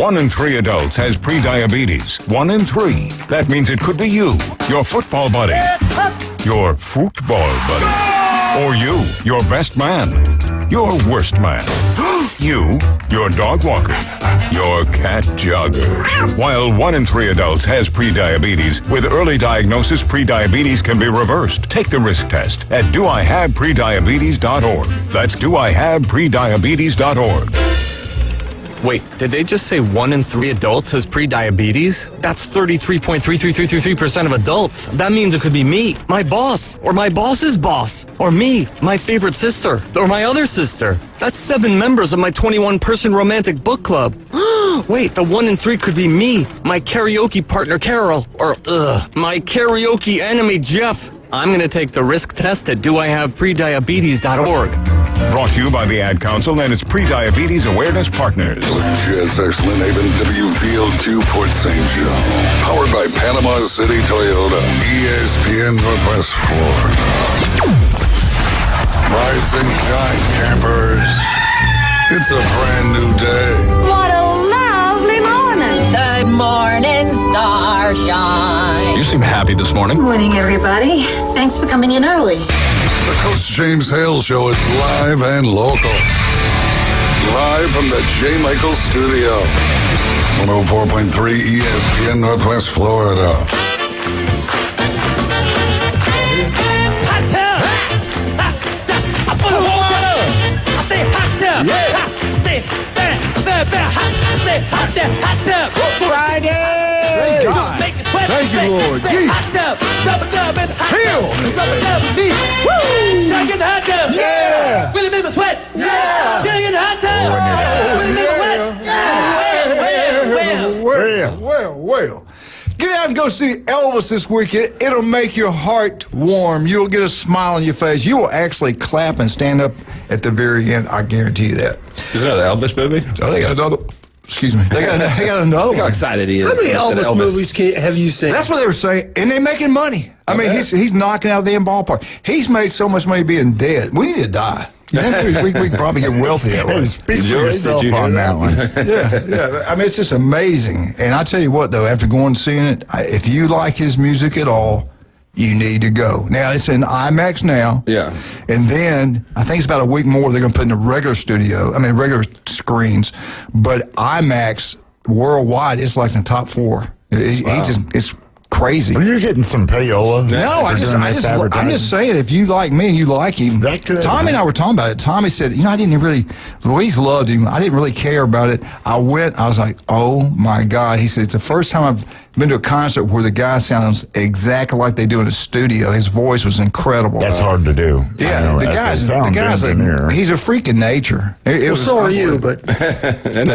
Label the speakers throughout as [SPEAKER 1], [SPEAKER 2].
[SPEAKER 1] 1 in 3 adults has prediabetes. 1 in 3. That means it could be you, your football buddy, your football buddy, or you, your best man, your worst man, you, your dog walker, your cat jogger. While 1 in 3 adults has prediabetes, with early diagnosis, prediabetes can be reversed. Take the risk test at doihaveprediabetes.org. That's doihaveprediabetes.org.
[SPEAKER 2] Wait, did they just say 1 in 3 adults has prediabetes? That's 33.33333% of adults. That means it could be me, my boss, or my boss's boss, or me, my favorite sister, or my other sister. That's 7 members of my 21-person romantic book club. Wait, the 1 in 3 could be me, my karaoke partner Carol, or my karaoke enemy Jeff. I'm going to take the risk test at doihaveprediabetes.org.
[SPEAKER 1] Brought to you by the Ad Council and its Prediabetes Awareness Partners.
[SPEAKER 3] WGSX Lynhaven, W Field, Q Port St. John. Powered by Panama City Toyota. ESPN Northwest Florida. Rise and shine, campers. It's a brand new day.
[SPEAKER 4] What a lovely morning.
[SPEAKER 5] Good morning, starshine.
[SPEAKER 2] You seem happy this morning.
[SPEAKER 4] Morning, everybody. Thanks for coming in early.
[SPEAKER 3] The Coach James Hale Show is live and local. Live from the J. Michael Studio. 104.3 ESPN Northwest Florida.
[SPEAKER 6] Hot tub! Hot tub! I'm full of water! I stay hot tub! Hot, stay hot tub!
[SPEAKER 7] Friday!
[SPEAKER 6] Thank God!
[SPEAKER 7] Thank you, Lord.
[SPEAKER 6] Stay hot tub! Rubber dub and hot
[SPEAKER 7] Hale.
[SPEAKER 6] tub! Rubber dub and me! Woo! Chilling in the hot tub!
[SPEAKER 7] Yeah.
[SPEAKER 6] Really make me sweat!
[SPEAKER 7] Yeah.
[SPEAKER 6] Chilling in the hot tub! Really make me wet!
[SPEAKER 7] Well. Get out and go see Elvis this weekend. It'll make your heart warm. You'll get a smile on your face. You will actually clap and stand up at the very end. I guarantee you that.
[SPEAKER 8] Isn't that an Elvis movie?
[SPEAKER 7] Oh, they got another. Excuse me. They got another
[SPEAKER 8] Look how
[SPEAKER 7] one.
[SPEAKER 8] excited he is.
[SPEAKER 9] How many
[SPEAKER 8] He said
[SPEAKER 9] Elvis movies have you seen?
[SPEAKER 7] That's what they were saying, and they're making money. I mean, he's knocking out the end ballpark. He's made so much money being dead. We need to die. You think we can probably get wealthy that way.
[SPEAKER 9] Speak for
[SPEAKER 8] Joey,
[SPEAKER 9] yourself
[SPEAKER 8] did you hear
[SPEAKER 9] on that one.
[SPEAKER 7] Yeah. I mean, it's just amazing. And I tell you what, though, after going and seeing it, if you like his music at all, you need to go. Now, it's in IMAX now.
[SPEAKER 8] Yeah.
[SPEAKER 7] And then, I think it's about a week more, they're going to put in the regular regular screens. But IMAX worldwide, it's like in the top 4. It's crazy.
[SPEAKER 9] Well, you're getting some payola.
[SPEAKER 7] No, I'm just saying, if you like me and you like him,
[SPEAKER 9] that good,
[SPEAKER 7] Tommy and I were talking about it. Tommy said, I didn't really, Louise loved him. I didn't really care about it. I was like, oh my God. He said, it's the first time I've been to a concert where the guy sounds exactly like they do in a studio. His voice was incredible.
[SPEAKER 9] That's hard to do.
[SPEAKER 7] Yeah, the guy's he's a freak in nature.
[SPEAKER 9] So are you, but
[SPEAKER 8] in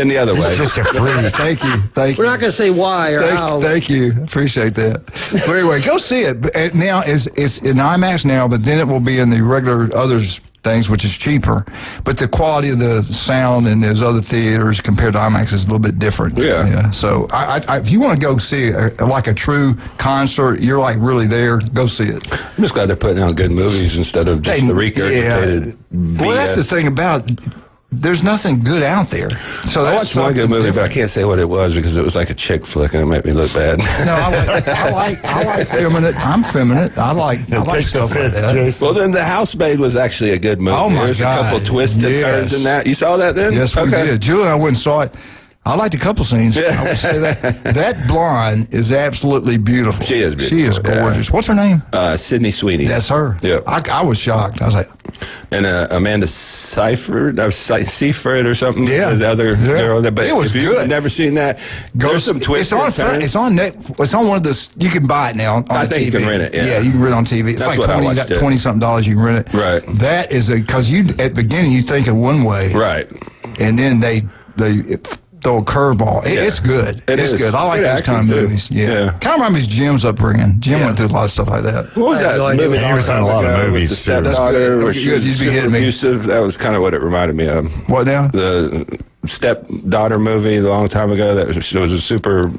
[SPEAKER 8] the other way.
[SPEAKER 9] he's just a freak.
[SPEAKER 7] Thank you.
[SPEAKER 9] We're not going to say why or how.
[SPEAKER 7] Thank you. Appreciate that. But anyway, go see it. But now it's in IMAX now, but then it will be in the regular others things, which is cheaper. But the quality of the sound in those other theaters compared to IMAX is a little bit different.
[SPEAKER 8] Yeah.
[SPEAKER 7] So if you want to go see like a true concert, you're like really there, go see it.
[SPEAKER 8] I'm just glad they're putting out good movies instead of just the regurgitated BS.
[SPEAKER 7] Well, that's the thing about it. There's nothing good out there. So
[SPEAKER 8] I watched one good movie, but I can't say what it was because it was like a chick flick and it made me look bad.
[SPEAKER 7] No, I like feminine. I'm feminine. I like stuff like that.
[SPEAKER 9] Jason.
[SPEAKER 8] Well, then The Housemaid was actually a good movie.
[SPEAKER 7] Oh, my
[SPEAKER 8] There's
[SPEAKER 7] God.
[SPEAKER 8] a couple twists and turns in that. You saw that then?
[SPEAKER 7] Yes, we did. Julie and I went and saw it. I liked a couple scenes. I would say that. That blonde is absolutely beautiful.
[SPEAKER 8] She is beautiful.
[SPEAKER 7] She is gorgeous.
[SPEAKER 8] Yeah.
[SPEAKER 7] What's her name?
[SPEAKER 8] Sydney Sweeney.
[SPEAKER 7] That's her.
[SPEAKER 8] Yeah.
[SPEAKER 7] I was shocked. I was like...
[SPEAKER 8] And Amanda Seyfried or something.
[SPEAKER 7] Yeah.
[SPEAKER 8] The other girl. But
[SPEAKER 7] it was
[SPEAKER 8] if
[SPEAKER 7] good.
[SPEAKER 8] You've never seen that, there's some twists and turns.
[SPEAKER 7] It's on one of the... You can buy it now on
[SPEAKER 8] I think
[SPEAKER 7] TV.
[SPEAKER 8] you can rent it, yeah.
[SPEAKER 7] Yeah, you can rent it on TV. It's
[SPEAKER 8] That's
[SPEAKER 7] like
[SPEAKER 8] what I watched it.
[SPEAKER 7] $20-something you can rent it.
[SPEAKER 8] Right.
[SPEAKER 7] That is because at the beginning you think of one way.
[SPEAKER 8] Right.
[SPEAKER 7] And then they throw a curveball. It's good. It's good. I like those kind of movies. Yeah. Kind of reminds me of Jim's upbringing. Jim went through a lot of stuff like that.
[SPEAKER 8] What was that movie?
[SPEAKER 9] He was in a lot of movies,
[SPEAKER 8] The
[SPEAKER 9] too.
[SPEAKER 8] stepdaughter, where she
[SPEAKER 7] Good.
[SPEAKER 8] was
[SPEAKER 7] You'd be hitting me.
[SPEAKER 8] abusive. That was kind of what it reminded me of.
[SPEAKER 7] What now?
[SPEAKER 8] The stepdaughter movie a long time ago that was super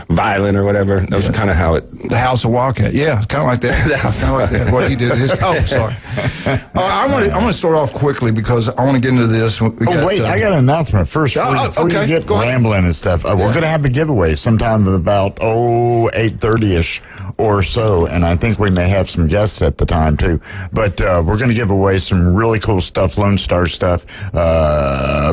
[SPEAKER 8] violent or whatever. That was kind of how it.
[SPEAKER 7] The House of Wildcat. Yeah, kind of like that. Kind of like that. What he did. Sorry. I want to start off quickly because I want to get into this.
[SPEAKER 10] I got an announcement first. Before you get rambling and stuff, we're going to have a giveaway sometime about 8:30ish or so, and I think we may have some guests at the time too. But we're going to give away some really cool stuff, Lone Star stuff,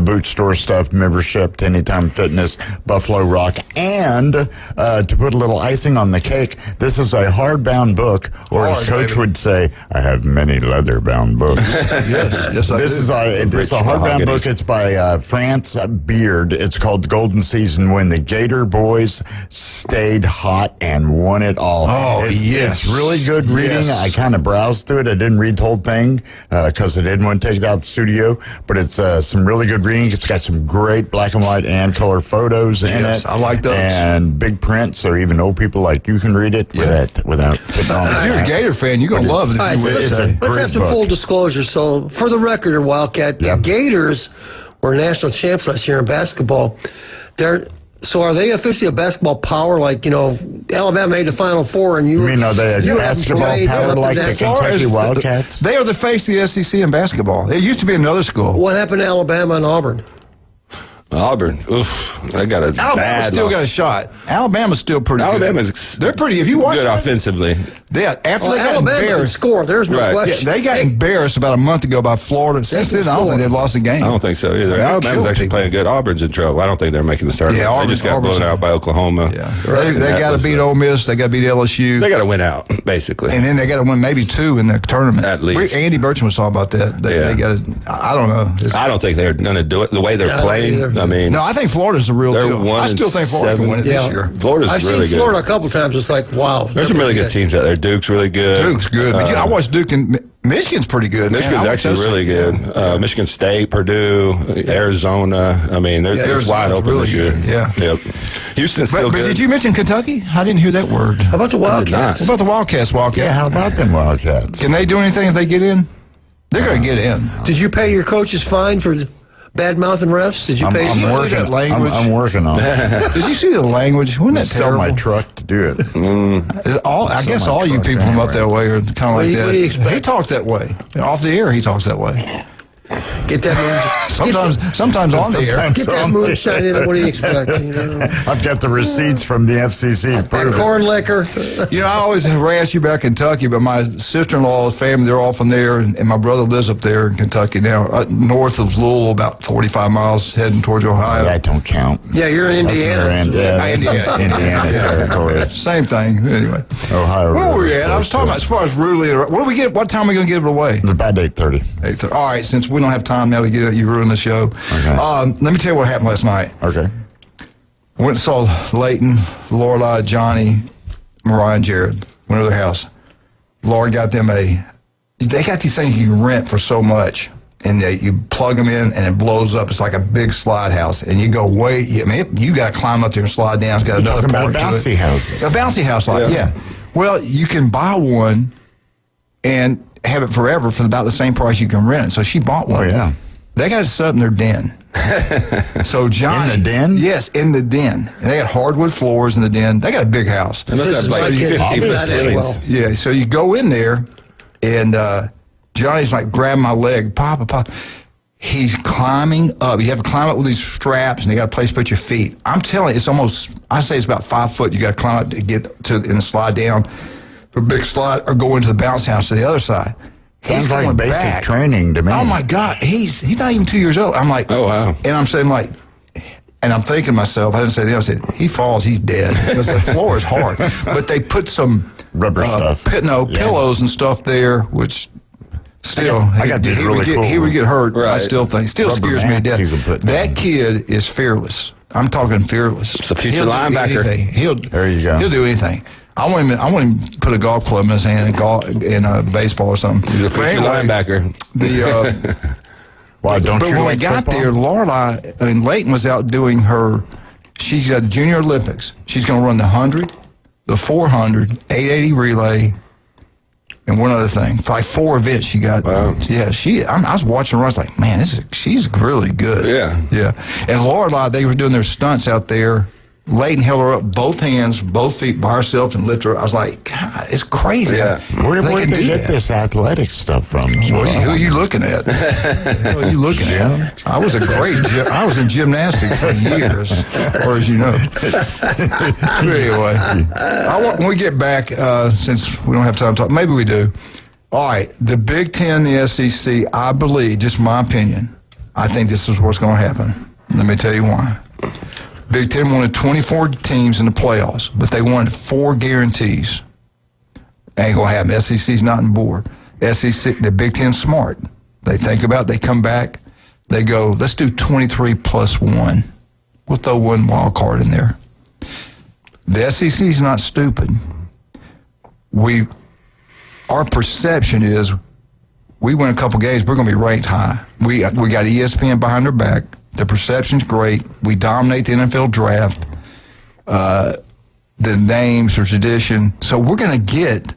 [SPEAKER 10] boot store stuff, membership to Anytime Fitness, Buffalo Rock, and to put a little icing on the cake, this is a hardbound book, or as Coach would say, I have many leather-bound books. yes, I do. This is a hardbound book. It's by France Beard. It's called Golden Season, When the Gator Boys Stayed Hot and Won It All.
[SPEAKER 7] Oh,
[SPEAKER 10] It's really good reading. Yes. I kind of browsed through it. I didn't read the whole thing because I didn't want to take it out of the studio, but it's some really good reading. It's got some great black and white and color photos in it.
[SPEAKER 7] I like those.
[SPEAKER 10] And big print, so even old people like you can read it without putting on.
[SPEAKER 7] If you're a Gator fan, you're going to love it.
[SPEAKER 9] Let's have some full disclosure. So, for the record, in Wildcat, the Gators were national champs last year in basketball. So are they officially a basketball power? Like, Alabama made the Final Four, and you
[SPEAKER 10] mean, are they a basketball power like the Kentucky Wildcats?
[SPEAKER 7] They are the face of the SEC in basketball. It used to be another school.
[SPEAKER 9] What happened to Alabama and Auburn?
[SPEAKER 8] Auburn, I got a
[SPEAKER 7] Alabama
[SPEAKER 8] bad
[SPEAKER 7] still
[SPEAKER 8] loss.
[SPEAKER 7] got a shot. Alabama's still pretty good. They're pretty. If you watch
[SPEAKER 8] good
[SPEAKER 7] that,
[SPEAKER 8] offensively.
[SPEAKER 7] After they got
[SPEAKER 9] Alabama
[SPEAKER 7] embarrassed,
[SPEAKER 9] score. There's no question.
[SPEAKER 7] Yeah, they got embarrassed about a month ago by Florida. Since then, I don't think they've lost a game.
[SPEAKER 8] I don't think so either. Alabama's actually playing good. Auburn's in trouble. I don't think they're making the start.
[SPEAKER 7] Yeah,
[SPEAKER 8] they just got blown out by Oklahoma.
[SPEAKER 7] Yeah, they got to beat Ole Miss. They got to beat LSU.
[SPEAKER 8] They got to win out, basically.
[SPEAKER 7] And then they got to win maybe 2 in the tournament.
[SPEAKER 8] At least.
[SPEAKER 7] Andy Burcham was talking about that. They got. I don't know.
[SPEAKER 8] I don't think they're going to do it the way they're playing. I mean,
[SPEAKER 7] no, I think Florida's the real deal. I still think Florida can win it this year.
[SPEAKER 8] Florida's
[SPEAKER 9] I've
[SPEAKER 8] really
[SPEAKER 9] seen Florida a couple times. It's like, wow.
[SPEAKER 8] There's some really good teams out there. Duke's really good.
[SPEAKER 7] Duke's good. But I watched Duke and Michigan's pretty good.
[SPEAKER 8] Michigan's actually really good. Michigan State, Purdue, Arizona. I mean, they're wide open
[SPEAKER 7] really
[SPEAKER 8] this year.
[SPEAKER 7] Good. Yeah.
[SPEAKER 8] Yep. Houston's still good.
[SPEAKER 7] But did you mention Kentucky? I didn't hear that word.
[SPEAKER 9] How about the Wildcats?
[SPEAKER 7] What about the Wildcats?
[SPEAKER 10] Yeah, how about them Wildcats?
[SPEAKER 7] Can they do anything if they get in? They're going to get in.
[SPEAKER 9] Did you pay your coaches fine for bad mouthing refs? Did you pay?
[SPEAKER 10] I'm working on it.
[SPEAKER 7] Did you see the language? Wasn't that
[SPEAKER 10] sell
[SPEAKER 7] terrible?
[SPEAKER 10] My truck to do it.
[SPEAKER 7] I guess all you people from up that way are kind of like that.
[SPEAKER 9] What do you expect?
[SPEAKER 7] He talks that way. Off the air, he talks that way.
[SPEAKER 9] Get that
[SPEAKER 7] sometimes on the air.
[SPEAKER 9] Get that moonshine in it. What do you expect?
[SPEAKER 10] I've got the receipts from the FCC.
[SPEAKER 9] And corn liquor.
[SPEAKER 7] I always harass you about Kentucky, but my sister-in-law's family, they're all from there, and my brother lives up there in Kentucky now, north of Louisville, about 45 miles heading towards Ohio.
[SPEAKER 10] That don't count.
[SPEAKER 9] Yeah, you're in Indiana.
[SPEAKER 10] Indiana territory.
[SPEAKER 7] Same thing. Anyway.
[SPEAKER 10] Ohio.
[SPEAKER 7] Where were we at? I was talking about as far as ruling. What time are we going to give it away?
[SPEAKER 10] About 8:30.
[SPEAKER 7] 8:30. All right, since we don't have time now to get it, you ruined the show.
[SPEAKER 10] Okay.
[SPEAKER 7] Let me tell you what happened last night.
[SPEAKER 10] Okay.
[SPEAKER 7] I went and saw Leighton, Lorelai, Johnny, Mariah, and Jared. Went to their house. Laura got them they got these things you can rent for so much. And you plug them in and it blows up. It's like a big slide house. And you go you got to climb up there and slide down. It's got another part to it.
[SPEAKER 10] Bouncy houses.
[SPEAKER 7] A bouncy house, yeah. Well, you can buy one and have it forever for about the same price you can rent it. So she bought one.
[SPEAKER 10] Oh, yeah.
[SPEAKER 7] They got it set up in their den. So Johnny.
[SPEAKER 10] In the den?
[SPEAKER 7] Yes, in the den. And they got hardwood floors in the den. They got a big house.
[SPEAKER 8] They must have like 50 ceilings.
[SPEAKER 7] Yeah, so you go in there, and Johnny's like grabbing my leg. Papa. He's climbing up. You have to climb up with these straps, and they got a place to put your feet. I'm telling you, I say it's about 5 foot. You got to climb up to get and slide down. A big slide or go into the bounce house to the other side.
[SPEAKER 10] Sounds like basic training to me.
[SPEAKER 7] Oh my God, he's not even 2 years old. I'm like,
[SPEAKER 8] oh wow,
[SPEAKER 7] and I'm saying like, and I'm thinking to myself, I didn't say that. I said he falls, he's dead because the floor is hard. But they put some
[SPEAKER 10] rubber stuff,
[SPEAKER 7] pillows and stuff there, which still,
[SPEAKER 10] I got these really cool.
[SPEAKER 7] He would get hurt.
[SPEAKER 8] Right.
[SPEAKER 7] I still think, scares me to death. That kid is fearless. I'm talking fearless.
[SPEAKER 8] It's a future linebacker.
[SPEAKER 10] There you go.
[SPEAKER 7] He'll do anything. I want him to put a golf club in his hand and baseball or something.
[SPEAKER 8] He's a future linebacker.
[SPEAKER 10] Why don't you?
[SPEAKER 7] When we
[SPEAKER 10] like
[SPEAKER 7] got
[SPEAKER 10] football?
[SPEAKER 7] there, Leighton was out doing she's got Junior Olympics. She's going to run the 100, the 400, 880 relay, And one other thing, like 4 events she got.
[SPEAKER 3] Wow.
[SPEAKER 7] Yeah, I was watching her. I was like, man, she's really good. Yeah. And Lorelai, they were doing their stunts out there. Layton held her up, both hands, both feet by herself, and lifted her. I was like, God, it's crazy.
[SPEAKER 3] Yeah.
[SPEAKER 10] Where did they get this athletic stuff from?
[SPEAKER 7] Who are you looking at? Who are you looking at? I was I was in gymnastics for years, as far as you know. Anyway, when we get back, since we don't have time to talk, maybe we do. All right, the Big Ten, the SEC, I believe, just my opinion, I think this is what's going to happen. Let me tell you why. Big Ten wanted 24 teams in the playoffs, but they wanted 4 guarantees. Ain't going to happen. SEC's not on board. SEC, the Big Ten's smart. They think about it, they come back, they go, let's do 23 plus 1. We'll throw 1 wild card in there. The SEC's not stupid. Our perception is we win a couple games, we're going to be ranked high. We got ESPN behind our back. The perception's great. We dominate the NFL draft. The names or tradition. So we're going to get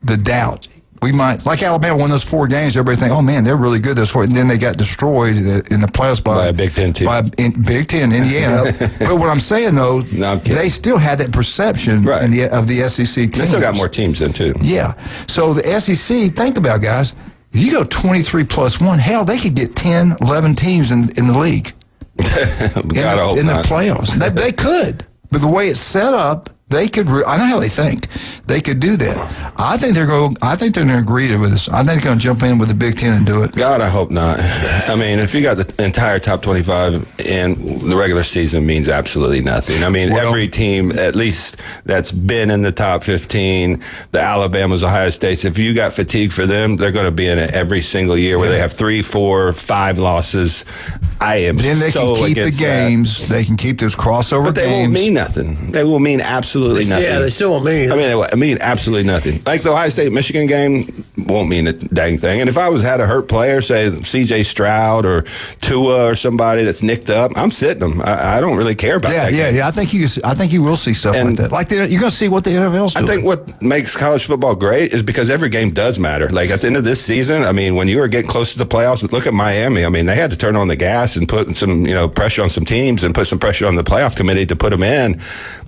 [SPEAKER 7] the doubt. We might, like Alabama, won those 4 games. Everybody think, oh man, they're really good those 4. And then they got destroyed in the playoffs by
[SPEAKER 8] a Big Ten team.
[SPEAKER 7] Big Ten, Indiana. But what I'm saying though, they still had that perception of the SEC teams.
[SPEAKER 8] They still got more teams than too.
[SPEAKER 7] Yeah. So the SEC, think about it, guys. If you go 23 plus 1, hell, they could get 10, 11 teams in the league. in the playoffs. They could. But the way it's set up, they could. I know how they think. They could do that. I think they're going to agree with this. I think they're going to jump in with the Big Ten and do it.
[SPEAKER 8] God, I hope not. I mean, if you got the entire top 25 and the regular season means absolutely nothing. I mean, every team, at least that's been in the top 15, the Alabamas, Ohio States, if you got fatigue for them, they're going to be in it every single year where they have 3, 4, 5 losses. I am so
[SPEAKER 7] Then they can keep the games. They can keep those crossover games.
[SPEAKER 8] But they won't mean nothing. They will mean absolutely nothing.
[SPEAKER 9] Yeah, they still won't mean.
[SPEAKER 8] I mean absolutely nothing. Like the Ohio State-Michigan game won't mean a dang thing. And if I had a hurt player, say C.J. Stroud or Tua or somebody that's nicked up, I'm sitting them. I don't really care about that.
[SPEAKER 7] Yeah. I think you will see stuff like that. Like you're going to see what the NFL's doing.
[SPEAKER 8] I think what makes college football great is because every game does matter. Like at the end of this season, I mean, when you were getting close to the playoffs, look at Miami. I mean, they had to turn on the gas and put some pressure on some teams and put some pressure on the playoff committee to put them in.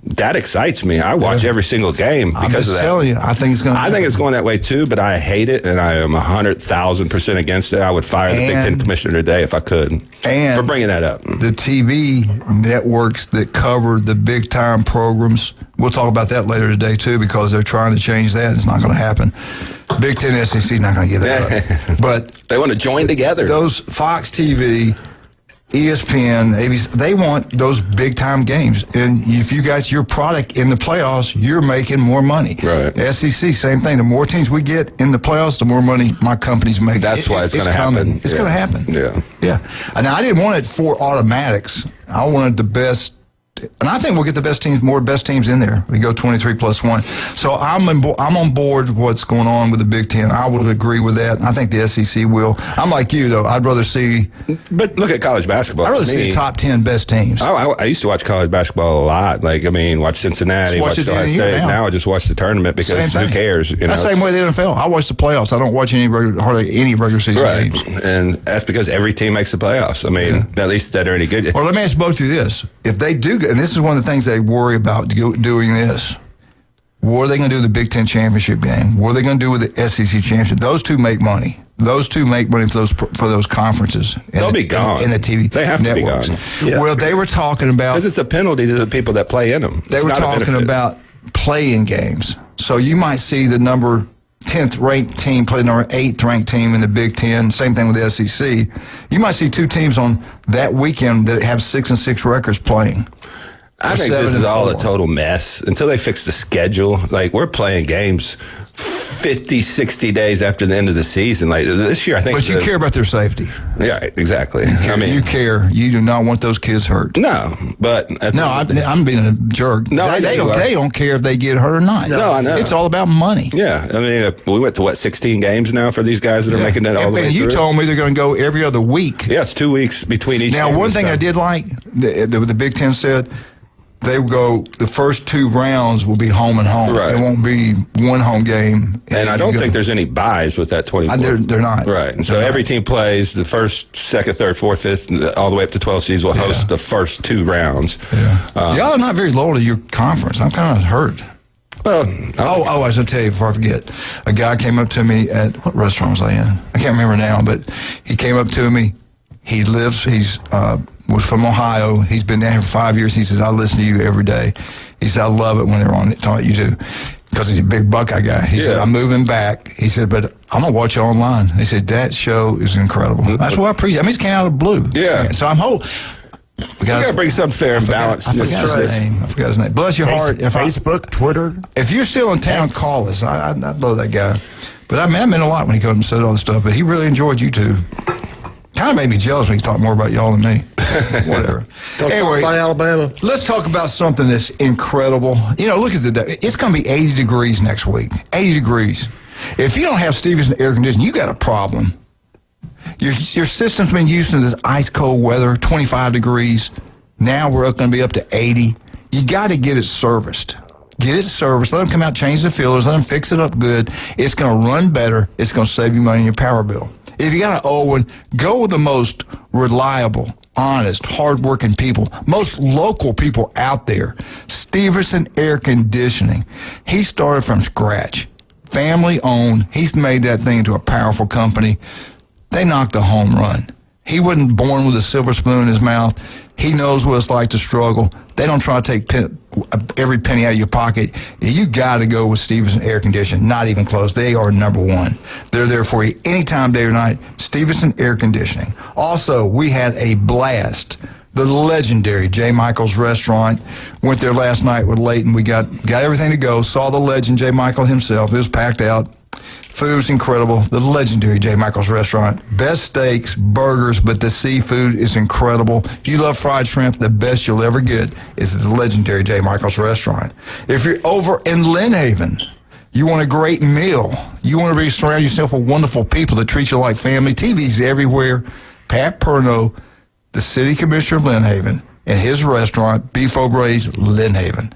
[SPEAKER 8] That excites me. I watch every single game because of that.
[SPEAKER 7] I'm telling you, I think it's going to happen.
[SPEAKER 8] I think it's going that way too, but I hate it, and I am 100,000% against it. I would fire the Big Ten commissioner today if I could for bringing that up.
[SPEAKER 7] The TV networks that cover the big-time programs, we'll talk about that later today too, because they're trying to change that. It's not going to happen. Big Ten, SEC, not going to get that up. But
[SPEAKER 8] they want to join together.
[SPEAKER 7] Those Fox TV, ESPN, ABC, they want those big-time games. And if you got your product in the playoffs, you're making more money.
[SPEAKER 8] Right.
[SPEAKER 7] SEC, same thing. The more teams we get in the playoffs, the more money my company's making.
[SPEAKER 8] That's why it's going to happen.
[SPEAKER 7] It's going to happen.
[SPEAKER 8] Yeah.
[SPEAKER 7] And I didn't want it for automatics. I wanted the best. And I think we'll get the best teams, more best teams in there. We go 23 plus 1. So I'm on board with what's going on with the Big Ten. I would agree with that. I think the SEC will. I'm like you, though. I'd rather see.
[SPEAKER 8] But look at college basketball.
[SPEAKER 7] I'd rather see the top 10 best teams.
[SPEAKER 8] I used to watch college basketball a lot. Like, I mean, watch Cincinnati, watch Ohio State. Now I just watch the tournament because who cares?
[SPEAKER 7] That's the same way the NFL. I watch the playoffs. I don't watch hardly any regular season games.
[SPEAKER 8] And that's because every team makes the playoffs. I mean, at least that are any good.
[SPEAKER 7] Well, let me ask both of you this. If they do, and this is one of the things they worry about doing this, what are they going to do with the Big Ten championship game? What are they going to do with the SEC championship? Those two make money. Those two make money for those conferences.
[SPEAKER 8] They'll be gone.
[SPEAKER 7] In the TV
[SPEAKER 8] They have
[SPEAKER 7] networks.
[SPEAKER 8] to be gone.
[SPEAKER 7] Yeah. Well, they were talking about...
[SPEAKER 8] Because it's a penalty to the people that play in them.
[SPEAKER 7] They were talking about playing games. So you might see the number 10th ranked team play the number 8th ranked team in the Big Ten. Same thing with the SEC. You might see 2 teams on that weekend that have 6-6 records playing.
[SPEAKER 8] I think this is all a total mess until they fix the schedule. Like, we're playing games 50, 60 days after the end of the season. Like, this year, I think.
[SPEAKER 7] But you care about their safety.
[SPEAKER 8] Yeah, exactly.
[SPEAKER 7] You care. You do not want those kids hurt.
[SPEAKER 8] No, but.
[SPEAKER 7] I'm being a jerk.
[SPEAKER 8] No,
[SPEAKER 7] they don't care if they get hurt or not.
[SPEAKER 8] No, I know.
[SPEAKER 7] It's all about money.
[SPEAKER 8] Yeah. I mean, we went to, 16 games now for these guys that are making that all the way through?
[SPEAKER 7] And you told me they're going to go every other week.
[SPEAKER 8] Yeah, it's 2 weeks between each game.
[SPEAKER 7] Now, one thing I did like, the Big Ten said, they will go, the first 2 rounds will be home and home.
[SPEAKER 8] Right.
[SPEAKER 7] It won't be one home game.
[SPEAKER 8] And I don't think there's any buys with that 24.
[SPEAKER 7] They're not.
[SPEAKER 8] Right. And so every team plays the first, second, third, fourth, fifth, all the way up to 12 seeds will host the first 2 rounds.
[SPEAKER 7] Yeah. Y'all are not very loyal to your conference. I'm kind of hurt.
[SPEAKER 8] Well,
[SPEAKER 7] I was going to tell you before I forget. A guy came up to me at, what restaurant was I in? I can't remember now, but he came up to me. He was from Ohio. He's been down here for 5 years. He says, I listen to you every day. He said, I love it when they're on talking about you too. Because he's a big Buckeye guy. He said, I'm moving back. He said, but I'm going to watch you online. He said, that show is incredible. That's what I appreciate. I mean, it's came out of the blue.
[SPEAKER 8] Yeah.
[SPEAKER 7] So I'm hoping.
[SPEAKER 8] We got to bring something fair and balanced.
[SPEAKER 7] I forgot his name. Bless your heart.
[SPEAKER 10] Facebook, Twitter.
[SPEAKER 7] If you're still in town, call us. I love that guy. But I meant a lot when he came and said all this stuff. But he really enjoyed you too. Kind of made me jealous when he talked more about y'all than me. Whatever.
[SPEAKER 9] Anyway, about Alabama.
[SPEAKER 7] Let's talk about something that's incredible. Look at the day. It's going to be 80 degrees next week. 80 degrees. If you don't have Stevenson air conditioning, you got a problem. Your system's been used to this ice cold weather, 25 degrees. Now we're going to be up to 80. You got to get it serviced. Get it serviced. Let them come out, change the filters. Let them fix it up good. It's going to run better. It's going to save you money on your power bill. If you got an old one, go with the most reliable, honest, hardworking people, most local people out there. Stevenson Air Conditioning. He started from scratch. Family owned. He's made that thing into a powerful company. They knocked a home run. He wasn't born with a silver spoon in his mouth. He knows what it's like to struggle. They don't try to take every penny out of your pocket. You got to go with Stevenson Air Conditioning. Not even close. They are number one. They're there for you anytime, day or night. Stevenson Air Conditioning. Also, we had a blast. The legendary J. Michael's Restaurant. Went there last night with Leighton. We got everything to go. Saw the legend, J. Michael himself. It was packed out. Food's incredible. The legendary J. Michael's Restaurant. Best steaks, burgers, but the seafood is incredible. If you love fried shrimp, the best you'll ever get is the legendary J. Michael's Restaurant. If you're over in Lynn Haven, you want a great meal. You want to surround yourself with wonderful people that treat you like family. TV's everywhere. Pat Perno, the city commissioner of Lynn Haven, and his restaurant, Beef O'Brady's Lynn Haven.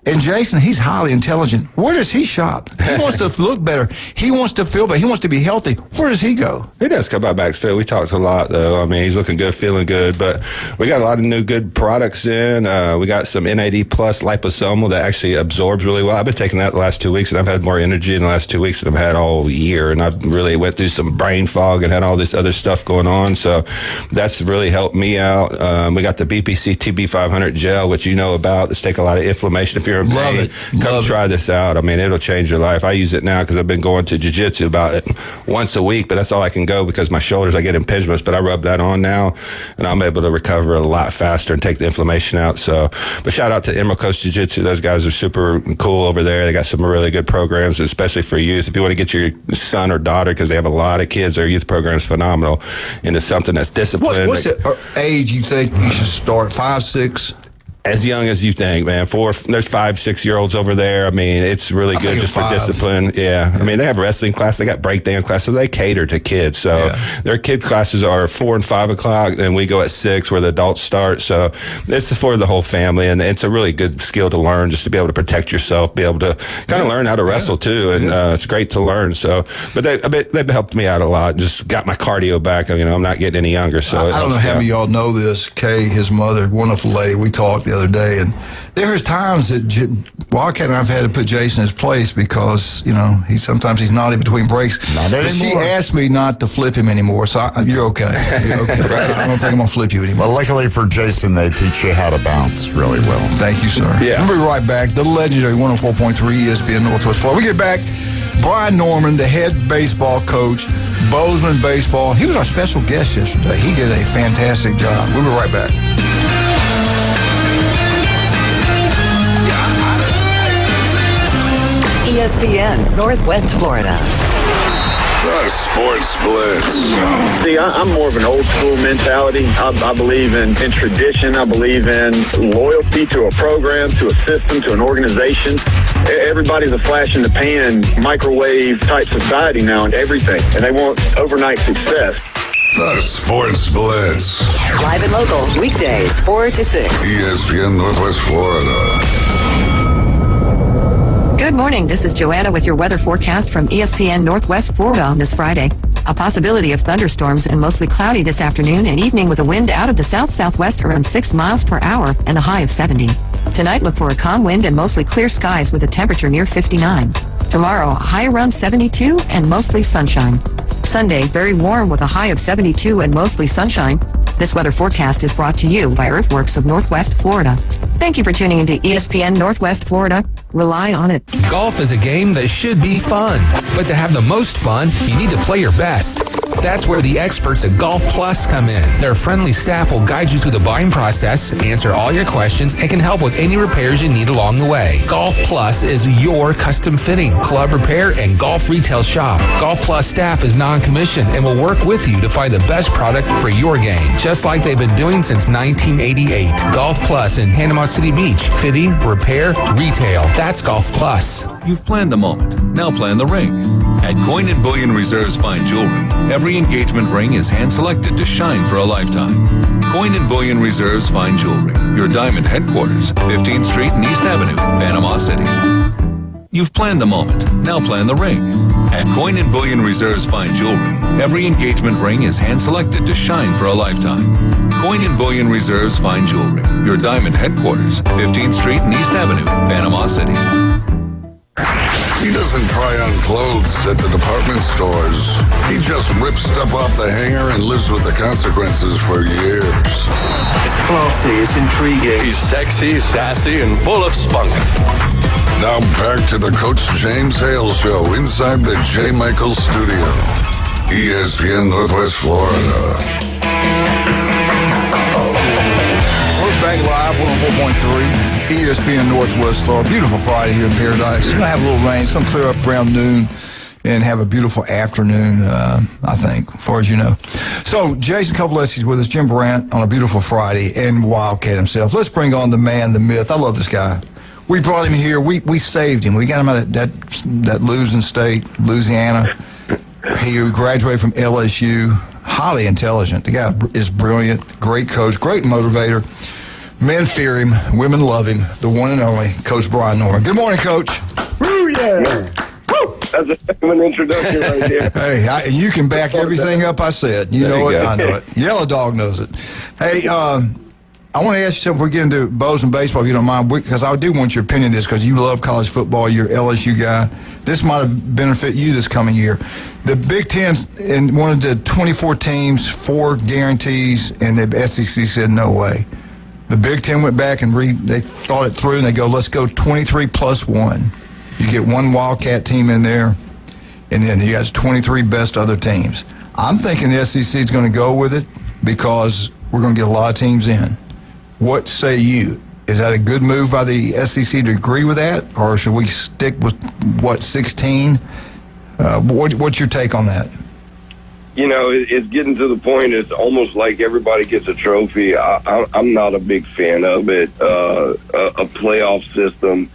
[SPEAKER 7] And Jason, he's highly intelligent. Where does he shop? He wants to look better. He wants to feel better. He wants to be healthy. Where does he go?
[SPEAKER 8] He does come by Maxfield. We talked a lot, though. I mean, he's looking good, feeling good. But we got a lot of new good products in. We got some NAD plus liposomal that actually absorbs really well. I've been taking that the last 2 weeks, and I've had more energy in the last 2 weeks than I've had all year. And I've really went through some brain fog and had all this other stuff going on. So that's really helped me out. We got the BPC TB500 gel, which you know about. Let's take a lot of inflammation. If you're in pain, come try this out. I mean, it'll change your life. I use it now because I've been going to jiu-jitsu about it once a week, but that's all I can go because my shoulders, I get impingements, but I rub that on now, and I'm able to recover a lot faster and take the inflammation out. So, but shout out to Emerald Coast Jiu-Jitsu. Those guys are super cool over there. They got some really good programs, especially for youth. If you want to get your son or daughter, because they have a lot of kids, their youth program is phenomenal, into something that's disciplined.
[SPEAKER 7] What's the age you think you should start? 5, 6?
[SPEAKER 8] As young as you think, man. There's 5, 6-year-olds over there. I mean, it's really good just for discipline. Yeah. I mean, they have wrestling class. They got breakdance class. So they cater to kids. So their kids classes are 4 and 5 o'clock. And we go at 6 where the adults start. So it's for the whole family. And it's a really good skill to learn just to be able to protect yourself, be able to kind of learn how to wrestle too. And it's great to learn. So, but they've helped me out a lot. Just got my cardio back. I'm not getting any younger. So
[SPEAKER 7] I don't know how many of y'all know this. Kay, his mother, wonderful lady. We talked the other day, and there's times that Wildcat and I've had to put Jason in his place because sometimes he's naughty between breaks.
[SPEAKER 10] Not anymore.
[SPEAKER 7] But she asked me not to flip him anymore, so you're okay. You're okay. I don't think I'm gonna flip you anymore.
[SPEAKER 10] Well, luckily for Jason, they teach you how to bounce really well.
[SPEAKER 7] Thank you, sir.
[SPEAKER 8] Yeah,
[SPEAKER 7] we'll be right back. The legendary 104.3 ESPN Northwest Florida. We get back. Brian Norman, the head baseball coach, Bozeman Baseball. He was our special guest yesterday. He did a fantastic job. We'll be right back.
[SPEAKER 11] ESPN Northwest Florida.
[SPEAKER 3] The Sports Blitz.
[SPEAKER 12] See, I'm more of an old school mentality. I believe in tradition. I believe in loyalty to a program, to a system, to an organization. Everybody's a flash in the pan, microwave type society now and everything, and they want overnight success.
[SPEAKER 3] The Sports Blitz.
[SPEAKER 11] Live and local, weekdays, 4 to 6.
[SPEAKER 3] ESPN Northwest Florida.
[SPEAKER 11] Good morning. This is Joanna with your weather forecast from ESPN Northwest Florida on this Friday. A possibility of thunderstorms and mostly cloudy this afternoon and evening with a wind out of the south-southwest around 6 miles per hour and a high of 70. Tonight, look for a calm wind and mostly clear skies with a temperature near 59. Tomorrow, a high around 72 and mostly sunshine. Sunday, very warm with a high of 72 and mostly sunshine. This weather forecast is brought to you by Earthworks of Northwest Florida. Thank you for tuning into ESPN Northwest Florida. Rely on it.
[SPEAKER 13] Golf is a game that should be fun, but to have the most fun, you need to play your best. That's where the experts at Golf Plus come in. Their friendly staff will guide you through the buying process, answer all your questions, and can help with any repairs you need along the way. Golf Plus is your custom fitting, club repair, and golf retail shop. Golf Plus staff is non-commissioned and will work with you to find the best product for your game, just like they've been doing since 1988. Golf Plus in Panama City Beach. Fitting, repair, retail. That's Golf Plus.
[SPEAKER 14] You've planned the moment. Now plan the ring. At Coin and Bullion Reserve's Fine Jewelry, every engagement ring is hand-selected to shine for a lifetime. Coin and Bullion Reserve's Fine Jewelry, your diamond headquarters, 15th Street and East Avenue, Panama City. You've planned the moment. Now plan the ring. At Coin and Bullion Reserve's Fine Jewelry, every engagement ring is hand-selected to shine for a lifetime. Coin and Bullion Reserve's Fine Jewelry, your diamond headquarters, 15th Street and East Avenue, Panama City.
[SPEAKER 3] He doesn't try on clothes at the department stores. He just rips stuff off the hanger and lives with the consequences for years.
[SPEAKER 15] It's classy, it's intriguing.
[SPEAKER 16] He's sexy, sassy, and full of spunk.
[SPEAKER 3] Now back to the Coach James Hale Show inside the J. Michael Studio. ESPN Northwest Florida.
[SPEAKER 7] We're back live, 104.3. ESPN Northwest Florida. Beautiful Friday here in Paradise. It's going to have a little rain. It's going to clear up around noon and have a beautiful afternoon, I think, as far as you know. So, Jason Kovaleski's with us, Jim Brandt on a beautiful Friday, and Wildcat himself. Let's bring on the man, the myth. I love this guy. We brought him here. We saved him. We got him out of that losing state, Louisiana. He graduated from LSU. Highly intelligent. The guy is brilliant. Great coach. Great motivator. Men fear him. Women love him. The one and only Coach Brian Norman. Good morning, Coach.
[SPEAKER 17] Woo, yeah. Woo. That's a heck of an introduction right there.
[SPEAKER 7] Hey, you can back everything up I said. You know it. I know it. Yellow Dog knows it. Hey, I want to ask you something before we get into Bows and baseball, if you don't mind, because I do want your opinion on this because you love college football. You're an LSU guy. This might have benefit you this coming year. The Big Ten wanted the 24 teams, 4 guarantees, and the SEC said no way. The Big Ten went back and they thought it through, and they go, let's go 23 plus 1. You get one Wildcat team in there, and then you got 23 best other teams. I'm thinking the SEC is going to go with it because we're going to get a lot of teams in. What say you? Is that a good move by the SEC to agree with that, or should we stick with, 16? What's your take on that?
[SPEAKER 17] You know, it's getting to the point, it's almost like everybody gets a trophy. I'm not a big fan of it. A playoff system.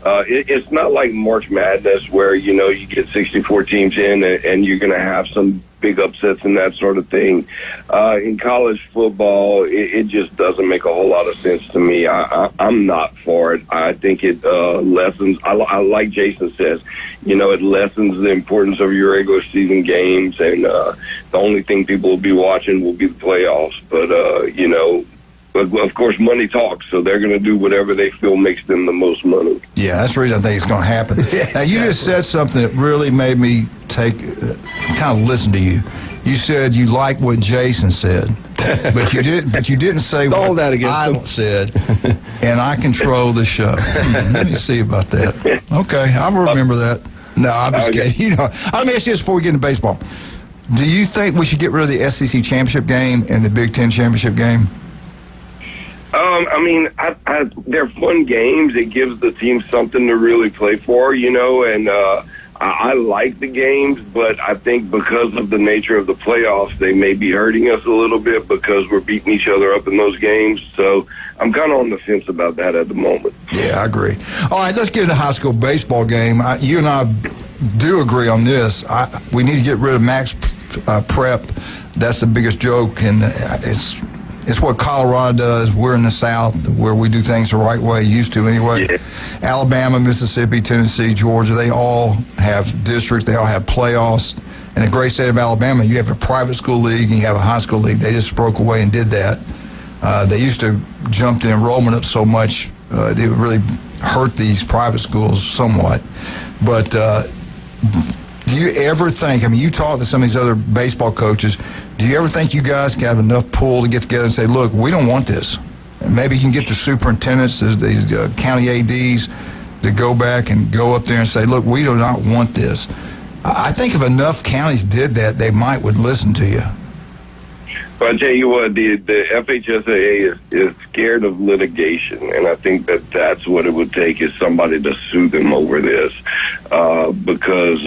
[SPEAKER 17] It's not like March Madness where, you know, you get 64 teams in and you're going to have some big upsets and that sort of thing. In college football, it just doesn't make a whole lot of sense to me. I'm not for it. I think it lessens, I like Jason says, you know, it lessens the importance of your regular season games, and the only thing people will be watching will be the playoffs. But, you know, of course, money talks, so they're going to do whatever they feel makes them the most money.
[SPEAKER 7] Yeah, that's the reason I think it's going to happen. Now, you just said something that really made me kind of listen to you. You said you like what Jason said, but you didn't say what I said, and I control the show. Let me see about that. Okay, I'll remember that. No, I'm just kidding. You know, let me ask you this before we get into baseball. Do you think we should get rid of the SEC championship game and the Big Ten championship game?
[SPEAKER 17] I mean, they're fun games. It gives the team something to really play for, you know, and I like the games, but I think because of the nature of the playoffs, they may be hurting us a little bit because we're beating each other up in those games. So I'm kind of on the fence about that at the moment.
[SPEAKER 7] Yeah, I agree. All right, let's get into high school baseball game. You and I do agree on this. We need to get rid of max prep. that's the biggest joke, and it's what Colorado does. We're in the South where we do things the right way, used to anyway.
[SPEAKER 17] Yeah.
[SPEAKER 7] Alabama, Mississippi, Tennessee, Georgia, they all have districts, they all have playoffs. In the great state of Alabama, you have a private school league and you have a high school league. They just broke away and did that. They used to jump the enrollment up so much, it really hurt these private schools somewhat. But do you ever think, you talk to some of these other baseball coaches, do you ever think you guys can have enough pull to get together and say, look, we don't want this? And maybe you can get the superintendents, these county ADs, to go back and go up there and say, look, we do not want this. I think if enough counties did that, they would listen to you.
[SPEAKER 17] But I tell you what, the FHSAA is scared of litigation, and I think that's what it would take, is somebody to sue them over this, because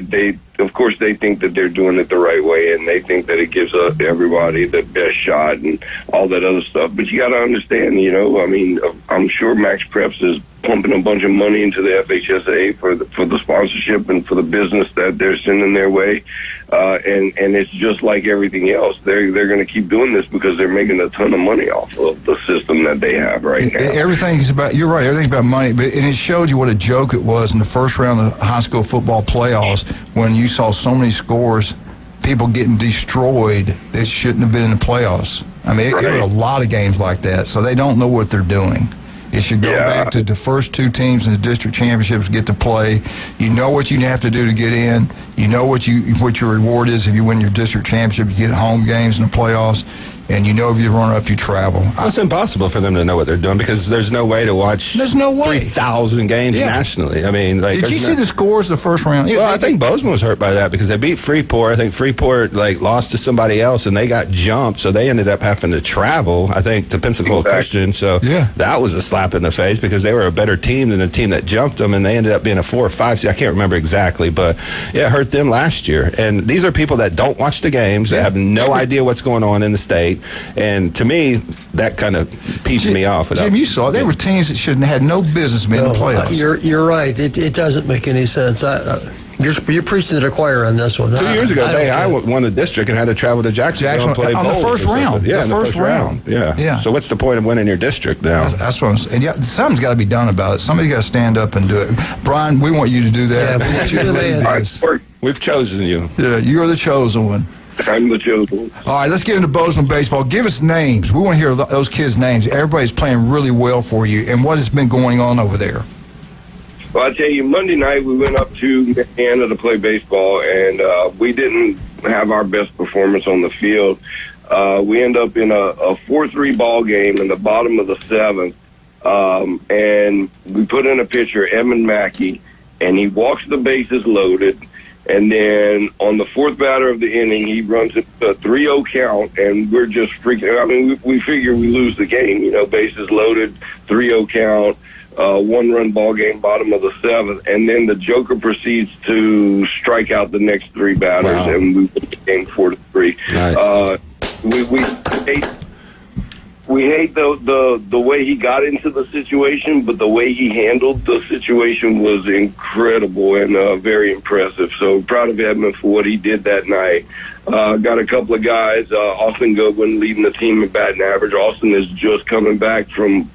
[SPEAKER 17] they of course they think that they're doing it the right way, and they think that it gives everybody the best shot and all that other stuff. But you got to understand, I'm sure Max Preps is pumping a bunch of money into the FHSAA for the sponsorship and for the business that they're sending their way, and it's just like everything else. They're going to keep doing this because they're making a ton of money off of the system that they have right now.
[SPEAKER 7] Everything's about, you're right, everything's about money, and it showed you what a joke it was in the first round of high school football playoffs when you saw so many scores, people getting destroyed that shouldn't have been in the playoffs. There were a lot of games like that, so they don't know what they're doing. It should go back to the first two teams in the district championships get to play. You know what you have to do to get in. You know what your reward is if you win your district championship. You get home games in the playoffs. And you know if you run up, you travel.
[SPEAKER 8] It's impossible for them to know what they're doing because there's no way to watch 3,000 games nationally. Did you see the scores the first round? Well, I think Bozeman was hurt by that because they beat Freeport. I think Freeport lost to somebody else and they got jumped, so they ended up having to travel, I think, to Pensacola Christian. So that was a slap in the face because they were a better team than the team that jumped them, and they ended up being a 4 or 5 seed. I can't remember exactly, but it hurt them last year. And these are people that don't watch the games, that have no idea what's going on in the state. And to me, that kind of peeved me off.
[SPEAKER 7] Jim, you saw there were teams that shouldn't have had no business being in the playoffs.
[SPEAKER 9] You're right. It doesn't make any sense. You're preaching to the choir on this one.
[SPEAKER 8] 2 years ago, I won the district and had to travel to Jacksonville and play
[SPEAKER 7] on the first round.
[SPEAKER 8] Yeah, in the first round. Yeah. So what's the point of winning your district now?
[SPEAKER 7] That's what I'm saying. And something's got to be done about it. Somebody's got to stand up and do it. Brian, we want you to do that.
[SPEAKER 9] Yeah, we want you to lead this.
[SPEAKER 8] We've chosen you.
[SPEAKER 7] Yeah, you're the chosen one.
[SPEAKER 17] I'm the chosen one. All
[SPEAKER 7] right, let's get into Bozeman baseball. Give us names. We want to hear those kids' names. Everybody's playing really well for you. And what has been going on over there?
[SPEAKER 17] Well, I tell you, Monday night we went up to Marietta to play baseball, and we didn't have our best performance on the field. We ended up in a 4-3 ball game in the bottom of the 7th, and we put in a pitcher, Evan Mackey, and he walks the bases loaded. And then on the 4th batter of the inning, he runs a 3-0 count, and we're just freaking. We figure we lose the game. Bases loaded, 3-0 count, 1-run ball game, bottom of the 7th, and then the Joker proceeds to strike out the next 3 batters, and we win the game 4-3.
[SPEAKER 8] Nice.
[SPEAKER 17] We hate the way he got into the situation, but the way he handled the situation was incredible and very impressive. So proud of Edmund for what he did that night. Got a couple of guys, Austin Goodwin leading the team in batting average. Austin is just coming back from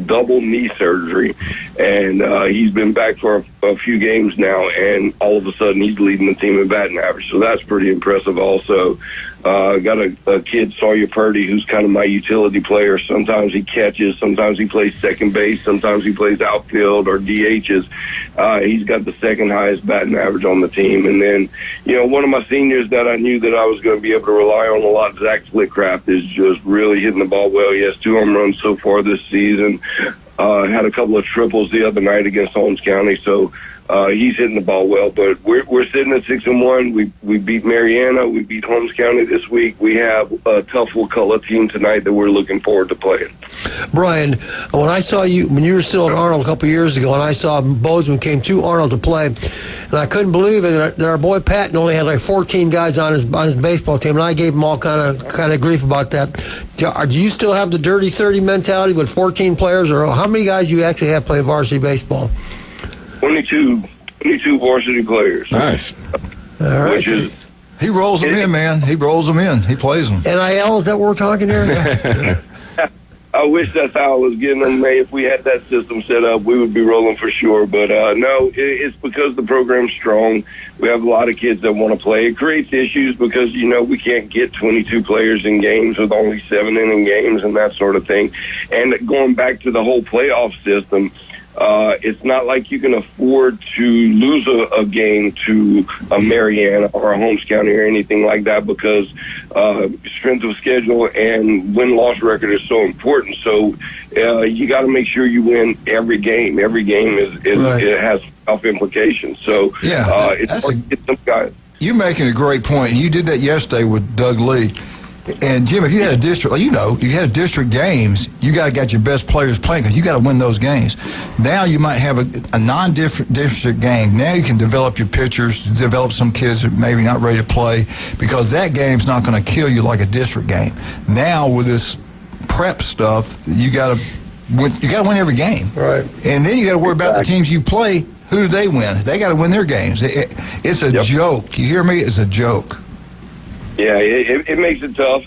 [SPEAKER 17] double knee surgery, and he's been back for a few games now, and all of a sudden he's leading the team in batting average. So that's pretty impressive also. Got a kid, Sawyer Purdy, who's kind of my utility player. Sometimes he catches, sometimes he plays second base, sometimes he plays outfield or DHs. He's got the second highest batting average on the team. And then, one of my seniors that I knew that I was going to be able to rely on a lot, Zach Flitcraft, is just really hitting the ball well. He has 2 home runs so far this season. Had a couple of triples the other night against Holmes County. So he's hitting the ball well, but we're sitting at 6-1. We beat Marietta. We beat Holmes County this week. We have a tough Wakulla team tonight that we're looking forward to playing.
[SPEAKER 9] Brian, when I saw you when you were still at Arnold a couple of years ago, and I saw Bozeman came to Arnold to play, and I couldn't believe it that our boy Patton only had 14 guys on his baseball team, and I gave him all kind of grief about that. Do you still have the dirty 30 mentality with 14 players, or how many guys you actually have play varsity baseball?
[SPEAKER 17] 22 varsity players.
[SPEAKER 8] Nice.
[SPEAKER 9] All right.
[SPEAKER 17] Which is
[SPEAKER 7] He rolls them in, man. He rolls them in. He plays them.
[SPEAKER 9] NIL, is that what we're talking here?
[SPEAKER 17] I wish that's how I was getting them. If we had that system set up, we would be rolling for sure. But no, it's because the program's strong. We have a lot of kids that want to play. It creates issues because, we can't get 22 players in games with only 7-inning games and that sort of thing. And going back to the whole playoff system, it's not like you can afford to lose a game to a Mariana or a Holmes County or anything like that because strength of schedule and win-loss record is so important. So you got to make sure you win every game. Every game it has tough implications. So it's hard to get some guys.
[SPEAKER 7] You're making a great point. You did that yesterday with Doug Lee. And, Jim, if you had a district, you had a district games, you got to get your best players playing because you got to win those games. Now you might have a non-district game. Now you can develop your pitchers, develop some kids that maybe not ready to play because that game's not going to kill you like a district game. Now with this prep stuff, you got to win every game.
[SPEAKER 9] Right.
[SPEAKER 7] And then you got to worry about the teams you play. Who do they win? They got to win their games. It's a joke. You hear me? It's a joke.
[SPEAKER 17] Yeah, it makes it tough,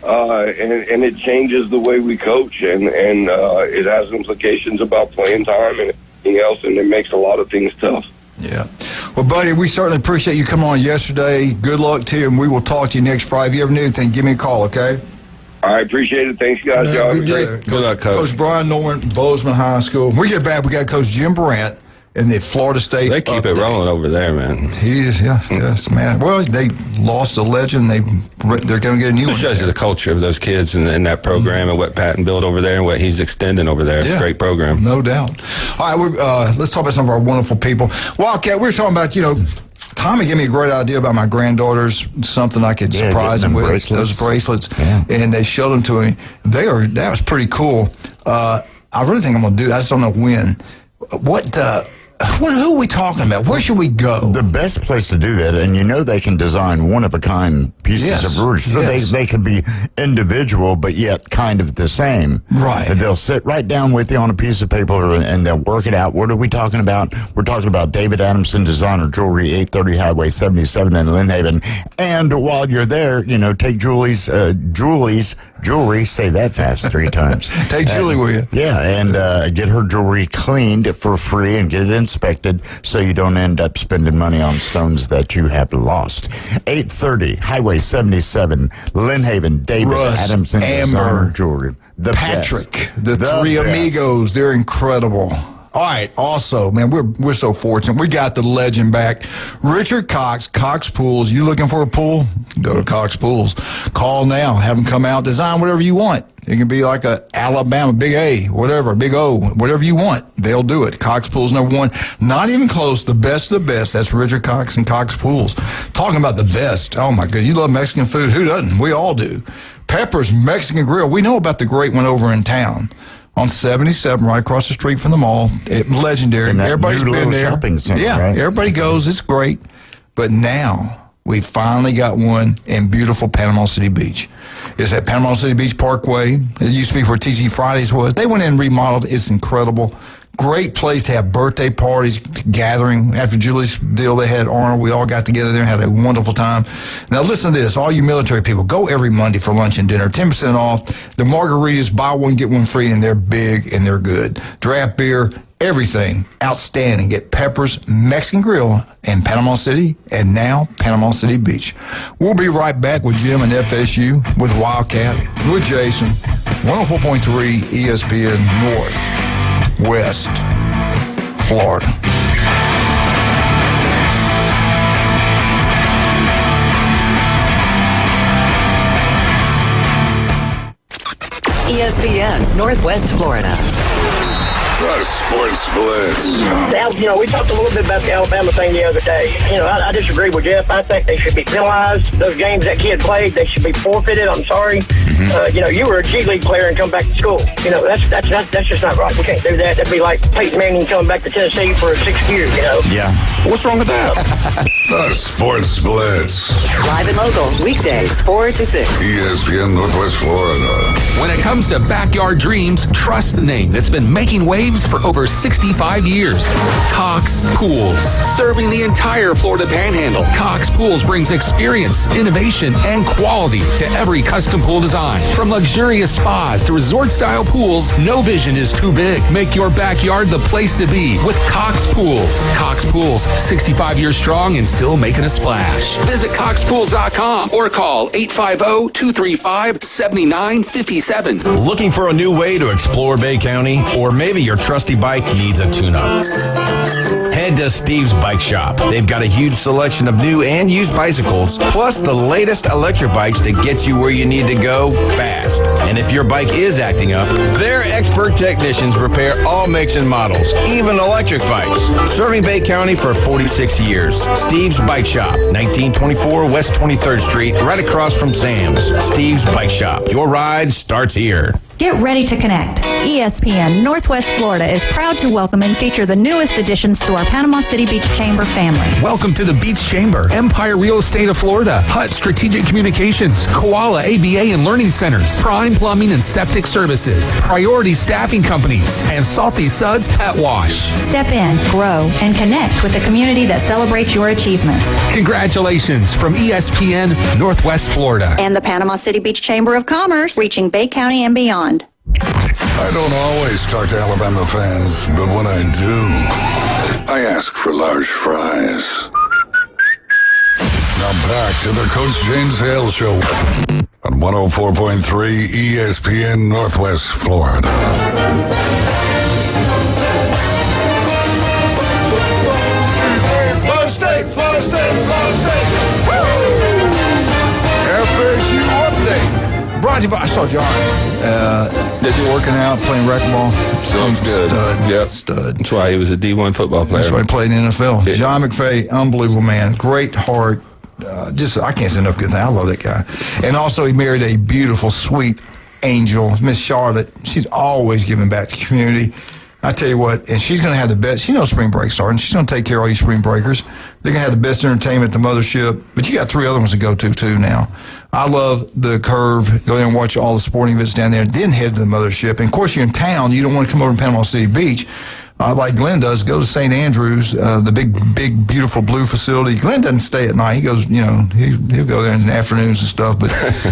[SPEAKER 17] and it changes the way we coach, and it has implications about playing time and everything else, and it makes a lot of things tough.
[SPEAKER 7] Yeah. Well, buddy, we certainly appreciate you coming on yesterday. Good luck to you, and we will talk to you next Friday. If you ever need anything, give me a call, okay?
[SPEAKER 17] I appreciate it. Thanks, guys. Y'all have a great.
[SPEAKER 8] Good luck, Coach.
[SPEAKER 7] Coach Brian Norman, Bozeman High School. When we get back, we got Coach Jim Brandt in the Florida State.
[SPEAKER 8] They keep it rolling over there, man.
[SPEAKER 7] Yes, man. Well, they lost a legend. They're going to get a new one.
[SPEAKER 8] It shows you the culture of those kids and that program and what Patton built over there and what he's extending over there. It's a great program.
[SPEAKER 7] No doubt. All right, let's talk about some of our wonderful people. Wildcat, we were talking about, Tommy gave me a great idea about my granddaughters, something I could surprise them with. Those bracelets. Yeah. And they showed them to me. That was pretty cool. I really think I'm going to do that. I just don't know when. Who are we talking about? Where should we go?
[SPEAKER 10] The best place to do that, and they can design one-of-a-kind pieces of rouge. So they could be individual, but yet kind of the same.
[SPEAKER 7] Right.
[SPEAKER 10] They'll sit right down with you on a piece of paper, and they'll work it out. What are we talking about? We're talking about David Adamson Designer Jewelry, 830 Highway 77 in Lynn Haven. And while you're there, take Julie's jewelry, say that fast 3 times.
[SPEAKER 7] Take Julie with you.
[SPEAKER 10] Yeah, and get her jewelry cleaned for free and get it inspected so you don't end up spending money on stones that you have lost. 830 Highway 77, Lynn Haven, David Adamson Designer Jewelry.
[SPEAKER 7] Patrick, the three amigos, they're incredible. All right. Also, man, we're so fortunate. We got the legend back. Richard Cox, Cox Pools. You looking for a pool? Go to Cox Pools. Call now. Have them come out. Design whatever you want. It can be like a Alabama, big A, whatever, big O, whatever you want. They'll do it. Cox Pools #1. Not even close. The best of the best. That's Richard Cox and Cox Pools. Talking about the best. Oh, my God. You love Mexican food. Who doesn't? We all do. Pepper's Mexican Grill. We know about the great one over in town. On 77, right across the street from the mall. Legendary. Everybody's been there.
[SPEAKER 10] Shopping center,
[SPEAKER 7] right? Everybody goes. It's great. But now we finally got one in beautiful Panama City Beach. It's at Panama City Beach Parkway. It used to be where TG Fridays was. They went in and remodeled. It's incredible. Great place to have birthday parties, gathering. After Julie's deal, they had Arnold. We all got together there and had a wonderful time. Now, listen to this. All you military people, go every Monday for lunch and dinner. 10% off. The margaritas, buy one, get one free, and they're big and they're good. Draft beer, everything outstanding at Pepper's Mexican Grill in Panama City and now Panama City Beach. We'll be right back with Jim and FSU, with Wildcat, with Jason. 104.3 ESPN Northwest Florida.
[SPEAKER 11] ESPN Northwest Florida.
[SPEAKER 3] The Sports Blitz.
[SPEAKER 18] We talked a little bit about the Alabama thing the other day. I disagree with Jeff. I think they should be penalized. Those games that kid played, they should be forfeited. I'm sorry. You were a G League player and come back to school. That's just not right. We can't do that. That'd be like Peyton Manning coming back to Tennessee for 6 years,
[SPEAKER 10] Yeah.
[SPEAKER 2] What's wrong with that?
[SPEAKER 3] The Sports Blitz.
[SPEAKER 11] Live and local, weekdays 4 to 6.
[SPEAKER 3] ESPN Northwest Florida.
[SPEAKER 13] When it comes to backyard dreams, trust the name that's been making waves for over over 65 years. Cox Pools, serving the entire Florida Panhandle. Cox Pools brings experience, innovation, and quality to every custom pool design. From luxurious spas to resort-style pools, no vision is too big. Make your backyard the place to be with Cox Pools. Cox Pools, 65 years strong and still making a splash. Visit coxpools.com or call 850-235-7957.
[SPEAKER 19] Looking for a new way to explore Bay County? Or maybe your trusty bike needs a tune-up? Head to Steve's Bike Shop. They've got a huge selection of new and used bicycles, plus the latest electric bikes to get you where you need to go fast. And if your bike is acting up, their expert technicians repair all makes and models, even electric bikes. Serving Bay County for 46 years. Steve's Bike Shop, 1924 West 23rd Street, right across from Sam's. Steve's Bike Shop. Your ride starts here.
[SPEAKER 20] Get ready to connect. ESPN Northwest Florida is proud to welcome and feature the newest additions to our Panama City Beach Chamber family.
[SPEAKER 13] Welcome to the Beach Chamber, Empire Real Estate of Florida, Hut Strategic Communications, Koala ABA and Learning Centers, Prime Plumbing and Septic Services, Priority Staffing Companies, and Salty Suds Pet Wash.
[SPEAKER 20] Step in, grow, and connect with the community that celebrates your achievements.
[SPEAKER 13] Congratulations from ESPN Northwest Florida.
[SPEAKER 20] And the Panama City Beach Chamber of Commerce, reaching Bay County and beyond.
[SPEAKER 3] I don't always talk to Alabama fans, but when I do, I ask for large fries. Now back to the Coach James Hale Show on 104.3 ESPN Northwest Florida.
[SPEAKER 7] Florida State, Florida State, Florida State. Woo! FSU update. Brought to you by, I saw John. Working out, playing racquetball.
[SPEAKER 8] Sounds good.
[SPEAKER 7] Stud.
[SPEAKER 8] Yep.
[SPEAKER 7] Stud.
[SPEAKER 8] That's why he was a D1 football player.
[SPEAKER 7] That's why he played in the NFL.
[SPEAKER 8] Yeah.
[SPEAKER 7] John McFay, unbelievable man. Great heart. I can't say enough good things. I love that guy. And also, he married a beautiful, sweet angel, Miss Charlotte. She's always giving back to the community. I tell you what, and she's going to have the best. She knows spring break's starting. She's going to take care of all you spring breakers. They're going to have the best entertainment at the mothership. But you got 3 other ones to go to, too, now. I love the Curve. Go there and watch all the sporting events down there. Then head to the mothership. And, of course, you're in town. You don't want to come over to Panama City Beach. Like Glenn does, go to St. Andrews, the big, beautiful blue facility. Glenn doesn't stay at night. He goes, he'll go there in the afternoons and stuff. But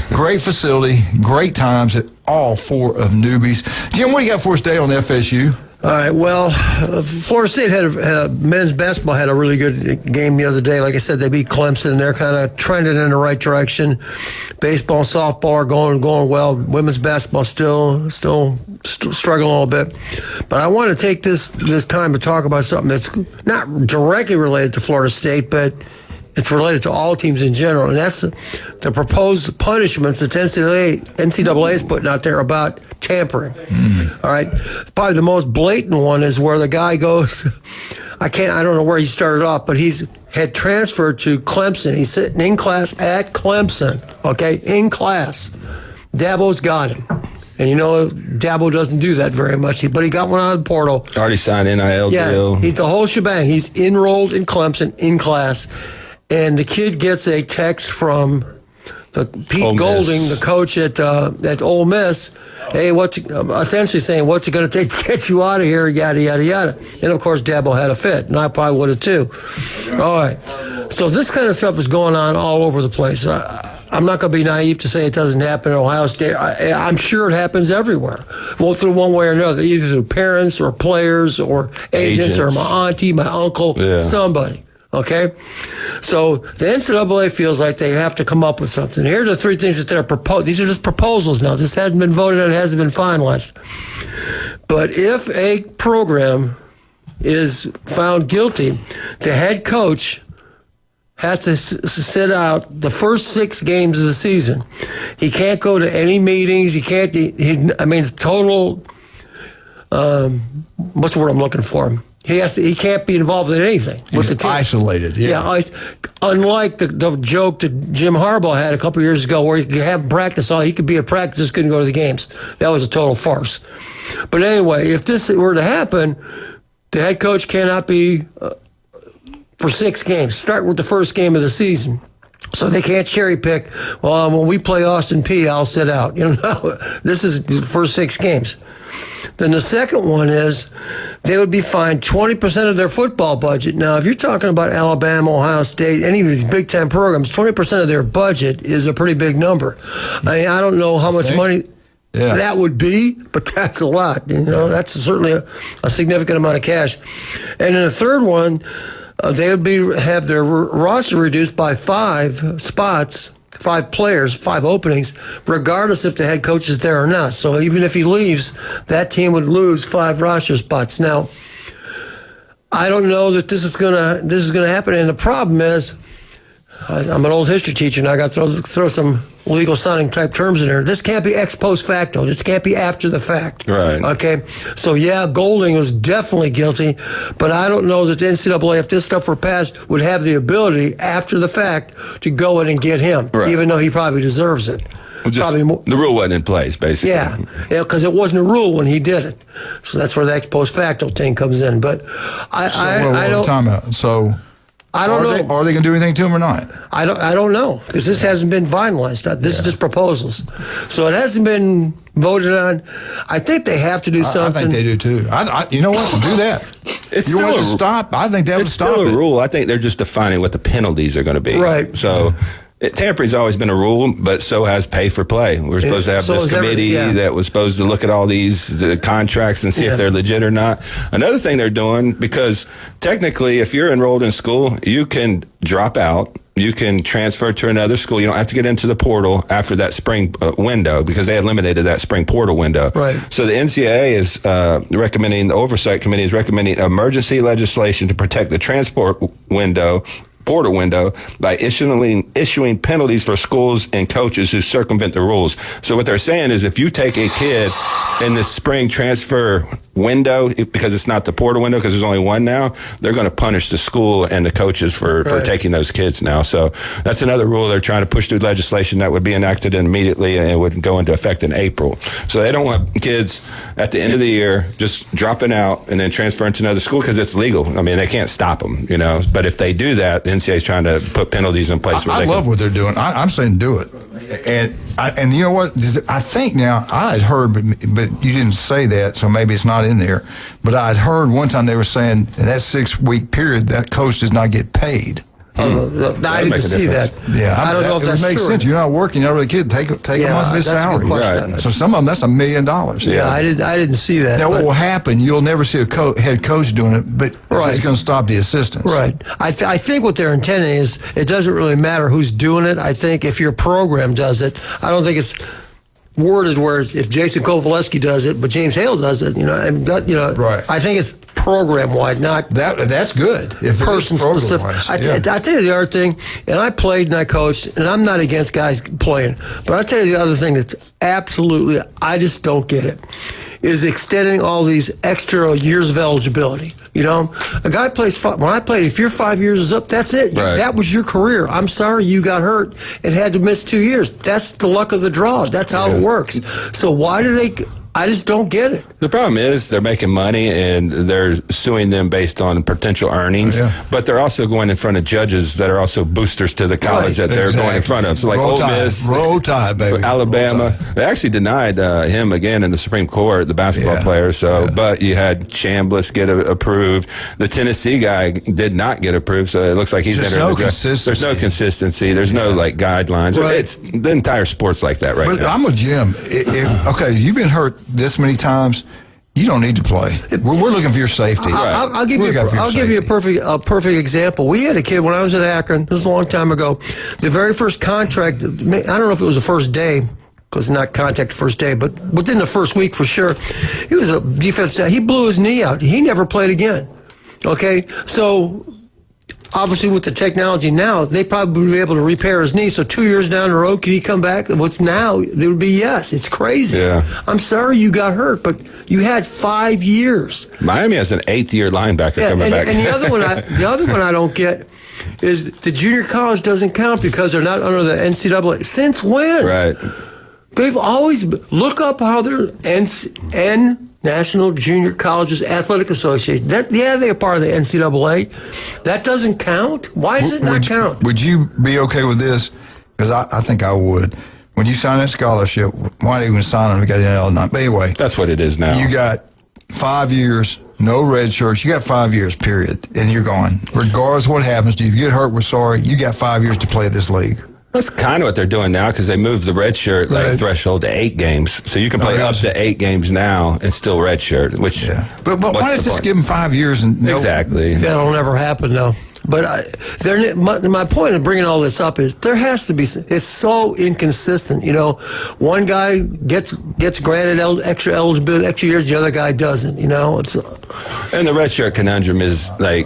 [SPEAKER 7] great facility, great times at all 4 of newbies. Jim, what do you got for us today on FSU?
[SPEAKER 9] All right, well, Florida State had a men's basketball had a really good game the other day. Like I said, they beat Clemson. They're kind of trending in the right direction. Baseball and softball are going well. Women's basketball still struggling a little bit. But I want to take this time to talk about something that's not directly related to Florida State, but it's related to all teams in general, and that's the proposed punishments that NCAA is putting out there about tampering. All right, probably the most blatant one is where the guy goes. I don't know where he started off, but he's had transferred to Clemson. He's sitting in class at Clemson. Okay, in class. Dabo's got him. And Dabo doesn't do that very much, but he got one out of the portal.
[SPEAKER 8] Already signed NIL deal.
[SPEAKER 9] He's the whole shebang. He's enrolled in Clemson in class. And the kid gets a text from Pete Golding, the coach at Ole Miss. Hey, essentially saying, what's it going to take to get you out of here, yada, yada, yada. And, of course, Dabo had a fit, and I probably would have too. All right. So this kind of stuff is going on all over the place. I'm not going to be naive to say it doesn't happen at Ohio State. I'm sure it happens everywhere. Well, through one way or another, either through parents or players or agents. Or my auntie, my uncle, somebody. Okay? So the NCAA feels like they have to come up with something. Here are the 3 things that they're proposing. These are just proposals now. This hasn't been voted on. It hasn't been finalized. But if a program is found guilty, the head coach has to sit out the first 6 games of the season. He can't go to any meetings. He can't. Total. What's the word I'm looking for? He can't be involved in anything.
[SPEAKER 7] He's isolated. Yeah.
[SPEAKER 9] Unlike the joke that Jim Harbaugh had a couple years ago, where he could have practice. He could be at practice, just couldn't go to the games. That was a total farce. But anyway, if this were to happen, the head coach cannot be for 6 games. Start with the first game of the season. So they can't cherry pick. Well, when we play Austin Peay, I'll sit out. This is the first 6 games. Then the second one is they would be fined 20% of their football budget. Now, if you're talking about Alabama, Ohio State, any of these Big Ten programs, 20% of their budget is a pretty big number. I mean, I don't know how much money that would be, but that's a lot. That's certainly a significant amount of cash. And then the third one, they would have their roster reduced by 5 spots. 5 players, 5 openings, regardless if the head coach is there or not. So even if he leaves, that team would lose 5 roster spots. Now, I don't know that this is gonna happen. And the problem is, I'm an old history teacher, and I got to throw some legal sounding type terms in there. This can't be ex post facto. This can't be after the fact.
[SPEAKER 8] Right.
[SPEAKER 9] Okay. So yeah, Golding was definitely guilty, but I don't know that the NCAA, if this stuff were passed, would have the ability after the fact to go in and get him, even though he probably deserves it.
[SPEAKER 8] The rule wasn't in place, basically.
[SPEAKER 9] Yeah, because it wasn't a rule when he did it. So that's where the ex post facto thing comes in. But I don't.
[SPEAKER 7] Time out. So.
[SPEAKER 9] I don't know.
[SPEAKER 7] Are they going to do anything to him or not?
[SPEAKER 9] I don't know, because this hasn't been finalized. This is just proposals, so it hasn't been voted on. I think they have to do something.
[SPEAKER 7] I think they do too. You know what? Do that.
[SPEAKER 8] It's
[SPEAKER 7] you
[SPEAKER 8] still
[SPEAKER 7] want to stop? I think that would stop it.
[SPEAKER 8] It's still a rule. I think they're just defining what the penalties are going to be.
[SPEAKER 9] Right.
[SPEAKER 8] So. Tampering's always been a rule, but so has pay for play. We're supposed to have this committee that was supposed to look at all the contracts and see if they're legit or not. Another thing they're doing, because technically if you're enrolled in school, you can drop out. You can transfer to another school. You don't have to get into the portal after that spring window, because they eliminated that spring portal window.
[SPEAKER 9] Right.
[SPEAKER 8] So the NCAA is recommending, the Oversight Committee is recommending emergency legislation to protect the portal window by issuing penalties for schools and coaches who circumvent the rules. So what they're saying is, if you take a kid in this spring transfer window, because it's not the portal window, because there's only one now, they're going to punish the school and the coaches for taking those kids now. So that's another rule they're trying to push through legislation that would be enacted immediately, and it would go into effect in April. So they don't want kids at the end of the year just dropping out and then transferring to another school, because it's legal. I mean, they can't stop them, But if they do that, the NCAA is trying to put penalties in place.
[SPEAKER 7] I love what they're doing. I'm saying do it. And you know what? I think now, I had heard, but you didn't say that, so maybe it's not in there. But I had heard one time they were saying in that 6-week period, that coach does not get paid.
[SPEAKER 9] I didn't see that.
[SPEAKER 7] Yeah,
[SPEAKER 9] I don't know if that
[SPEAKER 7] makes sense. You're not working. You're not really kid. Take a month of his salary.
[SPEAKER 9] Right.
[SPEAKER 7] So some of them, that's $1 million.
[SPEAKER 9] Yeah, I didn't see that.
[SPEAKER 7] Now, what will happen? You'll never see a head coach doing it, but it's going to stop the assistants.
[SPEAKER 9] Right. I think what they're intending is, it doesn't really matter who's doing it. I think if your program does it, I don't think it's worded where if Jason Kovaleski does it, but James Hale does it.
[SPEAKER 7] Right.
[SPEAKER 9] I think it's program wide, not
[SPEAKER 7] that's good. If
[SPEAKER 9] person specific. I tell you the other thing, and I played and I coached, and I'm not against guys playing, but I tell you the other thing that's absolutely, I just don't get it, is extending all these extra years of eligibility. A guy plays when I played, if your 5 years is up, that's it.
[SPEAKER 8] Right.
[SPEAKER 9] That was your career. I'm sorry you got hurt and had to miss 2 years. That's the luck of the draw. That's how it works. So why do they? I just don't get it.
[SPEAKER 8] The problem is they're making money and they're suing them based on potential earnings, but they're also going in front of judges that are also boosters to the college that they're going in front of. So like Ole Miss,
[SPEAKER 7] Roll Tide, baby.
[SPEAKER 8] Alabama. They actually denied him again in the Supreme Court, the basketball player. So, but you had Chambliss get approved. The Tennessee guy did not get approved, so it looks like he's
[SPEAKER 7] There's no consistency.
[SPEAKER 8] There's no consistency. There's no guidelines.
[SPEAKER 7] Right.
[SPEAKER 8] It's the entire sport's like that right now.
[SPEAKER 7] But I'm with Jim. Okay, you've been hurt this many times, you don't need to play. We're looking for your safety.
[SPEAKER 9] I'll give you a perfect example. We had a kid when I was at Akron. This was a long time ago. The very first contract, I don't know if it was the first day, because not contact the first day, but within the first week for sure. He was a defense. He blew his knee out. He never played again. Okay, so obviously with the technology now, they probably would be able to repair his knee. So 2 years down the road, can he come back? What's now? There would be yes. It's crazy.
[SPEAKER 8] Yeah.
[SPEAKER 9] I'm sorry you got hurt, but you had 5 years.
[SPEAKER 8] Miami has an 8th-year linebacker coming back.
[SPEAKER 9] And the other one I don't get is the junior college doesn't count because they're not under the NCAA. Since when?
[SPEAKER 8] Right.
[SPEAKER 9] They've always look up how they're National Junior Colleges Athletic Association. They're part of the NCAA. That doesn't count? Why does it not count?
[SPEAKER 7] Would you be okay with this? Because I think I would. when you sign that scholarship, why did you even sign them? We got NIL or not. But anyway.
[SPEAKER 8] That's what it is now.
[SPEAKER 7] You got 5 years, no red shirts. You got 5 years, period. And you're gone. Regardless of what happens to you, if you get hurt, we're sorry. You got 5 years to play this league.
[SPEAKER 8] That's kind of what they're doing now because they moved the red shirt threshold to 8 games. So you can play up to 8 games now and still red shirt, which...
[SPEAKER 7] Yeah. But why does this give them 5 years? And
[SPEAKER 8] Exactly.
[SPEAKER 9] That'll never happen, though. But my point of bringing all this up is there has to be. It's so inconsistent. You know, one guy gets granted extra eligibility, extra years, the other guy doesn't. You know, it's.
[SPEAKER 8] And the redshirt conundrum is like,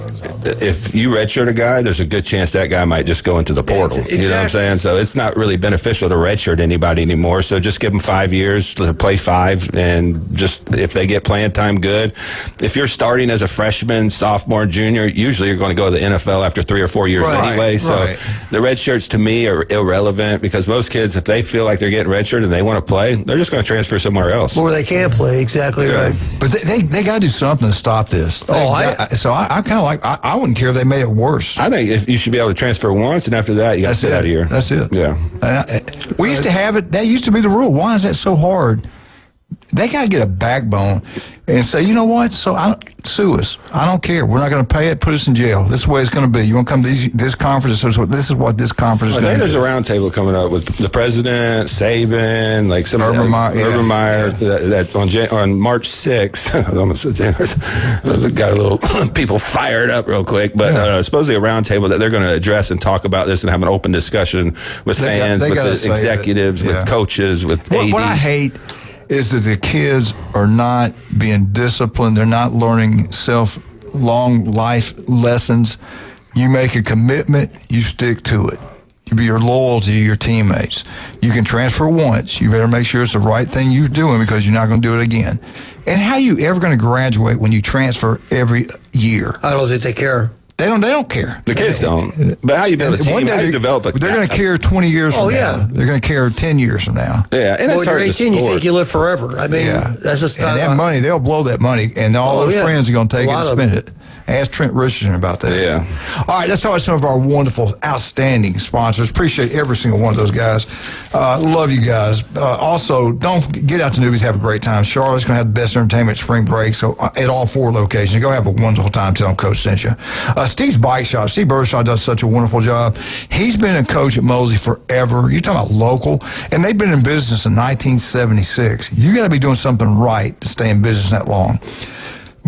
[SPEAKER 8] if you redshirt a guy, there's a good chance that guy might just go into the portal. Exactly. You know what I'm saying? So it's not really beneficial to redshirt anybody anymore. So just give them 5 years to play 5, and just if they get playing time, good. If you're starting as a freshman, sophomore, junior, usually you're going to go to the NFL after 3 or 4 years anyway. So the red shirts to me are irrelevant because most kids, if they feel like they're getting red shirt and they want to play, they're just going to transfer somewhere else.
[SPEAKER 9] Or they can't play, exactly right.
[SPEAKER 7] But they got to do something to stop this. I kind of like, I wouldn't care if they made it worse.
[SPEAKER 8] I think if you should be able to transfer once, and after that, you got to sit out of here.
[SPEAKER 7] That's it.
[SPEAKER 8] Yeah.
[SPEAKER 7] We used to have it. That used to be the rule. Why is that so hard? They got to get a backbone and say, you know what? So sue us. I don't care. We're not going to pay it. Put us in jail. This is the way it's going to be. You want to come to this conference? This is what this conference is going to do.
[SPEAKER 8] There's a round table coming up with the president, Saban, like some Urban Meyer. That on March 6th. I almost got a little people fired up real quick, but supposedly a round table that they're going to address and talk about this and have an open discussion with fans, with the executives, with coaches, with ADs.
[SPEAKER 7] What I hate is that the kids are not being disciplined. They're not learning long life lessons. You make a commitment, you stick to it. You be your loyalty to your teammates. You can transfer once. You better make sure it's the right thing you're doing because you're not going to do it again. And how are you ever going to graduate when you transfer every year?
[SPEAKER 9] I don't think they care.
[SPEAKER 7] They don't care.
[SPEAKER 8] The kids don't. But how you build a team?
[SPEAKER 7] One day
[SPEAKER 8] how you develop a
[SPEAKER 7] they're going to care 20 years from now. They're going to care 10 years from now.
[SPEAKER 8] Yeah, and
[SPEAKER 9] when you're 18, you think you live forever. I mean, that's just...
[SPEAKER 7] And that money, they'll blow that money, and all those friends are going to take it and spend it. Ask Trent Richardson about that.
[SPEAKER 8] Yeah.
[SPEAKER 7] All right, let's talk about some of our wonderful, outstanding sponsors. Appreciate every single one of those guys. Love you guys. Also, don't get out to Newbies. Have a great time. Charlotte's going to have the best entertainment spring break, so at all 4 locations. Go have a wonderful time. Tell them Coach sent you. Steve's Bike Shop. Steve Burshaw does such a wonderful job. He's been a coach at Mosley forever. You're talking about local, and they've been in business in 1976. You got to be doing something right to stay in business that long.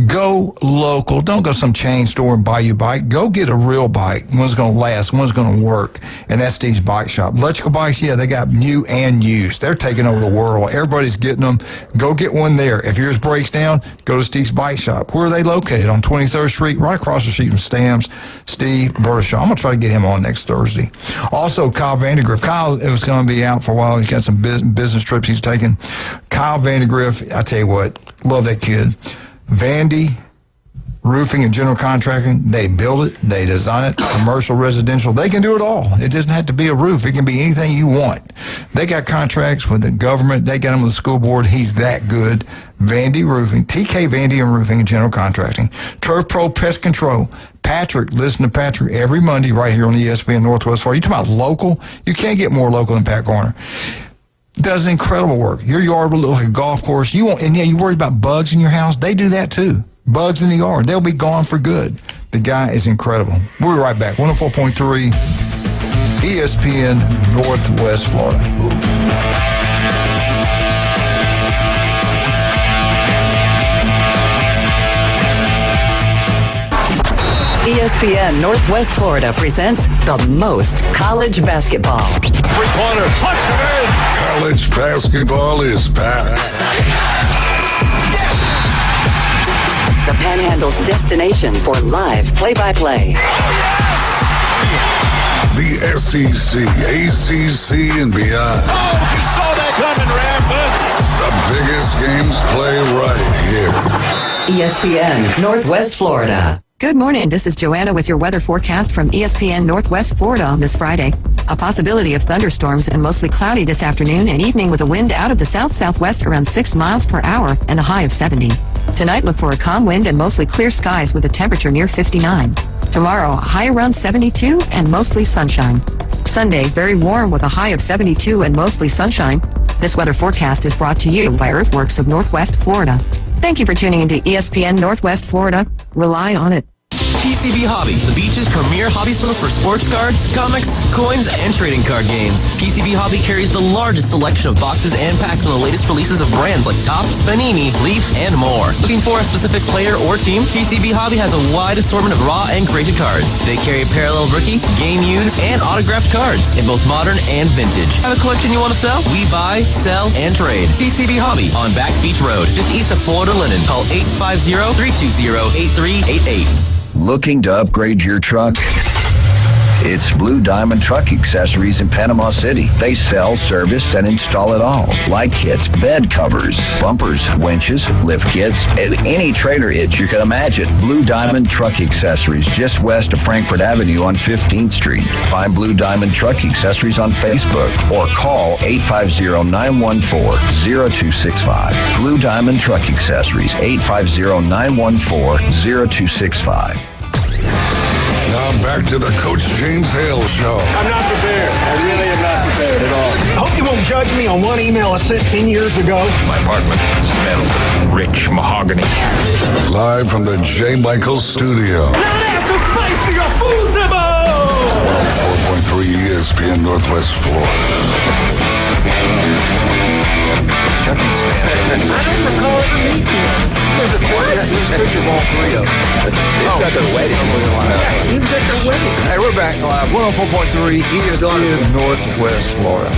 [SPEAKER 7] Go local. Don't go to some chain store and buy your bike. Go get a real bike. One's going to last. One's going to work. And that's Steve's Bike Shop. Electrical bikes, they got new and used. They're taking over the world. Everybody's getting them. Go get one there. If yours breaks down, go to Steve's Bike Shop. Where are they located? On 23rd Street, right across the street from Stamps. Steve Burshaw. I'm going to try to get him on next Thursday. Also, Kyle Vandergriff. Kyle was going to be out for a while. He's got some business trips he's taking. Kyle Vandergriff, I tell you what, love that kid. Vandy Roofing and General Contracting, they build it, they design it, commercial, residential, they can do it all. It doesn't have to be a roof. It can be anything you want. They got contracts with the government. They got them with the school board. He's that good. Vandy Roofing, TK Vandy and Roofing and General Contracting. Turf Pro Pest Control. Patrick, listen to Patrick every Monday right here on ESPN Northwest Florida. You talking about local? You can't get more local than Pat Garner. Does incredible work. Your yard will look like a golf course. You worried about bugs in your house? They do that too. Bugs in the yard. They'll be gone for good. The guy is incredible. We'll be right back. 104.3 ESPN Northwest Florida.
[SPEAKER 11] ESPN Northwest Florida presents the most college basketball.
[SPEAKER 3] Three-pointer. College basketball is back.
[SPEAKER 11] The Panhandle's destination for live play-by-play.
[SPEAKER 3] The SEC, ACC, and beyond.
[SPEAKER 6] Oh, you saw that coming,
[SPEAKER 3] The biggest games play right here.
[SPEAKER 11] ESPN Northwest Florida. Good morning. This is Joanna with your weather forecast from ESPN Northwest Florida on this Friday. A possibility of thunderstorms and mostly cloudy this afternoon and evening with a wind out of the south-southwest around 6 miles per hour and a high of 70. Tonight, look for a calm wind and mostly clear skies with a temperature near 59. Tomorrow, high around 72 and mostly sunshine. Sunday, very warm with a high of 72 and mostly sunshine. This weather forecast is brought to you by Earthworks of Northwest Florida. Thank you for tuning into ESPN Northwest Florida. Rely on it.
[SPEAKER 21] PCB Hobby, the beach's premier hobby store for sports cards, comics, coins, and trading card games. PCB Hobby carries the largest selection of boxes and packs from the latest releases of brands like Topps, Panini, Leaf, and more. Looking for a specific player or team? PCB Hobby has a wide assortment of raw and graded cards. They carry parallel rookie, game used, and autographed cards in both modern and vintage. Have a collection you want to sell? We buy, sell, and trade. PCB Hobby on Back Beach Road, just east of Florida Linen. Call 850-320-8388.
[SPEAKER 22] Looking to upgrade your truck? It's Blue Diamond Truck Accessories in Panama City. They sell, service, and install it all. Light kits, bed covers, bumpers, winches, lift kits, and any trailer hitch you can imagine. Blue Diamond Truck Accessories, just west of Frankfurt Avenue on 15th Street. Find Blue Diamond Truck Accessories on Facebook or call 850-914-0265. Blue Diamond Truck Accessories, 850-914-0265.
[SPEAKER 3] Now back to the Coach James Hale Show.
[SPEAKER 23] I'm not prepared. I really am not prepared at all. I hope you won't judge me on one email I sent 10 years ago.
[SPEAKER 16] My apartment smells of rich mahogany.
[SPEAKER 3] Live from the J. Michaels studio. 104.3 ESPN Northwest Florida.
[SPEAKER 7] I don't recall ever meeting him. There's a picture of all three of them.
[SPEAKER 8] He's at the wedding.
[SPEAKER 7] Yeah, he was at their wedding. Hey, we're back live. 104.3 ESPN Northwest Florida.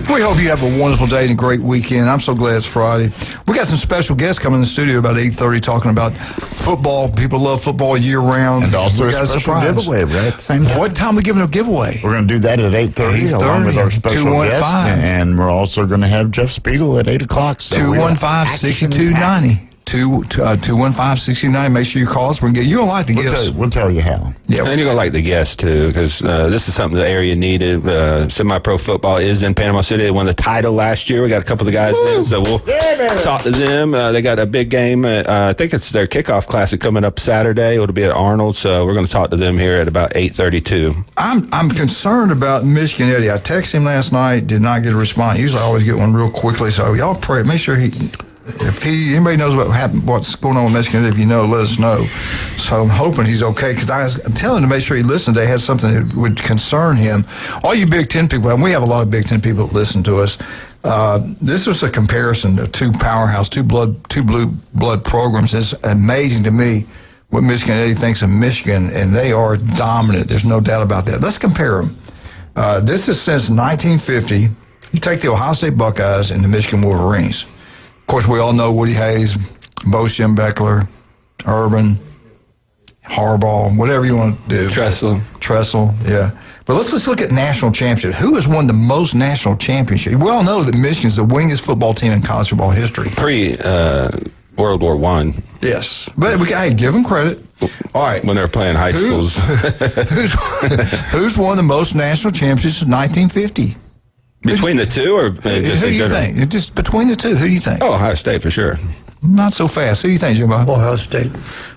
[SPEAKER 7] We hope you have a wonderful day and a great weekend. I'm so glad it's Friday. We got some special guests coming in the studio about 8:30 talking about football. People love football year round.
[SPEAKER 10] And also a special giveaway right at the same time.
[SPEAKER 7] What time are we giving a giveaway?
[SPEAKER 10] We're going to do that at 8:30 along with our special guest. And we're also going to have Jeff Spiegel at 8 o'clock. So
[SPEAKER 7] 215-6290. 215-6290. Make sure you call us. We're going to get you don't like the gifts.
[SPEAKER 10] We'll tell you how.
[SPEAKER 8] Yeah, and you're going to like the guests, too, because this is something the area needed. Semi-pro football is in Panama City. They won the title last year. We got a couple of the guys in, so we'll talk to them. They got a big game. I think it's their kickoff classic coming up Saturday. It'll be at Arnold, so we're going to talk to them here at about 8:32.
[SPEAKER 7] I'm concerned about Michigan Eddie. I texted him last night, did not get a response. Usually I always get one real quickly, so y'all pray. Make sure anybody knows what happened, what's going on with Michigan, if you know, let us know. So I'm hoping he's okay, because I was telling him to make sure he listened. They had something that would concern him. All you Big Ten people, and we have a lot of Big Ten people that listen to us. This was a comparison of two blue blood programs. It's amazing to me what Michigan Eddie thinks of Michigan, and they are dominant. There's no doubt about that. Let's compare them. This is since 1950. You take the Ohio State Buckeyes and the Michigan Wolverines. Of course, we all know Woody Hayes, Bo Schembechler, Urban, Harbaugh, whatever you want to do. Tressel, yeah. But let's just look at national championship. Who has won the most national championships? We all know that Michigan's the winningest football team in college football history.
[SPEAKER 8] World War I.
[SPEAKER 7] Yes. But we got to give them credit. All right.
[SPEAKER 8] When they're playing high schools.
[SPEAKER 7] Who's won the most national championships since 1950?
[SPEAKER 8] Between the two, or just
[SPEAKER 7] who do you think? Just between the two, who do you think?
[SPEAKER 8] Oh, Ohio State for sure.
[SPEAKER 7] Not so fast. Who do you think, Jim Bob?
[SPEAKER 9] Ohio State.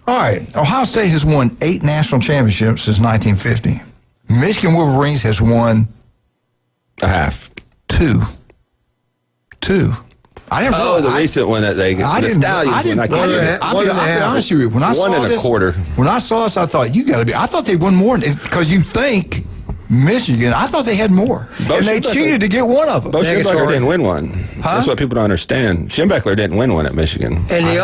[SPEAKER 7] All right. Ohio State has won 8 national championships since 1950. Michigan Wolverines has won
[SPEAKER 8] a half.
[SPEAKER 7] 2. I didn't.
[SPEAKER 8] The recent one that they got.
[SPEAKER 7] I'll be honest with you. When I saw this,
[SPEAKER 8] 1 1/4.
[SPEAKER 7] When I saw this, I thought you got to be. I thought they won more because you think. Michigan, I thought they had more. And they cheated to get one of them.
[SPEAKER 8] Bo Schembechler didn't win one. That's what people don't understand. Schembechler didn't win one at Michigan.
[SPEAKER 9] And the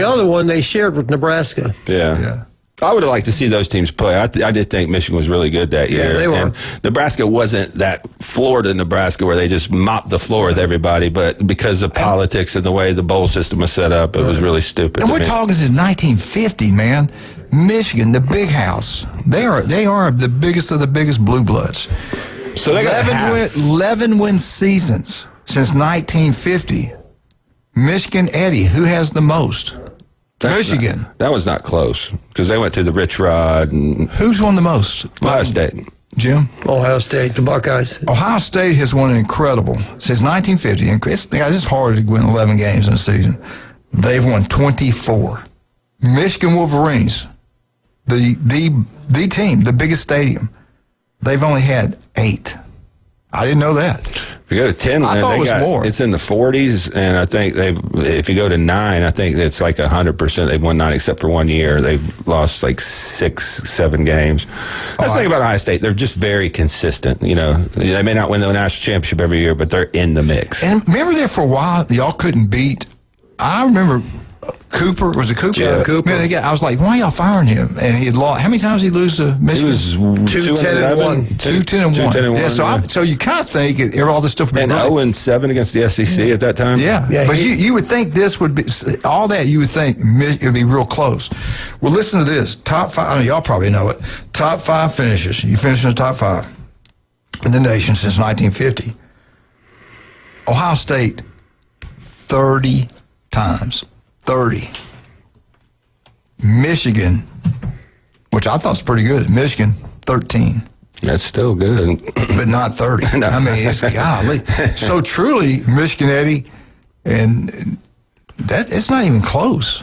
[SPEAKER 9] other one they shared with Nebraska.
[SPEAKER 8] Yeah. I would have liked to see those teams play. I did think Michigan was really good that year.
[SPEAKER 9] Yeah, they were.
[SPEAKER 8] And Nebraska wasn't that Florida Nebraska where they just mopped the floor with everybody, but because of politics and the way the bowl system was set up, it was really stupid.
[SPEAKER 7] And we're talking since 1950, man. Michigan, the big house. They are the biggest of the biggest blue bloods.
[SPEAKER 8] So they got
[SPEAKER 7] 11 win seasons since 1950. Michigan Eddie, who has the most? Michigan.
[SPEAKER 8] That was not close because they went to the Rich Rod. And
[SPEAKER 7] who's won the most?
[SPEAKER 8] Ohio State.
[SPEAKER 7] Jim?
[SPEAKER 9] Ohio State, the Buckeyes.
[SPEAKER 7] Ohio State has won an incredible since 1950. And it's hard to win 11 games in a season. They've won 24. Michigan Wolverines, the team, the biggest stadium, they've only had 8. I didn't know that.
[SPEAKER 8] If you go to 10,
[SPEAKER 7] I thought it was more.
[SPEAKER 8] It's in the 40s, and I think if you go to 9, I think it's like 100%. They've won 9 except for 1 year. They've lost like 6, 7 games. That's the thing about Ohio State. They're just very consistent. You know, they may not win the national championship every year, but they're in the mix.
[SPEAKER 7] And remember there for a while, y'all couldn't beat. I remember Cooper. Was it Cooper?
[SPEAKER 8] Yeah,
[SPEAKER 7] Cooper. I was like, why y'all firing him? And he had lost. How many times did he lose to Michigan?
[SPEAKER 8] He was 2-10-1.
[SPEAKER 7] 2-10-1. Yeah, so you kind of think all this stuff would be
[SPEAKER 8] and 0-7 against the SEC at that time.
[SPEAKER 7] Yeah, but you would think this would be all that. You would think it would be real close. Well, listen to this. Top 5. I mean, y'all probably know it. Top 5 finishes. You finish in the top 5 in the nation since 1950. Ohio State 30 times. 30. Michigan, which I thought was pretty good. Michigan, 13.
[SPEAKER 8] That's still good.
[SPEAKER 7] But not 30. No. I mean, it's golly. So truly, Michigan, Eddie, and that it's not even close.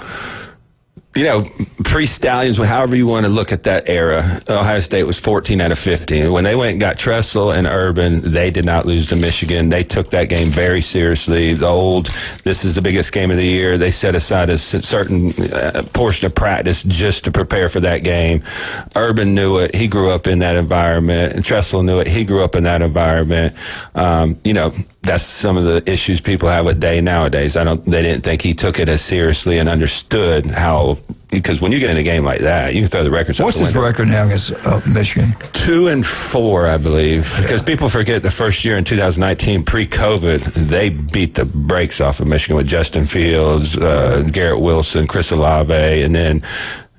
[SPEAKER 8] You know, pre-Stallions, however you want to look at that era, Ohio State was 14 out of 15. When they went and got Tressel and Urban, they did not lose to Michigan. They took that game very seriously. This is the biggest game of the year. They set aside a certain portion of practice just to prepare for that game. Urban knew it. He grew up in that environment. And Tressel knew it. He grew up in that environment. You know, that's some of the issues people have with Day nowadays. They didn't think he took it as seriously and understood how, because when you get in a game like that, you can throw the records out the window.
[SPEAKER 7] What's his record now against Michigan?
[SPEAKER 8] 2-4, I believe. Because people forget the first year in 2019, pre-COVID, they beat the brakes off of Michigan with Justin Fields, Garrett Wilson, Chris Olave, and then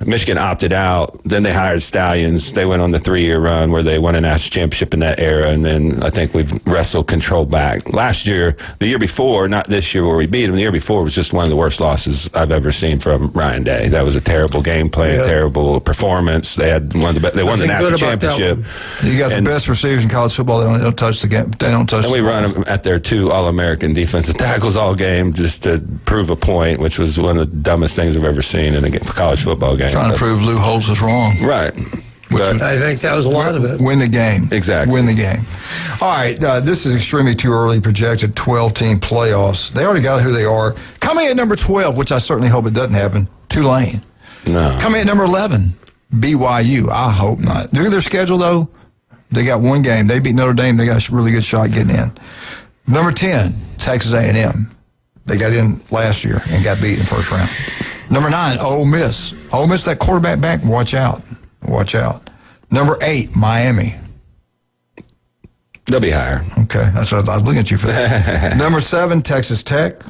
[SPEAKER 8] Michigan opted out. Then they hired Stallions. They went on the 3-year run where they won a national championship in that era, and then I think we've wrestled control back. Last year, the year before, not this year where we beat them, the year before was just one of the worst losses I've ever seen from Ryan Day. That was a terrible game plan, terrible performance. They had one of the they won the national championship.
[SPEAKER 7] You got the best receivers in college football. They don't touch the game. They don't touch.
[SPEAKER 8] And we run them at their 2 All-American defensive tackles all game just to prove a point, which was one of the dumbest things I've ever seen in a college football game.
[SPEAKER 7] Trying to prove Lou Holtz is wrong.
[SPEAKER 8] Right.
[SPEAKER 9] But I think that was a lot of it.
[SPEAKER 7] Win the game.
[SPEAKER 8] Exactly.
[SPEAKER 7] Win the game. All right. This is extremely too early projected 12-team playoffs. They already got who they are. Coming at number 12, which I certainly hope it doesn't happen, Tulane.
[SPEAKER 8] No.
[SPEAKER 7] Coming at number 11, BYU. I hope not. Look at their schedule, though. They got one game. They beat Notre Dame. They got a really good shot getting in. Number 10, Texas A&M. They got in last year and got beat in the first round. Number 9, Ole Miss. Ole Miss, that quarterback back, watch out. Watch out. Number 8, Miami.
[SPEAKER 8] They'll be higher.
[SPEAKER 7] Okay, that's what I was looking at you for that. Number 7, Texas Tech.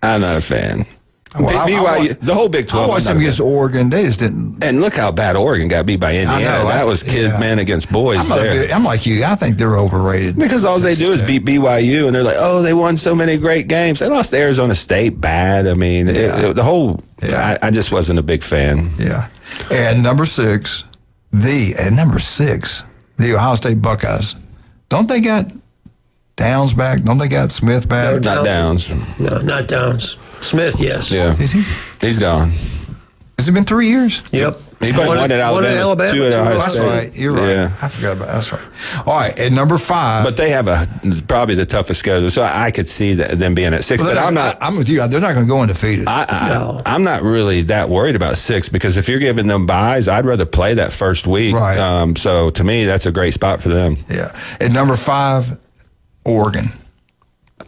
[SPEAKER 8] I'm not a fan.
[SPEAKER 7] Well,
[SPEAKER 8] BYU, the whole Big 12.
[SPEAKER 7] I watched them against Oregon. They just didn't.
[SPEAKER 8] And look how bad Oregon got beat by Indiana.
[SPEAKER 7] I know,
[SPEAKER 8] that was men against boys there.
[SPEAKER 7] I'm like you. I think they're overrated.
[SPEAKER 8] Because all they do is beat BYU, and they're like, oh, they won so many great games. They lost to Arizona State bad. I mean, the whole. Yeah. I just wasn't a big fan.
[SPEAKER 7] Yeah. And number 6, the Ohio State Buckeyes. Don't they got Downs back? Don't they got Smith back?
[SPEAKER 8] Not Downs.
[SPEAKER 9] No, not Downs. Smith, yes.
[SPEAKER 8] Yeah.
[SPEAKER 7] Is he?
[SPEAKER 8] He's gone.
[SPEAKER 7] Has it been 3 years?
[SPEAKER 9] Yep.
[SPEAKER 8] He played one at Alabama, 2 at Ohio
[SPEAKER 7] That's
[SPEAKER 8] State.
[SPEAKER 7] right. You're right.
[SPEAKER 8] Yeah.
[SPEAKER 7] I forgot about that. That's right. All right. At number 5.
[SPEAKER 8] But they have probably the toughest schedule, so I could see them being at 6.
[SPEAKER 7] But I'm with you. They're not going to go undefeated.
[SPEAKER 8] I'm not really that worried about 6 because if you're giving them buys, I'd rather play that first week.
[SPEAKER 7] Right.
[SPEAKER 8] So to me, that's a great spot for them.
[SPEAKER 7] Yeah. At number 5, Oregon.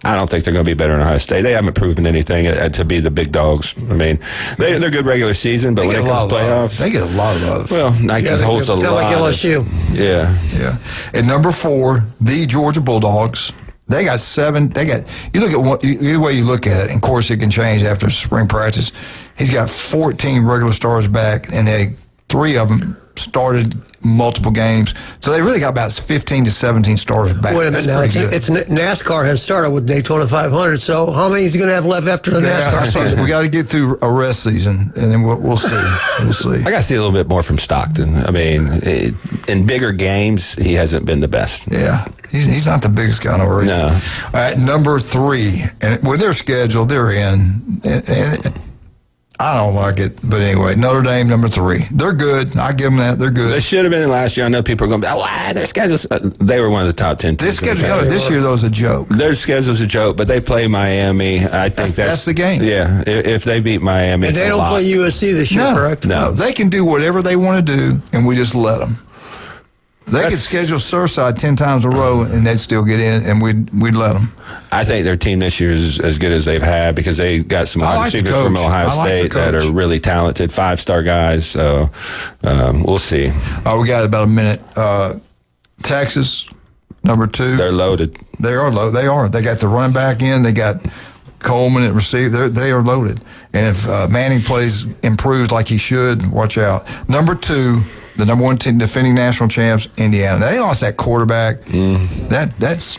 [SPEAKER 8] I don't think they're going to be better than Ohio State. They haven't proven anything to be the big dogs. I mean, they're good regular season, but when it comes to playoffs,
[SPEAKER 7] they get a lot of love.
[SPEAKER 8] Well, Nike holds a lot.
[SPEAKER 9] Like LSU.
[SPEAKER 7] Yeah. At number 4, the Georgia Bulldogs. They got 7. You look at either way you look at it, and of course it can change after spring practice. He's got 14 regular stars back, and 3 of them started multiple games. So they really got about 15 to 17 stars back.
[SPEAKER 9] Wait a minute now. It's NASCAR has started with Daytona 500, so how many is he going to have left after the NASCAR season?
[SPEAKER 7] We got to get through a rest season, and then we'll see. We'll see.
[SPEAKER 8] I got to see a little bit more from Stockton. I mean, in bigger games, he hasn't been the best.
[SPEAKER 7] Yeah. He's not the biggest guy in the world.
[SPEAKER 8] No.
[SPEAKER 7] All right, number 3. And with their schedule, they're in. I don't like it, but anyway, Notre Dame number 3. They're good. I give them that. They're good.
[SPEAKER 8] They should have been in last year. I know people are going to be, their schedules. They were one of the top 10 teams.
[SPEAKER 7] This year, though, is a joke.
[SPEAKER 8] Their schedule's a joke, but they play Miami. I think that's
[SPEAKER 7] the game.
[SPEAKER 8] Yeah, if they beat Miami,
[SPEAKER 9] and they don't play USC this year, correct?
[SPEAKER 7] No, they can do whatever they want to do, and we just let them. They could schedule Surfside 10 times in a row, and they'd still get in, and we'd let them.
[SPEAKER 8] I think their team this year is as good as they've had because they got some wide receivers from Ohio State that are really talented, 5-star guys. So we'll see.
[SPEAKER 7] We got about a minute. Texas, number 2.
[SPEAKER 8] They're loaded.
[SPEAKER 7] They are loaded. They are. They got the running back in. They got Coleman at receiver. They are loaded. And if Manning improves like he should, watch out. Number 2. The number 1 team, defending national champs, Indiana. They lost that quarterback. That's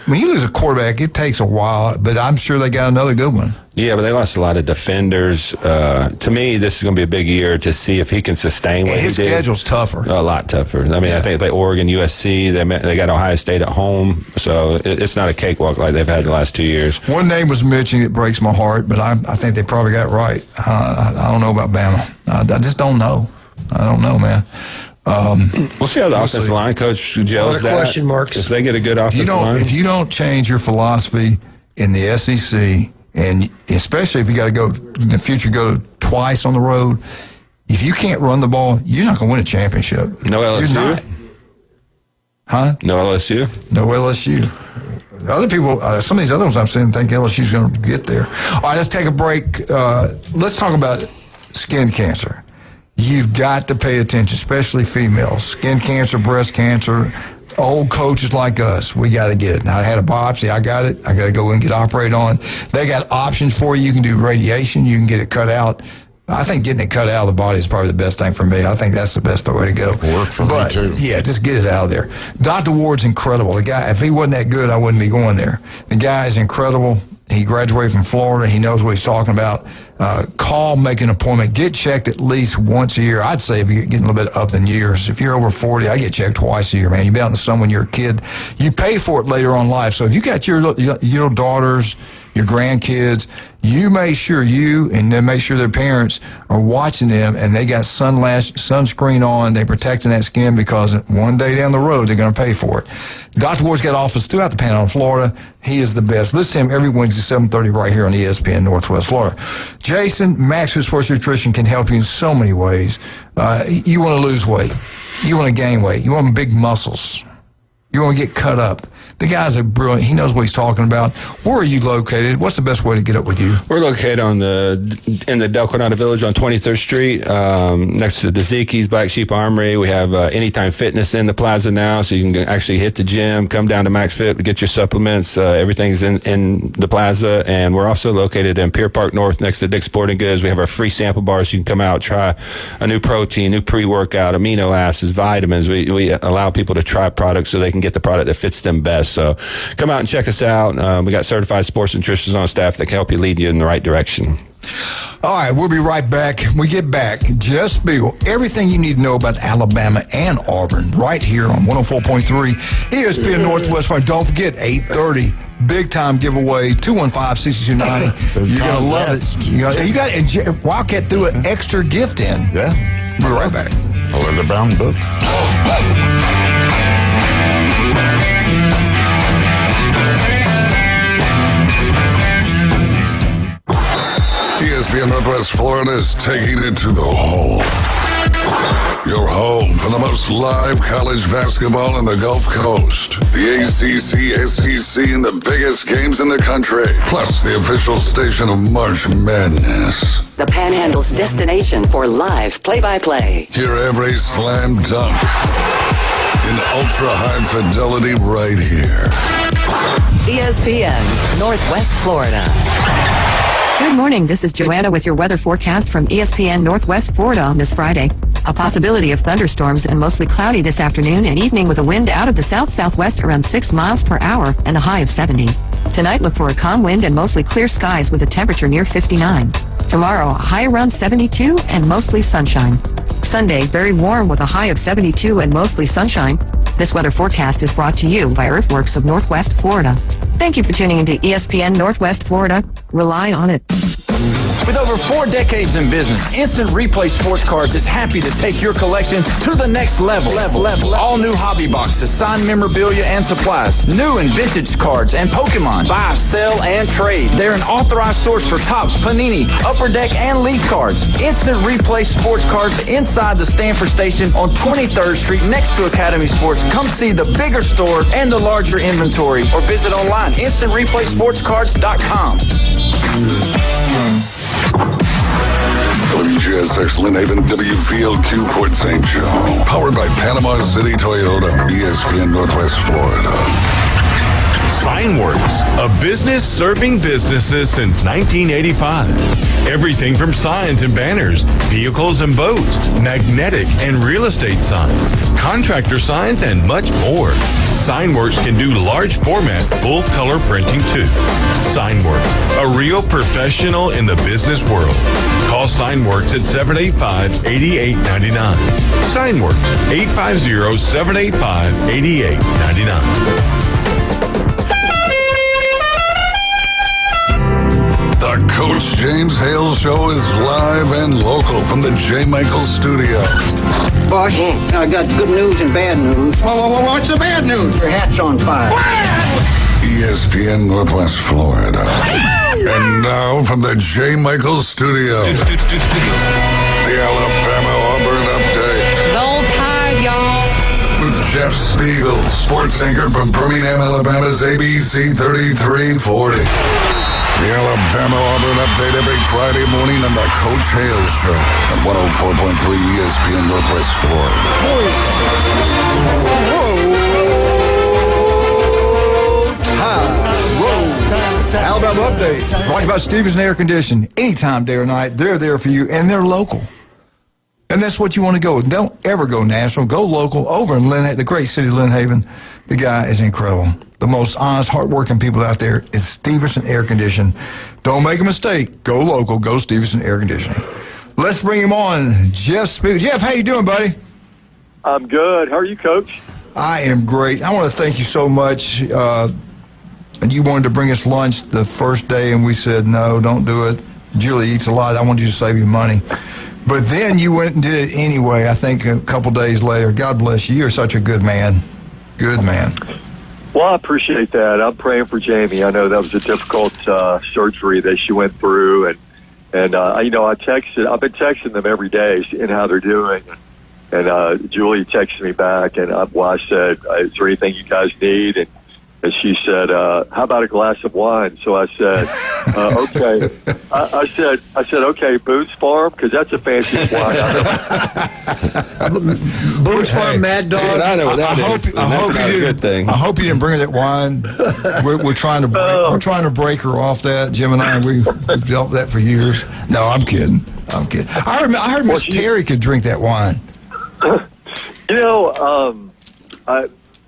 [SPEAKER 7] when you lose a quarterback, it takes a while, but I'm sure they got another good one.
[SPEAKER 8] Yeah, but they lost a lot of defenders. To me, this is going to be a big year to see if he can sustain what
[SPEAKER 7] his schedule's tougher.
[SPEAKER 8] A lot tougher. I mean, I think they play Oregon, USC. They got Ohio State at home, so it's not a cakewalk like they've had the last 2 years.
[SPEAKER 7] One name was mentioned. It breaks my heart, but I think they probably got it right. I don't know about Bama. I just don't know. I don't know, man.
[SPEAKER 8] We'll see how the offensive line coach gels that.
[SPEAKER 9] Question marks.
[SPEAKER 8] If they get a good offensive line.
[SPEAKER 7] If you don't change your philosophy in the SEC, and especially if you got to go in the future, go twice on the road, if you can't run the ball, you're not going to win a championship.
[SPEAKER 8] No LSU?
[SPEAKER 7] You're not. Huh?
[SPEAKER 8] No LSU?
[SPEAKER 7] No LSU. Other people, some of these other ones I'm saying think LSU's going to get there. All right, let's take a break. Let's talk about skin cancer. You've got to pay attention, especially females. Skin cancer, breast cancer, old coaches like us, we got to get it. Now, I had a biopsy. I got it. I got to go and get operated on. They got options for you. You can do radiation. You can get it cut out. I think getting it cut out of the body is probably the best thing for me. I think that's the best way to go.
[SPEAKER 10] Work for me, too.
[SPEAKER 7] Yeah, just get it out of there. Dr. Ward's incredible. The guy, if he wasn't that good, I wouldn't be going there. The guy is incredible. He graduated from Florida. He knows what he's talking about. Call, make an appointment. Get checked at least once a year. I'd say if you're getting a little bit up in years. If you're over 40, I get checked twice a year, man. You've been out in the sun when you're a kid. You pay for it later on in life. So if you got your daughters, your grandkids, you make sure and then make sure their parents are watching them and they got sunscreen on. They're protecting that skin because one day down the road, they're going to pay for it. Dr. Ward's got office throughout the Panhandle of Florida. He is the best. Listen to him every Wednesday, 7:30 right here on ESPN Northwest Florida. Jason, Maxwell Sports Nutrition can help you in so many ways. You want to lose weight. You want to gain weight. You want big muscles. You want to get cut up. The guy's a brilliant. He knows what he's talking about. Where are you located? What's the best way to get up with you?
[SPEAKER 8] We're located in the Del Coronado Village on 23rd Street, next to the Zeke's Black Sheep Armory. We have Anytime Fitness in the plaza now, so you can actually hit the gym, come down to Max Fit, get your supplements. Everything's in the plaza, and we're also located in Pier Park North, next to Dick's Sporting Goods. We have our free sample bars, so you can come out, try a new protein, new pre-workout, amino acids, vitamins. We allow people to try products so they can get the product that fits them best. So come out and check us out. We got certified sports nutritionists on staff that can help you lead you in the right direction.
[SPEAKER 7] All right, we'll be right back. When we get back, Jess Beagle, everything you need to know about Alabama and Auburn right here on 104.3 ESPN Northwest. Don't forget, 8:30, big-time giveaway, 215-6290. You're going to love it. You got Wildcat threw an extra gift in.
[SPEAKER 10] Yeah.
[SPEAKER 7] We'll be right back.
[SPEAKER 10] A leather-bound book.
[SPEAKER 3] ESPN Northwest Florida is taking it to the hole. Your home for the most live college basketball in the Gulf Coast. The ACC, SEC, and the biggest games in the country. Plus the official station of March Madness.
[SPEAKER 1] The Panhandle's destination for live play-by-play.
[SPEAKER 3] Hear every slam dunk in ultra-high fidelity right here.
[SPEAKER 1] ESPN Northwest Florida.
[SPEAKER 11] Good morning. This is Joanna with your weather forecast from ESPN Northwest Florida on this Friday. A possibility of thunderstorms and mostly cloudy this afternoon and evening with a wind out of the south-southwest around 6 miles per hour and a high of 70. Tonight, look for a calm wind and mostly clear skies with a temperature near 59. Tomorrow, a high around 72 and mostly sunshine. Sunday, very warm with a high of 72 and mostly sunshine. This weather forecast is brought to you by Earthworks of Northwest Florida. Thank you for tuning into ESPN Northwest Florida. Rely on it.
[SPEAKER 4] With over 4 decades in business, Instant Replay Sports Cards is happy to take your collection to the next level. All new hobby boxes, signed memorabilia and supplies, new and vintage cards and Pokemon. Buy, sell, and trade. They're an authorized source for Topps, Panini, Upper Deck, and Leaf cards. Instant Replay Sports Cards inside the Stanford Station on 23rd Street next to Academy Sports. Come see the bigger store and the larger inventory or visit online, instantReplaySportsCards.com.
[SPEAKER 3] WGSX Lynn Haven, WVLQ Port St. Joe. Powered by Panama City Toyota, ESPN Northwest Florida.
[SPEAKER 5] Signworks, a business serving businesses since 1985. Everything from signs and banners, vehicles and boats, magnetic and real estate signs, contractor signs, and much more. Signworks can do large format, full color printing too. Signworks, a real professional in the business world. Call Signworks at 785-8899. Signworks, 850-785-8899.
[SPEAKER 3] The Coach James Hale Show is live and local from the J. Michael Studio.
[SPEAKER 12] Boss, I got good news and bad news. What's the bad news? Your hat's on fire.
[SPEAKER 3] ESPN Northwest Florida. And now from the J. Michael Studio, the Alabama Auburn Update.
[SPEAKER 24] Roll Tide, y'all.
[SPEAKER 3] With Jeff Spiegel, sports anchor from Birmingham, Alabama's ABC 3340. The Alabama Auburn Update every Friday morning on the Coach Hale Show on 104.3 ESPN Northwest Florida.
[SPEAKER 7] Alabama Update. Brought by Stevenson Air Conditioning. Anytime, day or night, they're there for you, and they're local. And that's what you want to go with. Don't ever go national. Go local. Over in Lynn, the great city of Lynn Haven, the guy is incredible. The most honest, hardworking people out there is Stevenson Air Conditioning. Don't make a mistake. Go local. Go Stevenson Air Conditioning. Let's bring him on, Jeff Spiegel. Jeff, how you doing, buddy?
[SPEAKER 25] I'm good. How are you, Coach?
[SPEAKER 7] I am great. I want to thank you so much. And you wanted to bring us lunch the first day, and we said, no, don't do it. Julie eats a lot. I want you to save you money. But then you went and did it anyway, I think a couple days later. God bless you. You're such a good man. Good man.
[SPEAKER 25] Well, I appreciate that. I'm praying for Jamie. I know that was a difficult surgery that she went through. And I've been texting them every day and how they're doing. And Julie texted me back, and I said, is there anything you guys need? And she said, how about a glass of wine? So I said, okay. I said, okay, Boone's Farm, because that's a fancy wine.
[SPEAKER 9] Boone's Farm, Mad Dog.
[SPEAKER 8] Yeah, I know what that is. That's not a good thing.
[SPEAKER 7] I hope you didn't bring her that wine. We're trying to break her off that. Jim and I, we've dealt with that for years. No, I'm kidding. I heard Miss Terry could drink that wine.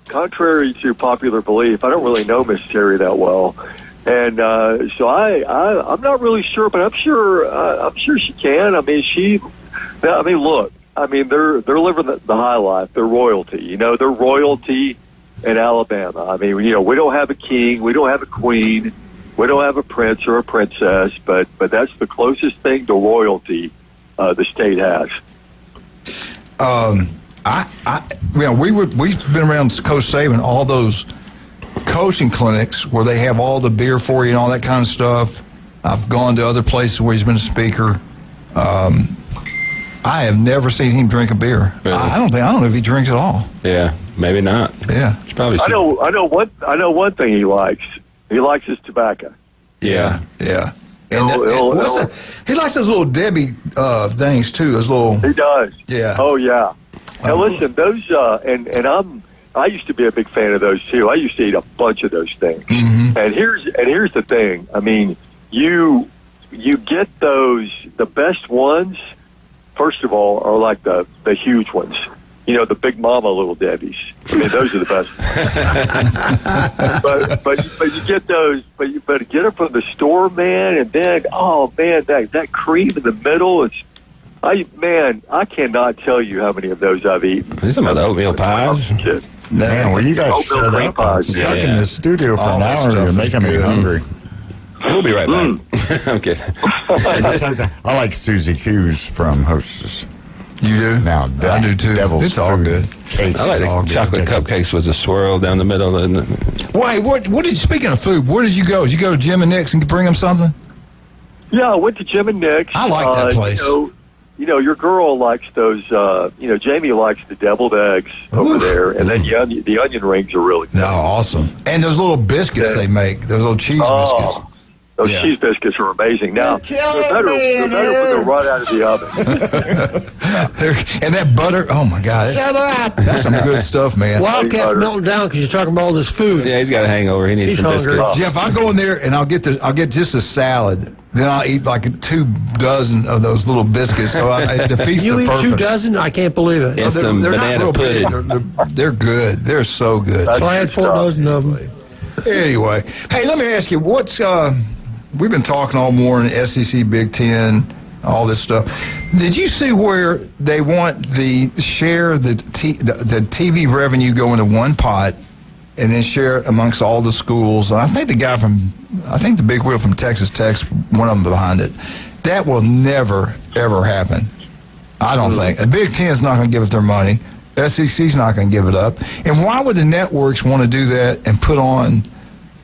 [SPEAKER 25] Contrary to popular belief, I don't really know Miss Terry that well, and so I'm not really sure, but I'm sure she can. Look, they're living the high life. They're royalty. They're royalty in Alabama. We don't have a king, we don't have a queen, we don't have a prince or a princess, but that's the closest thing to royalty the state has.
[SPEAKER 7] We've been around Coach Saban, all those coaching clinics where they have all the beer for you and all that kind of stuff. I've gone to other places where he's been a speaker. I have never seen him drink a beer. Really? I don't know if he drinks at all.
[SPEAKER 8] Yeah, maybe not.
[SPEAKER 7] Yeah,
[SPEAKER 8] it's probably.
[SPEAKER 25] I know one thing he likes. He likes his tobacco.
[SPEAKER 7] Yeah. And he likes those little Debbie things too. Those little.
[SPEAKER 25] He does.
[SPEAKER 7] Yeah.
[SPEAKER 25] Oh yeah. Now listen, those I used to be a big fan of those too. I used to eat a bunch of those things. Mm-hmm. And here's the thing. You get those, the best ones. First of all, are like the huge ones. The Big Mama Little Debbies. Those are the best. but you get those, but you better get them from the store, man. And then, that cream in the middle. I cannot tell you how many of those I've eaten.
[SPEAKER 8] These are the oatmeal pies.
[SPEAKER 10] Man, when you guys shut up, I'm stuck in the studio for an hour. You're making me hungry.
[SPEAKER 8] We'll be right back. Okay.
[SPEAKER 10] I like Susie Q's from Hostess.
[SPEAKER 7] You do?
[SPEAKER 10] Now,
[SPEAKER 7] I do too. It's all good.
[SPEAKER 10] Cake.
[SPEAKER 8] I like the chocolate cupcakes with a swirl down the middle.
[SPEAKER 7] Wait, what did, speaking of food, where did you go? Did you go to Jim and Nick's and bring them something?
[SPEAKER 25] Yeah, I went to Jim and Nick's.
[SPEAKER 7] I like that place.
[SPEAKER 25] You know, your girl likes those, Jamie likes the deviled eggs over there, and then the onion rings are really good.
[SPEAKER 7] No, awesome. And those little biscuits they make, those little cheese biscuits.
[SPEAKER 25] Those cheese biscuits are amazing. Now, they're better when they're right out of the oven.
[SPEAKER 7] And that butter, oh my God.
[SPEAKER 9] Shut up.
[SPEAKER 7] That's some good stuff, man.
[SPEAKER 9] Wildcat's melting down because you're talking about all this food.
[SPEAKER 8] Yeah, he's got a hangover. He needs some biscuits.
[SPEAKER 7] Jeff, I go in there and I'll get just a salad. Then I'll eat like 2 dozen of those little biscuits. So it defeats
[SPEAKER 9] you
[SPEAKER 7] the purpose.
[SPEAKER 9] eat 2 dozen? I can't believe it.
[SPEAKER 8] And some banana pudding.
[SPEAKER 7] They're good. They're so good.
[SPEAKER 9] So I had 4 dozen of them.
[SPEAKER 7] Anyway, hey, let me ask you, we've been talking all morning, SEC, Big Ten, all this stuff. Did you see where they want the TV revenue go into one pot and then share it amongst all the schools? And I think the big wheel from Texas Tech's one of them behind it. That will never, ever happen. I don't think. The Big Ten's not going to give it their money. SEC's not going to give it up. And why would the networks want to do that and put on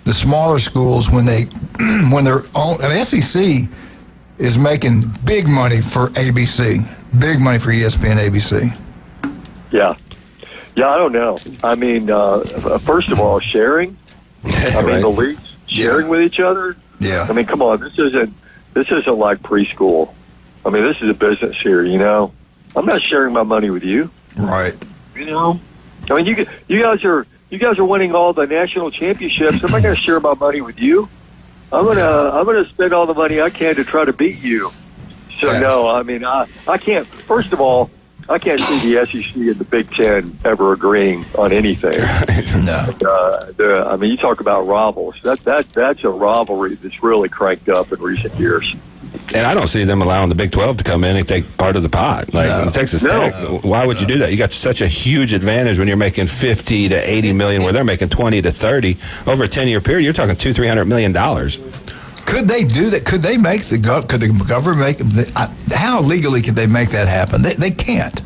[SPEAKER 7] the smaller schools when they're on? And SEC is making big money for ABC, big money for ESPN, ABC.
[SPEAKER 25] Yeah, I don't know. I mean, first of all, sharing. I mean, the leagues sharing with each other.
[SPEAKER 7] Yeah.
[SPEAKER 25] I mean, come on, this isn't like preschool. I mean, this is a business here. You know, I'm not sharing my money with you.
[SPEAKER 7] Right.
[SPEAKER 25] You know, I mean, you guys are winning all the national championships. I'm not going to share my money with you. I'm gonna spend all the money I can to try to beat you. So no, I mean, I can't. First of all, I can't see the SEC and the Big Ten ever agreeing on anything.
[SPEAKER 7] No.
[SPEAKER 25] I mean, you talk about rivals. That's a rivalry that's really cranked up in recent years.
[SPEAKER 8] And I don't see them allowing the Big 12 to come in and take part of the pot. Like Texas Tech, why would you do that? You got such a huge advantage when you're making 50 to 80 million, where they're making 20 to 30 over a 10-year period. You're talking $200-300 million.
[SPEAKER 7] Could they do that? Could they make could the government make? How legally could they make that happen? They can't.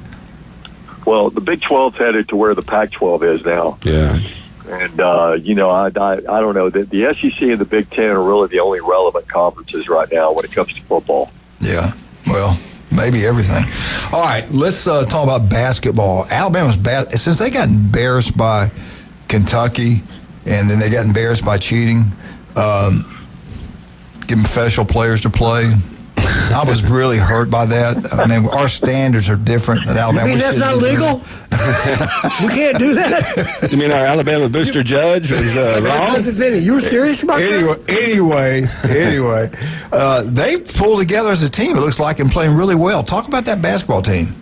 [SPEAKER 25] Well, the Big 12's headed to where the Pac-12 is now.
[SPEAKER 8] Yeah.
[SPEAKER 25] And, I don't know. The SEC and the Big Ten are really the only relevant conferences right now when it comes to football.
[SPEAKER 7] Yeah. Well, maybe everything. All right. Let's talk about basketball. Alabama's bad. Since they got embarrassed by Kentucky and then they got embarrassed by cheating, giving professional players to play. I was really hurt by that. I mean, our standards are different than Alabama.
[SPEAKER 9] You mean that's not legal? We can't do that?
[SPEAKER 8] You mean our Alabama booster judge was wrong?
[SPEAKER 9] You were serious about that?
[SPEAKER 7] Anyway, they pulled together as a team, it looks like, and playing really well. Talk about that basketball team.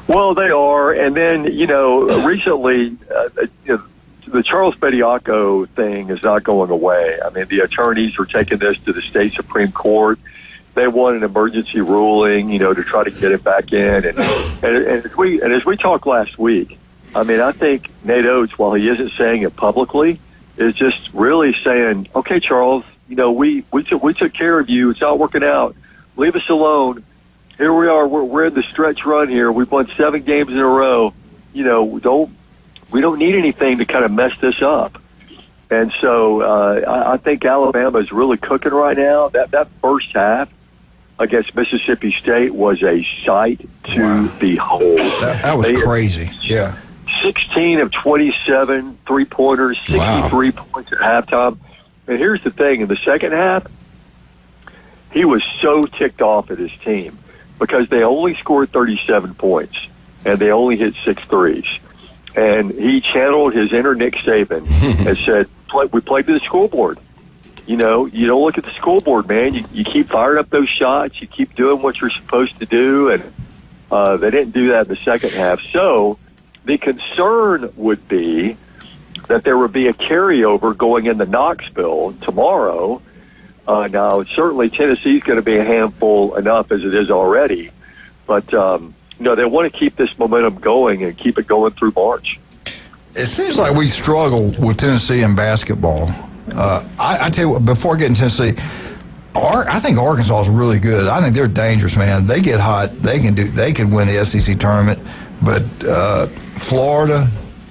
[SPEAKER 25] Well, they are. And then, recently, the Charles Bediako thing is not going away. I mean, the attorneys are taking this to the state Supreme Court. They want an emergency ruling, to try to get it back in. And as we talked last week, I mean, I think Nate Oates, while he isn't saying it publicly, is just really saying, "Okay, Charles, we took care of you. It's not working out. Leave us alone. Here we are. We're in the stretch run here. We've won 7 games in a row. We don't need anything to kind of mess this up." And so I think Alabama is really cooking right now. That first half against Mississippi State was a sight to behold.
[SPEAKER 7] That was crazy. Yeah.
[SPEAKER 25] 16 of 27 three-pointers, 63 points at halftime. And here's the thing. In the second half, he was so ticked off at his team because they only scored 37 points, and they only hit 6 threes. And he channeled his inner Nick Saban and said, we played to the scoreboard. You don't look at the scoreboard, man. You keep firing up those shots. You keep doing what you're supposed to do. And they didn't do that in the second half. So the concern would be that there would be a carryover going into Knoxville tomorrow. Now, certainly Tennessee's going to be a handful enough as it is already. But, they want to keep this momentum going and keep it going through March.
[SPEAKER 7] It seems like we struggle with Tennessee in basketball. I tell you what, before getting to Tennessee, I think Arkansas is really good. I think they're dangerous, man. They get hot. They can win the SEC tournament. But Florida,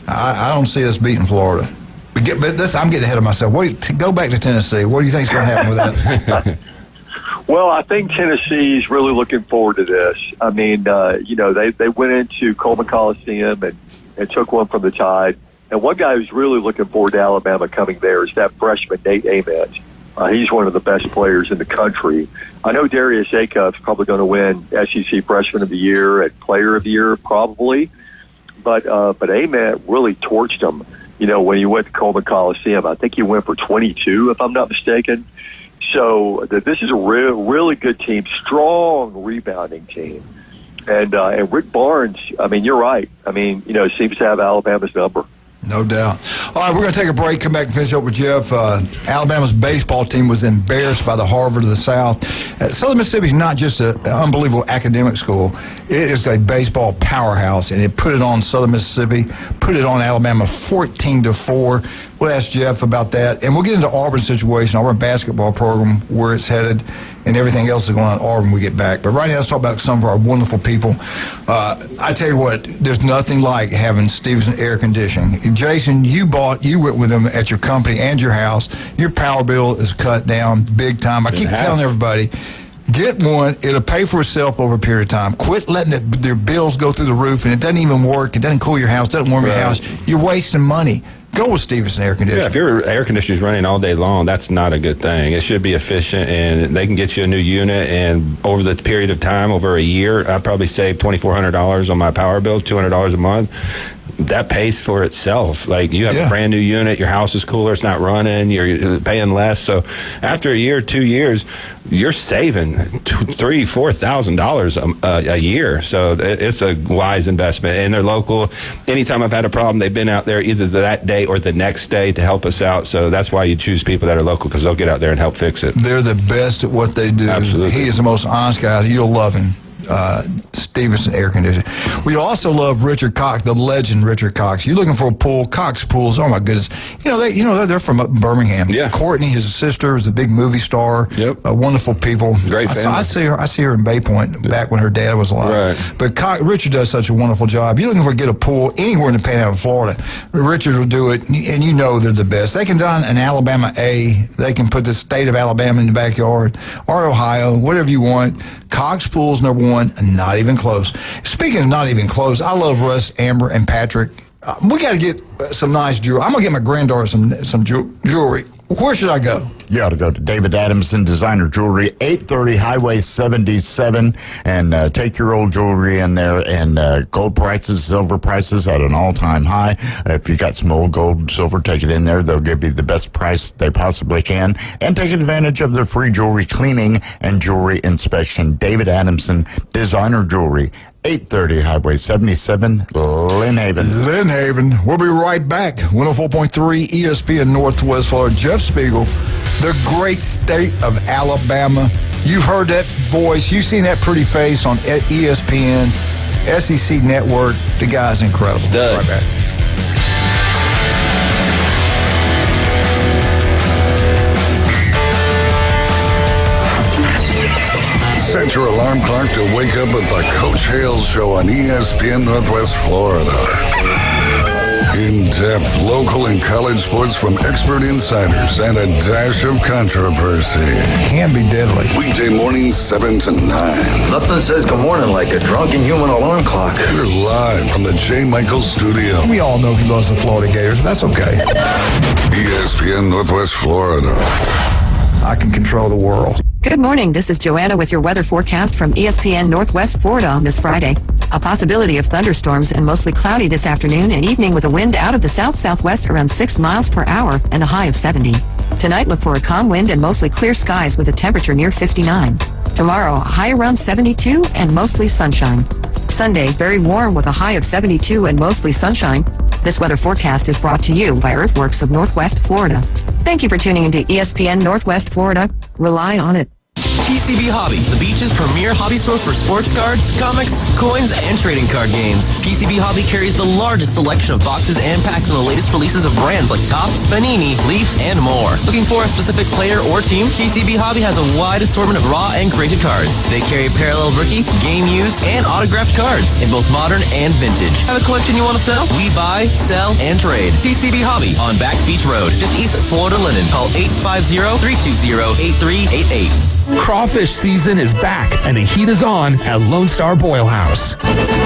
[SPEAKER 7] I don't see us beating Florida. But I'm getting ahead of myself. Go back to Tennessee. What do you think is going to happen with that?
[SPEAKER 25] Well, I think Tennessee's really looking forward to this. I mean, they went into Coleman Coliseum and took one from the Tide. And one guy who's really looking forward to Alabama coming there is that freshman, Nate Ament. He's one of the best players in the country. I know Darius Acup's probably going to win SEC Freshman of the Year and Player of the Year, probably. But Ament really torched him, when he went to Coleman Coliseum. I think he went for 22, if I'm not mistaken. So this is a really good team, strong rebounding team. And Rick Barnes, I mean, you're right. I mean, seems to have Alabama's number.
[SPEAKER 7] No doubt. All right, we're going to take a break, come back and finish up with Jeff. Alabama's baseball team was embarrassed by the Harvard of the South. Southern Mississippi is not just an unbelievable academic school. It is a baseball powerhouse, and it put it on Southern Mississippi, put it on Alabama 14-4. We'll ask Jeff about that, and we'll get into Auburn's situation, Auburn basketball program, where it's headed, and everything else is going on in Auburn when we get back. But right now, let's talk about some of our wonderful people. I tell you what, there's nothing like having Stevenson Air Conditioning. Jason, you went with them at your company and your house. Your power bill is cut down big time. I keep telling everybody, get one. It'll pay for itself over a period of time. Quit letting their bills go through the roof, and it doesn't even work. It doesn't cool your house, doesn't warm your house. You're wasting money. Go with Stevenson Air Conditioning.
[SPEAKER 8] Yeah, if your air conditioner is running all day long, that's not a good thing. It should be efficient, and they can get you a new unit. And over the period of time, over a year, I probably saved $2,400 on my power bill, $200 a month. That pays for itself. Like, you have a brand new unit, your house is cooler, it's not running, you're paying less. So after a year, 2 years, you're saving $3,000-$4,000 a year. So it's a wise investment, and they're local. Anytime I've had a problem, they've been out there either that day or the next day to help us out. So that's why you choose people that are local, because they'll get out there and help fix it.
[SPEAKER 7] They're the best at what they do.
[SPEAKER 8] Absolutely.
[SPEAKER 7] He is the most honest guy. You'll love him. Stevenson Air Conditioning. We also love Richard Cox, the legend Richard Cox. You're looking for a pool, Cox Pools. Oh my goodness! They're from up in Birmingham. Yeah. Courtney, his sister, is a big movie star. Yep. Wonderful people. Great family. I see her in Bay Point back when her dad was alive. Right. But Richard does such a wonderful job. You're looking for get a pool anywhere in the Panhandle of Florida. Richard will do it, and they're the best. They can design an Alabama A. They can put the state of Alabama in the backyard, or Ohio, whatever you want. Cox Pools #1, not even close. Speaking of not even close, I love Russ, Amber, and Patrick. We got to get some nice jewelry. I'm going to get my granddaughter some jewelry. Where should I go?
[SPEAKER 10] You ought to go to David Adamson Designer Jewelry, 830 Highway 77, and take your old jewelry in there. And gold prices, silver prices at an all-time high. If you got some old gold and silver, take it in there. They'll give you the best price they possibly can. And take advantage of their free jewelry cleaning and jewelry inspection. David Adamson Designer Jewelry, 830 Highway 77, Lynn Haven. We'll be right back. 104.3 ESPN Northwest Florida. Jeff Spiegel, the great state of Alabama. You've heard that voice. You've seen that pretty face on ESPN, SEC Network. The guy's incredible. Right back.
[SPEAKER 3] Set your alarm clock to wake up with the Coach Hale Show on ESPN Northwest Florida. In-depth local and college sports from expert insiders and a dash of controversy.
[SPEAKER 7] Can be deadly.
[SPEAKER 3] Weekday mornings 7 to 9.
[SPEAKER 14] Nothing says good morning like a drunken human alarm clock.
[SPEAKER 3] We're live from the J. Michaels studio.
[SPEAKER 7] We all know he loves the Florida Gators, but that's okay.
[SPEAKER 3] ESPN Northwest Florida.
[SPEAKER 7] I can control the world.
[SPEAKER 11] Good morning. This is Joanna with your weather forecast from ESPN Northwest Florida on this Friday. A possibility of thunderstorms and mostly cloudy this afternoon and evening with a wind out of the south-southwest around 6 miles per hour and a high of 70. Tonight, look for a calm wind and mostly clear skies with a temperature near 59. Tomorrow, a high around 72 and mostly sunshine. Sunday, very warm with a high of 72 and mostly sunshine. This weather forecast is brought to you by Earthworks of Northwest Florida. Thank you for tuning into ESPN Northwest Florida. Rely on it.
[SPEAKER 21] PCB Hobby, the beach's premier hobby store for sports cards, comics, coins, and trading card games. PCB Hobby carries the largest selection of boxes and packs from the latest releases of brands like Topps, Panini, Leaf, and more. Looking for a specific player or team? PCB Hobby has a wide assortment of raw and graded cards. They carry parallel rookie, game used, and autographed cards in both modern and vintage. Have a collection you want to sell? We buy, sell, and trade. PCB Hobby on Back Beach Road, just east of Florida Linden. Call 850-320-8388.
[SPEAKER 13] Crawfish season is back and the heat is on at Lone Star Boil House.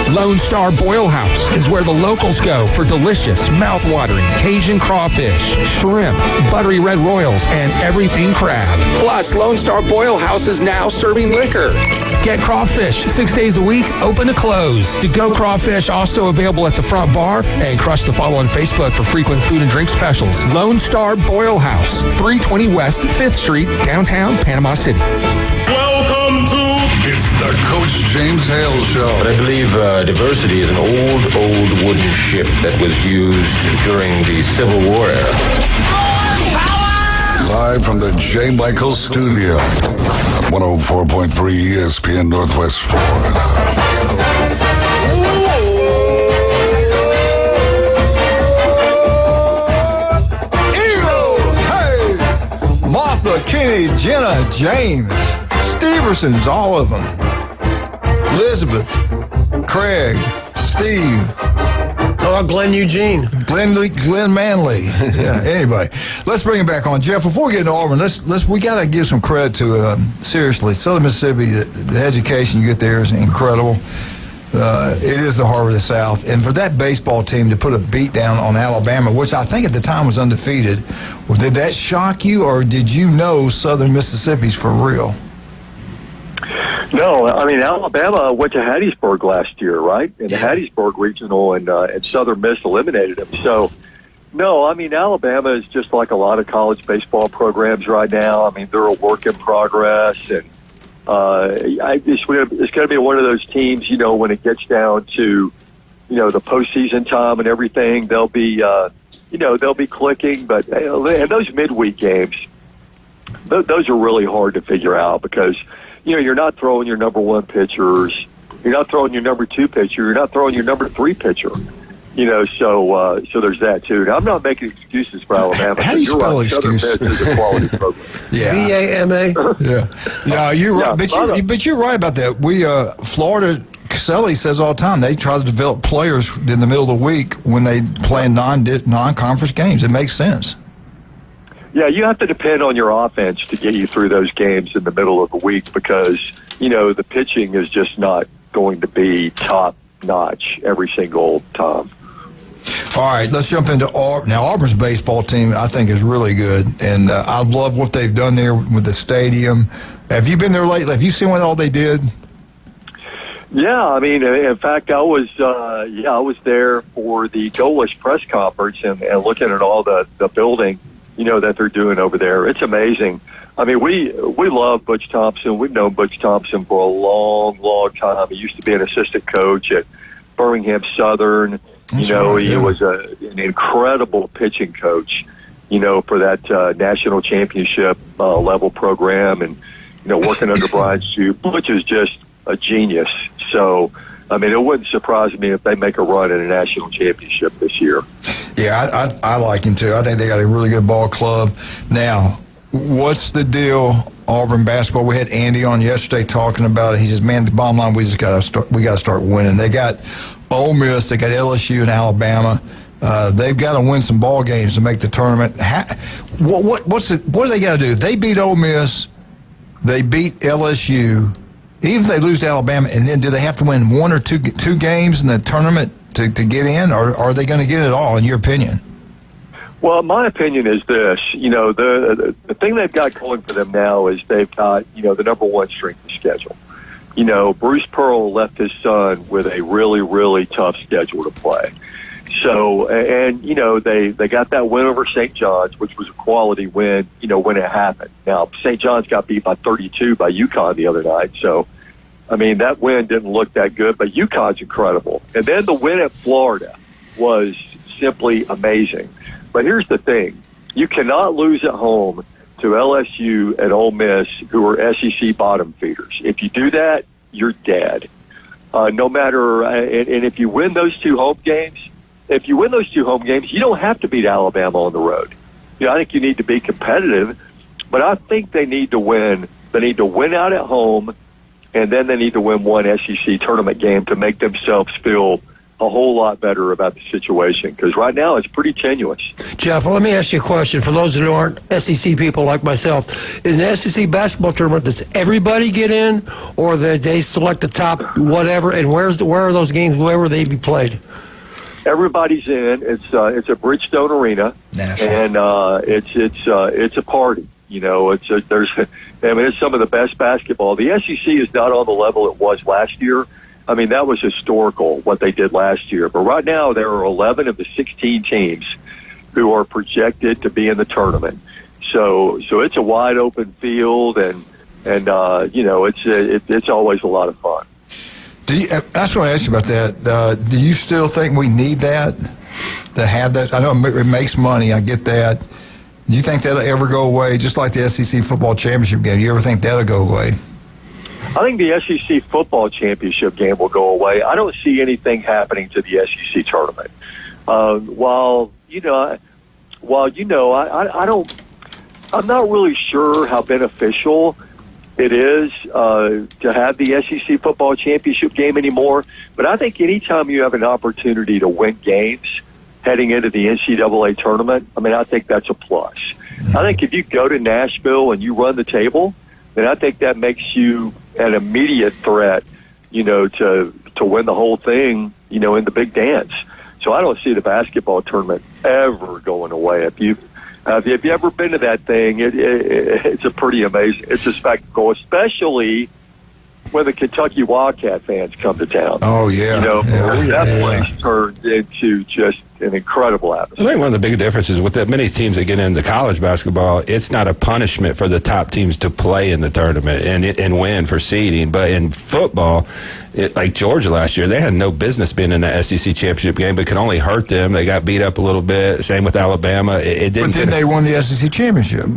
[SPEAKER 13] Lone Star Boil House is where the locals go for delicious, mouth-watering Cajun crawfish, shrimp, buttery red royals, and everything crab. Plus, Lone Star Boil House is now serving liquor. Get crawfish 6 days a week, open to close. To-go crawfish also available at the front bar, and crush the follow on Facebook for frequent food and drink specials. Lone Star Boil House, 320 West 5th Street, downtown Panama City.
[SPEAKER 3] Welcome to It's the Coach James Hale Show.
[SPEAKER 16] But I believe diversity is an old wooden ship that was used during the Civil War era.
[SPEAKER 3] Live from the J. Michael Studio, 104.3 ESPN Northwest Florida.
[SPEAKER 7] Martha, Kenny, Jenna, James, Steversons, all of them. Elizabeth, Craig, Steve.
[SPEAKER 9] Oh, Glenn Eugene.
[SPEAKER 7] Glenn Manley. Yeah, anyway, let's bring him back on. Jeff, before we get into Auburn, we got to give some credit to, seriously, Southern Mississippi, the education you get there is incredible. It is the heart of the South. And for that baseball team to put a beat down on Alabama, which I think at the time was undefeated, did that shock you, or did you know Southern Mississippi's for real?
[SPEAKER 25] No, I mean, Alabama went to Hattiesburg last year, right? In the Hattiesburg Regional, and Southern Miss eliminated them. So, no, I mean, Alabama is just like a lot of college baseball programs right now. I mean, they're a work in progress, and it's going to be one of those teams, you know, when it gets down to, you know, the postseason time and everything, they'll be clicking. But and those midweek games, those are really hard to figure out because, you know, you're not throwing your number one pitchers, you're not throwing your number two pitcher, you're not throwing your number three pitcher. You know, so there's that too. Now, I'm not making excuses for Alabama.
[SPEAKER 7] How do you spell
[SPEAKER 25] right.
[SPEAKER 7] excuse?
[SPEAKER 25] Southern Miss is a quality program.
[SPEAKER 7] Yeah,
[SPEAKER 9] VAMA.
[SPEAKER 7] Yeah, yeah, you're right. But you're right about that. We Florida. Caselli says all the time they try to develop players in the middle of the week when they play in non-conference games. It makes sense.
[SPEAKER 25] Yeah, you have to depend on your offense to get you through those games in the middle of the week because, you know, the pitching is just not going to be top-notch every single time.
[SPEAKER 7] All right, let's jump into Auburn. Now, Auburn's baseball team, I think, is really good, and I love what they've done there with the stadium. Have you been there lately? Have you seen what all they did?
[SPEAKER 25] Yeah, I mean, in fact, I was there for the goalless press conference and looking at all the building, you know, that they're doing over there. It's amazing. I mean, we love Butch Thompson. We've known Butch Thompson for a long, long time. He used to be an assistant coach at Birmingham Southern. That's he was an incredible pitching coach, you know, for that national championship level program and, you know, working under Brian Shue. Butch is just a genius. So, I mean, it wouldn't surprise me if they make a run at a national championship this year.
[SPEAKER 7] Yeah, I like him too. I think they got a really good ball club. Now, what's the deal, Auburn basketball? We had Andy on yesterday talking about it. He says, "Man, the bottom line, we got to start winning." They got Ole Miss, they got LSU and Alabama. They've got to win some ball games to make the tournament. What do they got to do? They beat Ole Miss. They beat LSU. Even if they lose to Alabama, and then do they have to win one or two games in the tournament to get in, or are they going to get it all, in your opinion?
[SPEAKER 25] Well, my opinion is this. You know, the thing they've got going for them now is they've got, you know, the number one strength of schedule. You know, Bruce Pearl left his son with a really, really tough schedule to play. So, and, you know, they got that win over St. John's, which was a quality win, you know, when it happened. Now, St. John's got beat by 32 by UConn the other night. So, I mean, that win didn't look that good, but UConn's incredible. And then the win at Florida was simply amazing. But here's the thing. You cannot lose at home to LSU and Ole Miss, who are SEC bottom feeders. If you do that, you're dead. No matter, and if you win those two home games, you don't have to beat Alabama on the road. I think you need to be competitive, but I think they need to win. They need to win out at home, and then they need to win one SEC tournament game to make themselves feel a whole lot better about the situation, because right now it's pretty tenuous.
[SPEAKER 9] Jeff, let me ask you a question. For those that aren't SEC people like myself, is an SEC basketball tournament, does everybody get in, or they select the top whatever, and where are those games, where will they be played?
[SPEAKER 25] Everybody's in. It's a Bridgestone Arena, and it's a party. It's some of the best basketball. The SEC is not on the level it was last year. I mean, that was historical, what they did last year. But right now, there are 11 of the 16 teams who are projected to be in the tournament. So it's a wide open field, and it's always a lot of fun.
[SPEAKER 7] That's what I asked you about that. Do you still think we need that, to have that? I know it makes money. I get that. Do you think that'll ever go away, just like the SEC football championship game? Do you ever think that'll go away?
[SPEAKER 25] I think the SEC football championship game will go away. I don't see anything happening to the SEC tournament. I'm not really sure how beneficial it is to have the SEC football championship game anymore. But I think anytime you have an opportunity to win games heading into the NCAA tournament, I think that's a plus. I think if you go to Nashville and you run the table, then I think that makes you an immediate threat, to win the whole thing, in the big dance. So I don't see the basketball tournament ever going away. If you've ever been to that thing, it's a pretty amazing. It's a spectacle, especially when the Kentucky Wildcat fans come to town.
[SPEAKER 7] Oh yeah,
[SPEAKER 25] that place turned into just an incredible atmosphere.
[SPEAKER 8] I think one of the big differences with that many teams that get into college basketball, it's not a punishment for the top teams to play in the tournament and win for seeding. But in football, like Georgia last year, they had no business being in that SEC championship game, but could only hurt them. They got beat up a little bit. Same with Alabama. It didn't.
[SPEAKER 7] But then they won the SEC championship.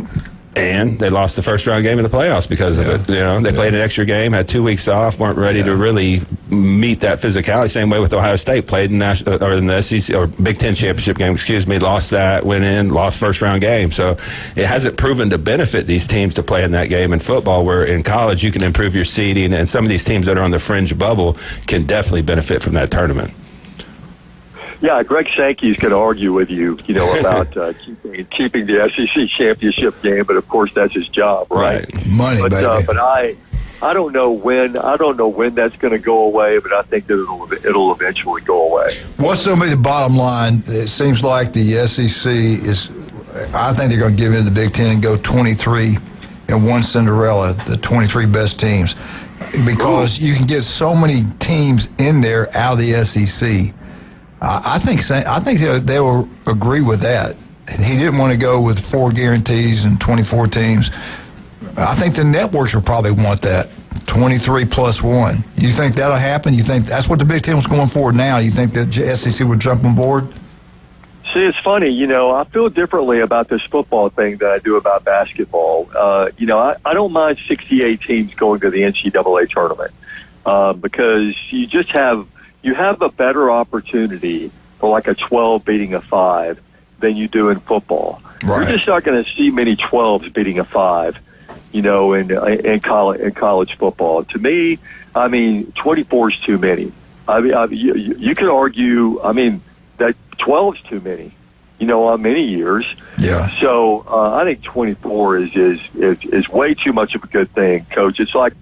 [SPEAKER 8] And they lost the first round game of the playoffs because of it. They played an extra game, had 2 weeks off, weren't ready to really meet that physicality. Same way with Ohio State, played in the SEC or Big Ten championship game, lost that, went in, lost first round game. So it hasn't proven to benefit these teams to play in that game in football, where in college you can improve your seeding, and some of these teams that are on the fringe bubble can definitely benefit from that tournament.
[SPEAKER 25] Yeah, Greg Sankey's going to argue with you, about keeping the SEC championship game, but of course that's his job, right?
[SPEAKER 7] Money, baby.
[SPEAKER 25] But I don't know when that's going to go away, but I think that it'll eventually go away.
[SPEAKER 7] What's going to be the bottom line? It seems like the SEC is. I think they're going to give in the Big Ten and go 23 and one Cinderella, the 23 best teams, because you can get so many teams in there out of the SEC. I think they will agree with that. He didn't want to go with 4 guarantees and 24 teams. I think the networks will probably want that, 23 plus 1. You think that'll happen? You think that's what the Big Ten was going for now? You think that SEC would jump on board?
[SPEAKER 25] See, it's funny. I feel differently about this football thing than I do about basketball. I don't mind 68 teams going to the NCAA tournament because you just have a better opportunity for like a 12 beating a 5 than you do in football. Right. You're just not going to see many 12s beating a 5, in college football. To me, 24 is too many. You could argue, that 12 is too many, on many years.
[SPEAKER 7] Yeah.
[SPEAKER 25] So I think 24 is way too much of a good thing, Coach. It's like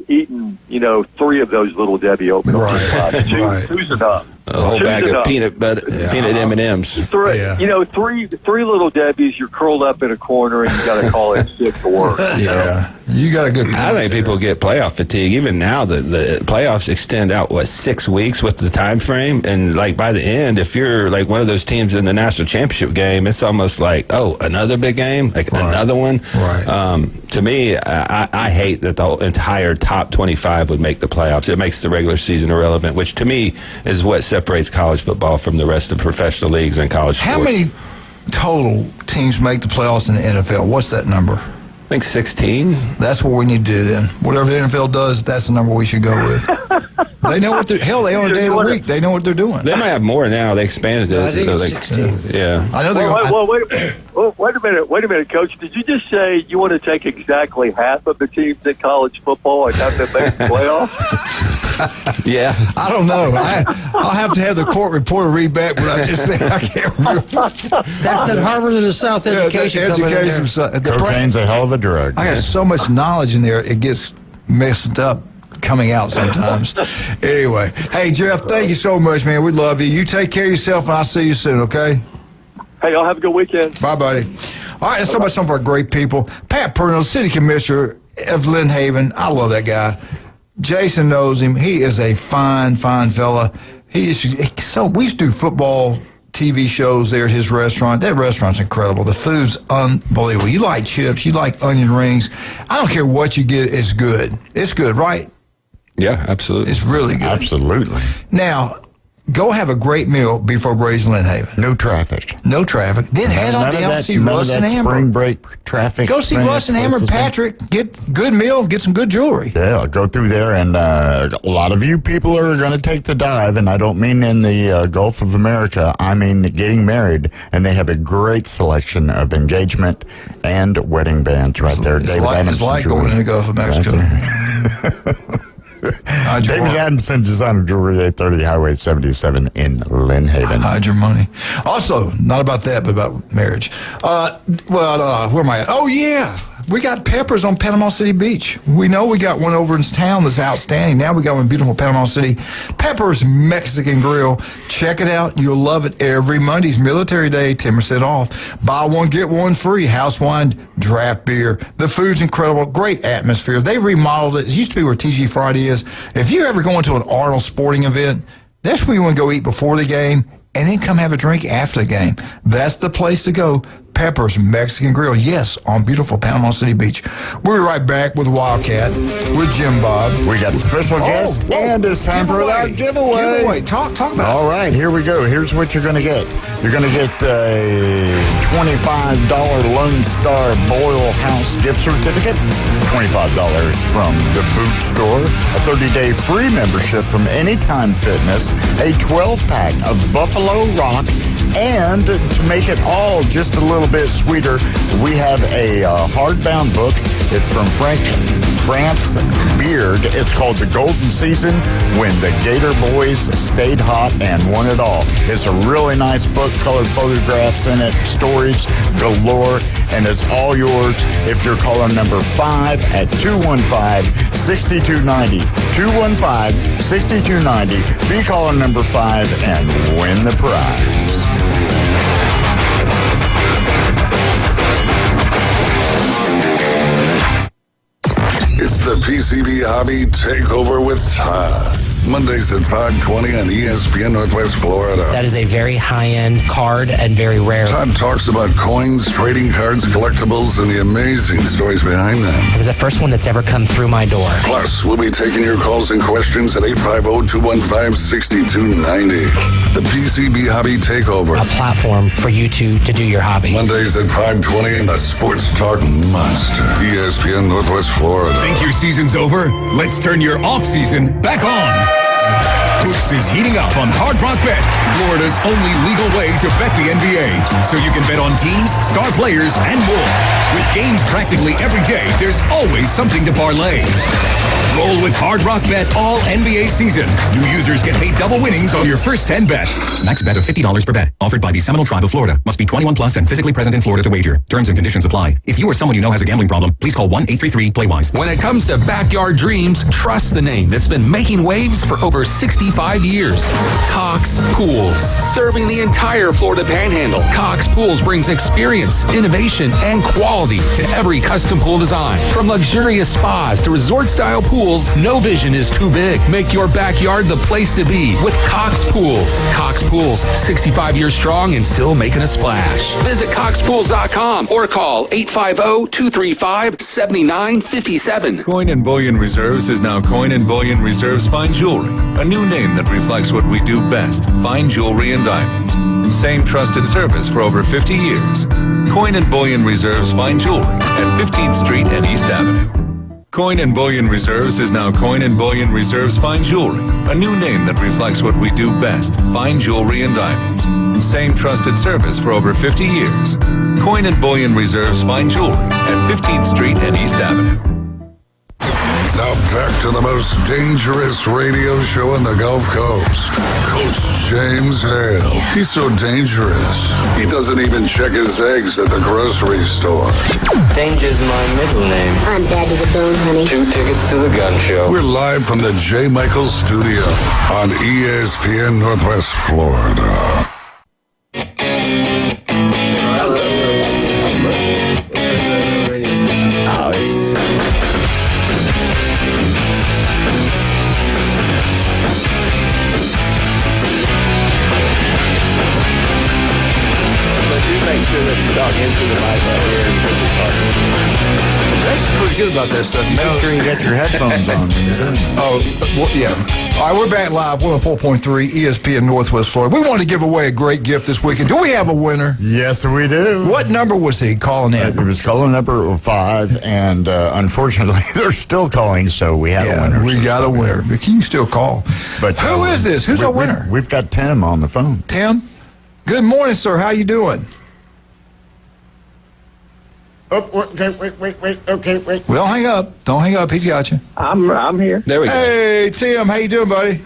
[SPEAKER 25] eating, 3 of those Little Debbie oatmeal.
[SPEAKER 7] Right.
[SPEAKER 25] Two's enough.
[SPEAKER 8] A whole bag of peanut M&Ms.
[SPEAKER 25] Three Little Debbies. You're curled up in a corner, and you got to call it sick to work.
[SPEAKER 7] You got a good.
[SPEAKER 8] I think people get playoff fatigue. Even now, the playoffs extend out 6 weeks with the time frame, and like by the end, if you're like one of those teams in the national championship game, it's almost like another big game, another one.
[SPEAKER 7] Right.
[SPEAKER 8] To me, I hate that the entire top 25 would make the playoffs. It makes the regular season irrelevant, which to me is what separates college football from the rest of professional leagues and college sports.
[SPEAKER 7] How many total teams make the playoffs in the NFL? What's that number?
[SPEAKER 8] I think 16.
[SPEAKER 7] That's what we need to do then. Whatever the NFL does, that's the number we should go with. They know what they're, hell, they own a day of the week. They know what they're doing.
[SPEAKER 8] They might have more now. They expanded it.
[SPEAKER 9] I think it's 16.
[SPEAKER 8] Yeah.
[SPEAKER 7] I know
[SPEAKER 25] wait a minute, Coach. Did you just say you want to take exactly half of the teams in college football and have them make the playoffs?
[SPEAKER 8] Yeah.
[SPEAKER 7] I don't know. I'll have to have the court reporter read back what I just said. I can't remember.
[SPEAKER 9] That's at Harvard and the South education.
[SPEAKER 10] Cocaine's a hell of a drug.
[SPEAKER 7] I got so much knowledge in there, it gets messed up coming out sometimes. Anyway, hey, Jeff, thank you so much, man. We love you. You take care of yourself, and I'll see you soon, okay?
[SPEAKER 25] Hey, y'all have a good weekend.
[SPEAKER 7] Bye, buddy. All right, let's talk about some of our great people. Pat Purnell, City Commissioner of Lynn Haven. I love that guy. Jason knows him. He is a fine, fine fella. We used to do football TV shows there at his restaurant. That restaurant's incredible. The food's unbelievable. You like chips, you like onion rings. I don't care what you get, it's good. It's good, right?
[SPEAKER 8] Yeah, absolutely.
[SPEAKER 7] It's really good.
[SPEAKER 10] Absolutely.
[SPEAKER 7] Now, go have a great meal before Brady's Lynn Haven.
[SPEAKER 10] No traffic.
[SPEAKER 7] No traffic. Then head on down and see Russ and Amber.
[SPEAKER 10] Spring break traffic.
[SPEAKER 7] Go see Russ and Amber and Patrick. Get good meal, get some good jewelry.
[SPEAKER 10] Yeah, go through there, and a lot of you people are going to take the dive, and I don't mean in the Gulf of America. I mean getting married, and they have a great selection of engagement and wedding bands right there.
[SPEAKER 7] It's like going in the Gulf of Mexico.
[SPEAKER 10] David Adamson, Designer Jewelry, 830 Highway 77 in Lynn Haven.
[SPEAKER 7] Hide your money. Also, not about that, but about marriage. Where am I at? Oh, yeah. We got Peppers on Panama City Beach. We know we got one over in town that's outstanding. Now we got one in beautiful Panama City. Peppers Mexican Grill. Check it out. You'll love it. Every Monday's Military Day, 10% off. Buy one, get one free. House wine, draft beer. The food's incredible. Great atmosphere. They remodeled it. It used to be where TG Friday is. If you're ever going to an Arnold sporting event, that's where you want to go eat before the game and then come have a drink after the game. That's the place to go. Peppers Mexican Grill, yes, on beautiful Panama City Beach. We'll be right back with Wildcat, with Jim Bob.
[SPEAKER 10] We got a special guest, and it's time for our giveaway.
[SPEAKER 7] Talk about it.
[SPEAKER 10] All right, here we go. Here's what you're going to get. You're going to get a $25 Lone Star Boyle House gift certificate, $25 from the Boot Store, a 30-day free membership from Anytime Fitness, a 12-pack of Buffalo Rock, and to make it all just a little bit sweeter, we have a hardbound book. It's from France Beard. It's called The Golden Season, When the Gator Boys Stayed Hot and Won It All. It's a really nice book, colored photographs in it, stories galore, and it's all yours if you're caller number 5 at 215-6290. 215-6290. Be caller number 5 and win the prize.
[SPEAKER 3] It's the PCB Hobby Takeover with Todd. Mondays at 5:20 on ESPN Northwest Florida.
[SPEAKER 2] That is a very high-end card and very rare.
[SPEAKER 3] Todd talks about coins, trading cards, collectibles, and the amazing stories behind them.
[SPEAKER 2] It was the first one that's ever come through my door.
[SPEAKER 3] Plus, we'll be taking your calls and questions at 850-215-6290. The PCB Hobby Takeover.
[SPEAKER 2] A platform for you to do your hobby.
[SPEAKER 3] Mondays at 5:20 in the Sports Talk Monster. ESPN Northwest Florida.
[SPEAKER 15] Think your season's over? Let's turn your off-season back on. Hoops is heating up on Hard Rock Bet, Florida's only legal way to bet the NBA. So you can bet on teams, star players, and more. With games practically every day, there's always something to parlay. Roll with Hard Rock Bet all NBA season. New users get paid double winnings on your first 10 bets. Max bet of $50 per bet. Offered by the Seminole Tribe of Florida. Must be 21 plus and physically present in Florida to wager. Terms and conditions apply. If you or someone you know has a gambling problem, please call 1-833-PLAY-WISE.
[SPEAKER 13] When it comes to backyard dreams, trust the name that's been making waves for over 65 years. Cox Pools. Serving the entire Florida Panhandle, Cox Pools brings experience, innovation, and quality to every custom pool design. From luxurious spas to resort-style pools, no vision is too big. Make your backyard the place to be with Cox Pools. Cox Pools, 65 years strong and still making a splash. Visit coxpools.com or call 850-235-7957.
[SPEAKER 17] Coin and Bullion Reserves is now Coin and Bullion Reserves Fine Jewelry, a new name that reflects what we do best, fine jewelry and diamonds. Same trusted service for over 50 years. Coin and Bullion Reserves Fine Jewelry at 15th Street and East Avenue. Coin and Bullion Reserves is now Coin and Bullion Reserves Fine Jewelry, a new name that reflects what we do best, fine jewelry and diamonds. Same trusted service for over 50 years. Coin and Bullion Reserves Fine Jewelry at 15th Street and East Avenue.
[SPEAKER 3] Now back to the most dangerous radio show in the Gulf Coast. Coach James Hale. He's so dangerous, he doesn't even check his eggs at the grocery store.
[SPEAKER 6] Danger's my middle name.
[SPEAKER 18] I'm bad to the bone, honey.
[SPEAKER 6] 2 tickets to the gun show.
[SPEAKER 3] We're live from the J. Michaels studio on ESPN Northwest Florida.
[SPEAKER 8] Make sure that you talk into the mic right here because we're talking.
[SPEAKER 7] Jason's pretty good about that stuff.
[SPEAKER 10] Make sure you get your headphones on when you're doing it.
[SPEAKER 7] Oh, well, yeah. All right, we're back live, 104.3 ESPN Northwest Florida. We wanted to give away a great gift this weekend. Do we have a winner?
[SPEAKER 10] Yes, we do.
[SPEAKER 7] What number was he calling in?
[SPEAKER 10] He was calling number 5, and unfortunately, they're still calling, so we have a winner.
[SPEAKER 7] We got a winner. But you can still call.
[SPEAKER 10] But
[SPEAKER 7] who is this? Who's our winner?
[SPEAKER 10] We've got Tim on the phone.
[SPEAKER 7] Tim? Good morning, sir. How you doing?
[SPEAKER 10] Oh, okay, wait. Okay, wait.
[SPEAKER 7] Well, don't hang up. Don't hang up. He's got you.
[SPEAKER 19] I'm here.
[SPEAKER 8] There we go.
[SPEAKER 7] Hey, Tim. How you doing, buddy?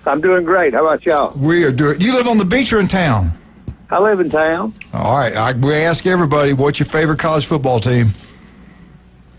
[SPEAKER 19] I'm doing great. How about y'all?
[SPEAKER 7] We are doing. You live on the beach or in town?
[SPEAKER 19] I live in town.
[SPEAKER 7] All right. We ask everybody, what's your favorite college football team?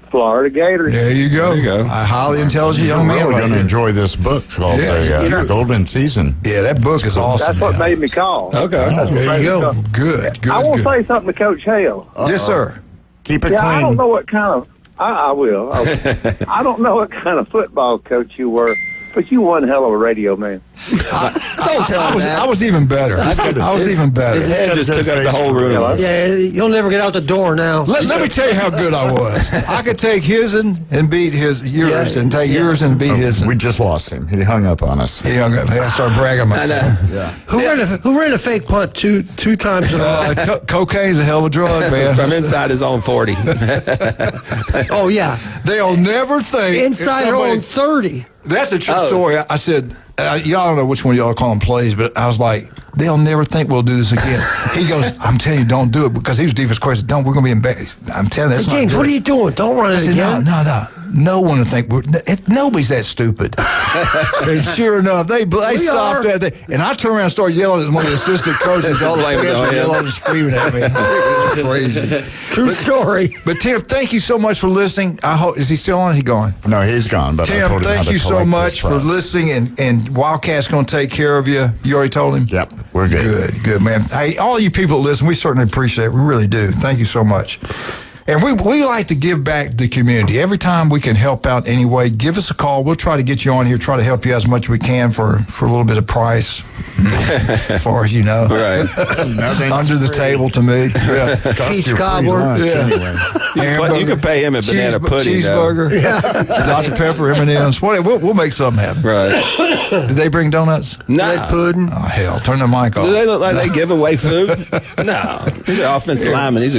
[SPEAKER 19] Florida Gators.
[SPEAKER 7] There you go.
[SPEAKER 8] There you go.
[SPEAKER 7] A highly intelligent young man.
[SPEAKER 10] We're going to enjoy this book called The Golden Season.
[SPEAKER 7] Yeah, that book is awesome.
[SPEAKER 19] That's what made me call.
[SPEAKER 8] Okay.
[SPEAKER 7] There you go. Good.
[SPEAKER 19] I want to say something to Coach Hale.
[SPEAKER 7] Yes, sir.
[SPEAKER 10] Keep it
[SPEAKER 19] Yeah,
[SPEAKER 10] clean.
[SPEAKER 19] I don't know what kind of. I will. I don't know what kind of football coach you were, but you one hell of a radio man.
[SPEAKER 7] Don't tell me that. I was even better. I was even better.
[SPEAKER 8] His head just took up the whole room.
[SPEAKER 9] Yeah, you'll never get out the door now.
[SPEAKER 7] Let me tell you how good I was. I could take his and beat yours, and take yours and beat his.
[SPEAKER 10] We just lost him. He hung up on us.
[SPEAKER 7] He hung up. I started bragging myself.
[SPEAKER 10] Yeah.
[SPEAKER 9] Who ran a fake punt two times?
[SPEAKER 7] Cocaine's a hell of a drug, man.
[SPEAKER 8] From inside his own 40.
[SPEAKER 9] Oh yeah,
[SPEAKER 7] they'll never think
[SPEAKER 9] inside your own 30.
[SPEAKER 7] That's a true story. I said, y'all don't know which one of y'all call them plays, but I was like, they'll never think we'll do this again. He goes, I'm telling you, don't do it, because he was defense coordinator. Don't, we're going to be embarrassed. I'm telling you, that's
[SPEAKER 9] James, what are you doing? Don't run it again.
[SPEAKER 7] No. No one would think nobody's that stupid. And sure enough, they stopped at that. And I turned around and started yelling at one of the assistant coaches. All the players were yelling and screaming at me. It was crazy.
[SPEAKER 9] True story.
[SPEAKER 7] But Tim, thank you so much for listening. I hope, is he still on? Or is he gone?
[SPEAKER 10] No, he's gone. But
[SPEAKER 7] Tim,
[SPEAKER 10] I told him
[SPEAKER 7] thank
[SPEAKER 10] how to
[SPEAKER 7] you so
[SPEAKER 10] collect
[SPEAKER 7] much
[SPEAKER 10] his
[SPEAKER 7] for
[SPEAKER 10] prize.
[SPEAKER 7] listening. And Wildcat's going to take care of you. You already told him?
[SPEAKER 10] Yep, we're good.
[SPEAKER 7] Good, man. Hey, all you people that listen, we certainly appreciate it. We really do. Thank you so much. And we like to give back to the community. Every time we can help out anyway, give us a call. We'll try to get you on here, try to help you as much as we can for a little bit of price, as far as you know.
[SPEAKER 8] Right.
[SPEAKER 7] Under the table to me. Yeah.
[SPEAKER 9] Peach cobbler.
[SPEAKER 10] Anyway.
[SPEAKER 8] You could pay him a banana pudding.
[SPEAKER 7] Cheeseburger. Dr. Pepper, M&M's. We'll make something happen.
[SPEAKER 8] Right.
[SPEAKER 7] Did they bring donuts?
[SPEAKER 8] No.
[SPEAKER 9] Red pudding.
[SPEAKER 7] Oh, hell. Turn the mic off.
[SPEAKER 8] Do they look like they give away food? No. These are offensive linemen.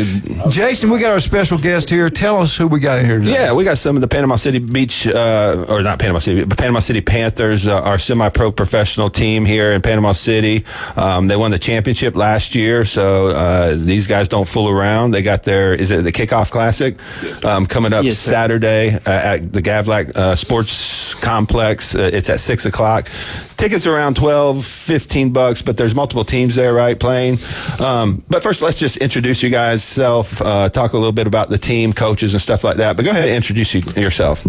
[SPEAKER 7] Jason, we got our special guest here. Tell us who we got in here today.
[SPEAKER 8] Yeah, we got some of the Panama City Beach, or not Panama City, but Panama City Panthers, our semi-pro professional team here in Panama City. They won the championship last year, so these guys don't fool around. They got the Kickoff Classic coming up Saturday at the Gavlac Sports Complex. It's at 6 o'clock. Tickets are around $15, but there's multiple teams there, right, playing. But first, let's just introduce you guys, talk a little bit about the team, coaches, and stuff like that. But go ahead and introduce yourself.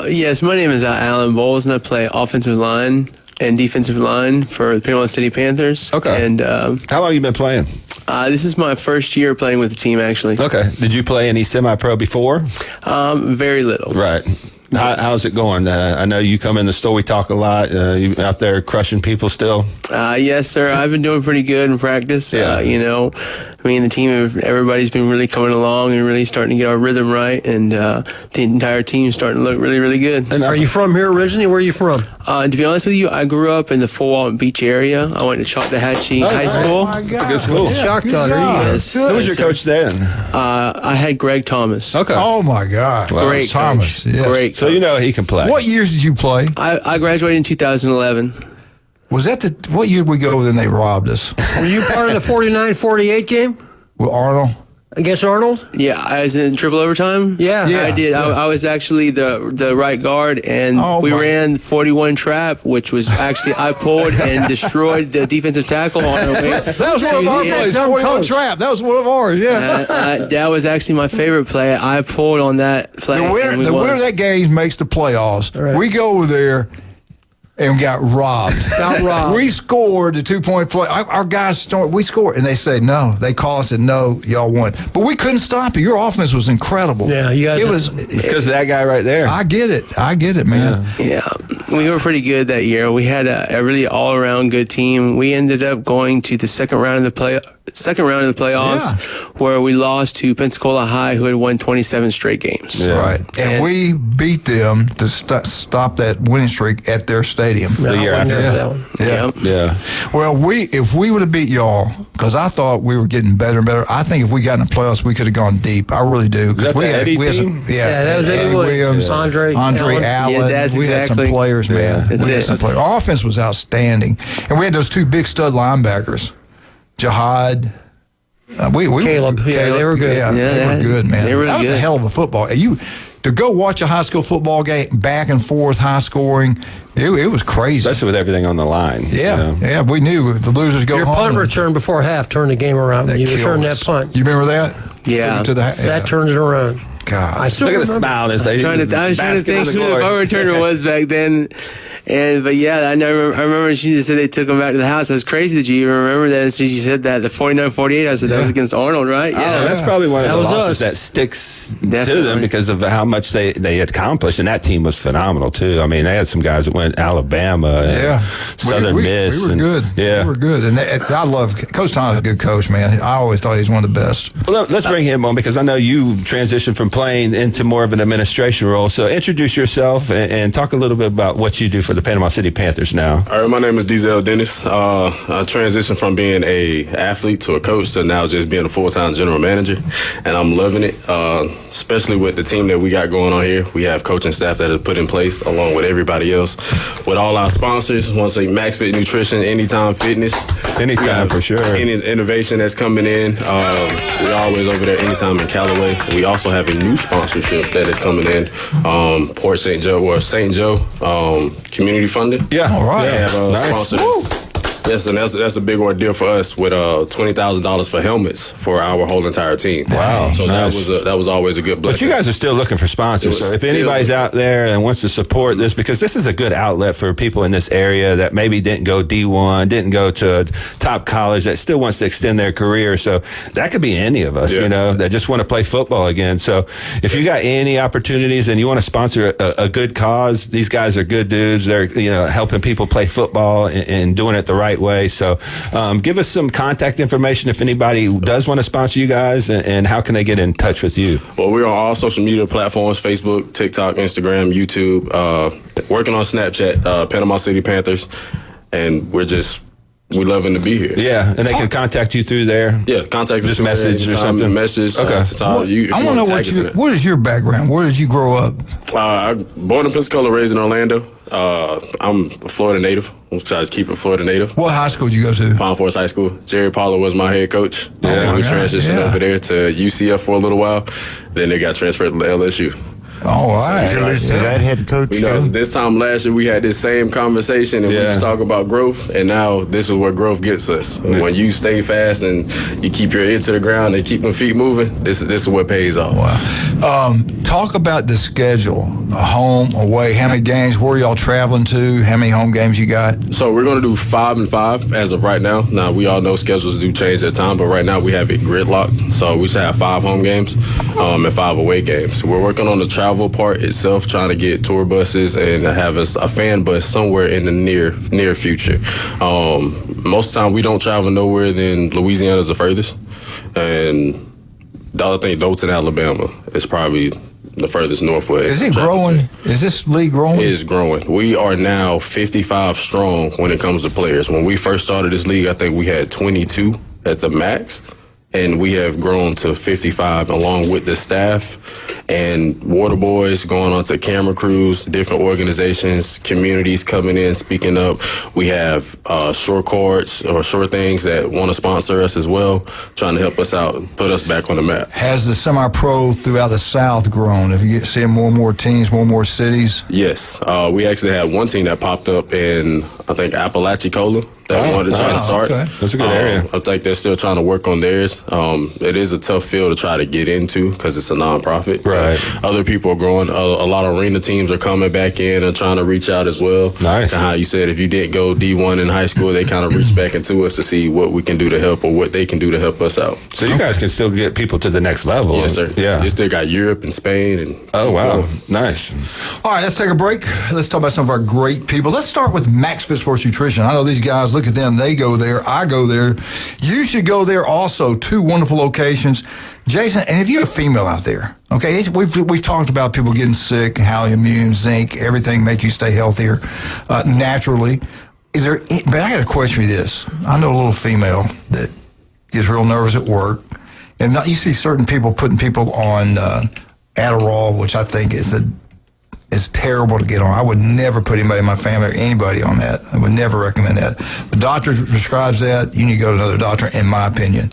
[SPEAKER 20] Yes, my name is Alan Bowles, and I play offensive line and defensive line for the Panama City Panthers.
[SPEAKER 8] Okay.
[SPEAKER 20] And
[SPEAKER 8] how long have you been playing?
[SPEAKER 20] This is my first year playing with the team, actually.
[SPEAKER 8] Okay. Did you play any semi-pro before?
[SPEAKER 20] Very little.
[SPEAKER 8] Right. How's it going? I know you come in the store, we talk a lot. You out there crushing people still?
[SPEAKER 20] Yes, sir. I've been doing pretty good in practice.
[SPEAKER 8] Yeah.
[SPEAKER 20] me and the team, everybody's been really coming along and really starting to get our rhythm right, and the entire team's starting to look really, really good.
[SPEAKER 9] And are you from here originally? Where are you from?
[SPEAKER 20] To be honest with you, I grew up in the Fort Walton Beach area. I went to Choctawhatchee High School.
[SPEAKER 8] That's a good school.
[SPEAKER 9] Choctaw,
[SPEAKER 20] Yes.
[SPEAKER 8] Who was your coach then?
[SPEAKER 20] I had Greg Thomas.
[SPEAKER 8] Okay.
[SPEAKER 7] Oh my God.
[SPEAKER 20] Great
[SPEAKER 7] Thomas.
[SPEAKER 20] coach.
[SPEAKER 7] Yes.
[SPEAKER 20] Great.
[SPEAKER 8] So you know he can play.
[SPEAKER 7] What years did you play?
[SPEAKER 20] I graduated in 2011.
[SPEAKER 7] Was that what year did we go? Then they robbed us.
[SPEAKER 9] Were you part of the 49-48 game?
[SPEAKER 7] With Arnold?
[SPEAKER 9] Against Arnold?
[SPEAKER 20] Yeah, I was in triple overtime.
[SPEAKER 9] Yeah.
[SPEAKER 20] I did.
[SPEAKER 7] Yeah.
[SPEAKER 20] I was actually the right guard, and we ran 41 trap, which was actually I pulled and destroyed the defensive tackle on our way.
[SPEAKER 7] That was one of our plays. 41 trap. That was one of ours. Yeah.
[SPEAKER 20] That was actually my favorite play. I pulled on that play.
[SPEAKER 7] The winner of that game makes the playoffs. Right. We go over there and got robbed. We scored the 2-point play. Our guys we scored, and they said no. They called us and no, y'all won. But we couldn't stop you. Your offense was incredible.
[SPEAKER 9] Yeah, you guys.
[SPEAKER 8] It's because of that guy right there.
[SPEAKER 7] I get it, man.
[SPEAKER 20] Yeah, we were pretty good that year. We had a really all-around good team. We ended up going to the second round of the playoffs, where we lost to Pensacola High, who had won 27 straight games.
[SPEAKER 7] Yeah. Right, and we beat them to stop that winning streak at their stadium.
[SPEAKER 8] The year after.
[SPEAKER 7] Yeah. Well, if we would have beat y'all, because I thought we were getting better and better. I think if we got in the playoffs, we could have gone deep. I really do.
[SPEAKER 8] Was that
[SPEAKER 7] we
[SPEAKER 8] the
[SPEAKER 7] had,
[SPEAKER 8] Eddie
[SPEAKER 7] we had
[SPEAKER 8] team?
[SPEAKER 7] some,
[SPEAKER 9] that was Eddie Williams, Andre
[SPEAKER 7] Allen.
[SPEAKER 20] Yeah,
[SPEAKER 7] we had some players, man.
[SPEAKER 20] That's
[SPEAKER 7] we had some players. Our offense was outstanding, and we had those two big stud linebackers, Jihad.
[SPEAKER 9] Caleb. Yeah, they were good.
[SPEAKER 7] Yeah, they were good, man. That was a hell of a football. To go watch a high school football game, back and forth, high scoring, it was crazy.
[SPEAKER 8] Especially with everything on the line.
[SPEAKER 7] Yeah, yeah. We knew if the losers go
[SPEAKER 9] Your
[SPEAKER 7] home.
[SPEAKER 9] Your punt return before half turned the game around. When you returned that punt.
[SPEAKER 7] You remember that?
[SPEAKER 20] Yeah.
[SPEAKER 9] That turned it around.
[SPEAKER 7] God,
[SPEAKER 9] I still
[SPEAKER 8] look at
[SPEAKER 9] remember.
[SPEAKER 8] the smile on his face.
[SPEAKER 20] I was trying to think who the punt returner was back then. But yeah, I remember she just said they took him back to the house. That's crazy that you even remember that. And she said that the 49-48. I said that was against Arnold, right?
[SPEAKER 8] Yeah, that's probably one of the losses
[SPEAKER 9] us.
[SPEAKER 8] that sticks to them because of how much they had accomplished. And that team was phenomenal too. I mean, they had some guys that went Alabama, and Southern Miss.
[SPEAKER 7] We were good.
[SPEAKER 8] Yeah,
[SPEAKER 7] we were good. And I love Coach Tom's a good coach, man. I always thought he was one of the best.
[SPEAKER 8] Well, let's bring him on because I know you transitioned from playing into more of an administration role. So introduce yourself and talk a little bit about what you do for the Panama City Panthers now.
[SPEAKER 1] All right, my name is Diesel Dennis. I transitioned from being a athlete to a coach to now just being a full-time general manager, and I'm loving it, especially with the team that we got going on here. We have coaching staff that is put in place along with everybody else. With all our sponsors, once again, Max Fit Nutrition, Anytime Fitness.
[SPEAKER 8] Anytime for sure.
[SPEAKER 1] Any innovation that's coming in, we're always over there Anytime in Callaway. We also have a new sponsorship that is coming in, Port St. Joe Community Funding.
[SPEAKER 8] Yeah,
[SPEAKER 1] all right. They have
[SPEAKER 8] nice.
[SPEAKER 1] sponsors. Yes, and that's a big ordeal for us with $20,000 for helmets for our whole entire team.
[SPEAKER 8] Wow!
[SPEAKER 1] So
[SPEAKER 8] nice.
[SPEAKER 1] that was always a good blessing.
[SPEAKER 8] But you guys are still looking for sponsors. So if anybody's out there and wants to support this, because this is a good outlet for people in this area that maybe didn't go D1, didn't go to a top college, that still wants to extend their career. So that could be any of us, that just want to play football again. So if you got any opportunities and you want to sponsor a good cause, these guys are good dudes. They're helping people play football and doing it the right way. So give us some contact information if anybody does want to sponsor you guys, and how can they get in touch with you?
[SPEAKER 1] Well, we're on all social media platforms: Facebook, TikTok, Instagram, YouTube, working on Snapchat, Panama City Panthers, and we're loving to be here.
[SPEAKER 8] Yeah, and they can contact you through there.
[SPEAKER 1] Yeah, contact
[SPEAKER 8] just message or something.
[SPEAKER 1] Message.
[SPEAKER 8] Okay.
[SPEAKER 7] I want to know what is your background? Where did you grow up?
[SPEAKER 1] Born in Pensacola, raised in Orlando. I'm a Florida native. I'm trying to keep it Florida native.
[SPEAKER 7] What high school did you go to?
[SPEAKER 1] Palm Forest High School. Jerry Pollard was my head coach. We transitioned over there to UCF for a little while. Then they got transferred to LSU.
[SPEAKER 7] All right.
[SPEAKER 10] That head coach.
[SPEAKER 1] This time last year we had this same conversation and we was talking about growth, and now this is where growth gets us. When you stay fast and you keep your ear to the ground and keep your feet moving, this is what pays off.
[SPEAKER 7] Wow. Talk about the schedule, home, away, how many games, where y'all traveling to, how many home games you got?
[SPEAKER 1] So we're going to do 5 and 5 as of right now. Now, we all know schedules do change at time, but right now we have it gridlocked. So we should have 5 home games and 5 away games. We're working on the travel part itself, trying to get tour buses and have a fan bus somewhere in the near future. Most of the time we don't travel nowhere than Louisiana's the furthest. and I think Dothan, Alabama is probably the furthest northwest.
[SPEAKER 7] Is it growing? Is this league growing?
[SPEAKER 1] It is growing. We are now 55 strong when it comes to players. When we first started this league, I think we had 22 at the max, and we have grown to 55 along with the staff and water boys going on to camera crews, different organizations, communities coming in, speaking up. We have short courts or short things that want to sponsor us as well, trying to help us out, put us back on the map.
[SPEAKER 7] Has the semi-pro throughout the South grown? Have you seeing more and more teams, more and more cities?
[SPEAKER 1] Yes. We actually had one team that popped up in, I think, Apalachicola that wanted to try to start.
[SPEAKER 8] Okay. That's a good area.
[SPEAKER 1] I think they're still trying to work on theirs. It is a tough field to try to get into because it's a nonprofit.
[SPEAKER 8] Right.
[SPEAKER 1] Other people are growing. A lot of arena teams are coming back in and trying to reach out as well.
[SPEAKER 8] Nice.
[SPEAKER 1] And how you said if you didn't go D1 in high school, they kind of reach back into us to see what we can do to help or what they can do to help us out.
[SPEAKER 8] So you guys can still get people to the next level.
[SPEAKER 1] Yes, sir.
[SPEAKER 8] Yeah.
[SPEAKER 1] You still got Europe and Spain. And
[SPEAKER 8] oh, wow. Nice.
[SPEAKER 7] All right, let's take a break. Let's talk about some of our great people. Let's start with Max Fit Sports Nutrition. I know these guys, look at them. They go there. I go there. You should go there also. 2 wonderful locations. Jason, and if you're a female out there, okay, we've talked about people getting sick, how immune, zinc, everything make you stay healthier naturally. But I got a question for you this. I know a little female that is real nervous at work, and you see certain people putting people on Adderall, which I think is terrible to get on. I would never put anybody in my family or anybody on that. I would never recommend that. The doctor prescribes that, you need to go to another doctor, in my opinion.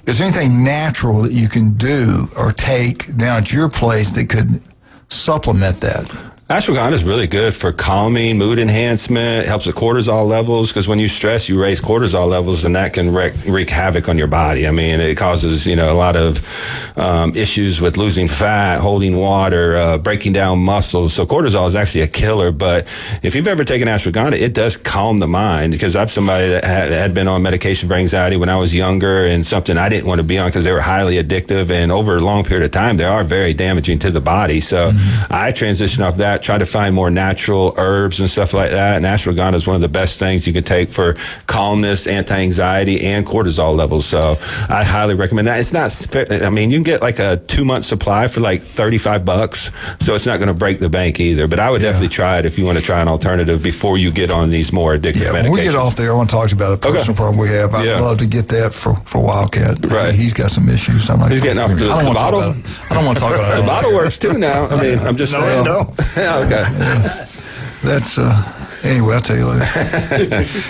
[SPEAKER 7] Is there anything natural that you can do or take down at your place that could supplement that?
[SPEAKER 8] Ashwagandha is really good for calming, mood enhancement. It helps with cortisol levels because when you stress, you raise cortisol levels, and that can wreak havoc on your body. I mean, it causes a lot of issues with losing fat, holding water, breaking down muscles. So cortisol is actually a killer. But if you've ever taken ashwagandha, it does calm the mind because I'm somebody that had been on medication for anxiety when I was younger and something I didn't want to be on because they were highly addictive, and over a long period of time, they are very damaging to the body. So I transitioned off that. Try to find more natural herbs and stuff like that. And ashwagandha is one of the best things you can take for calmness, anti-anxiety, and cortisol levels. So I highly recommend that. It's not, I mean, you can get like a 2-month supply for like $35. So it's not going to break the bank either. But I would definitely try it if you want to try an alternative before you get on these more addictive medications.
[SPEAKER 7] When we get off there, I want to talk about a personal problem we have. I'd love to get that for Wildcat.
[SPEAKER 8] Right.
[SPEAKER 7] He's got some issues. I'm like,
[SPEAKER 8] he's getting off the bottle.
[SPEAKER 7] I don't want to talk about it.
[SPEAKER 8] The bottle works too now. I mean, I'm just saying. Okay.
[SPEAKER 7] That's anyway. I'll tell you later.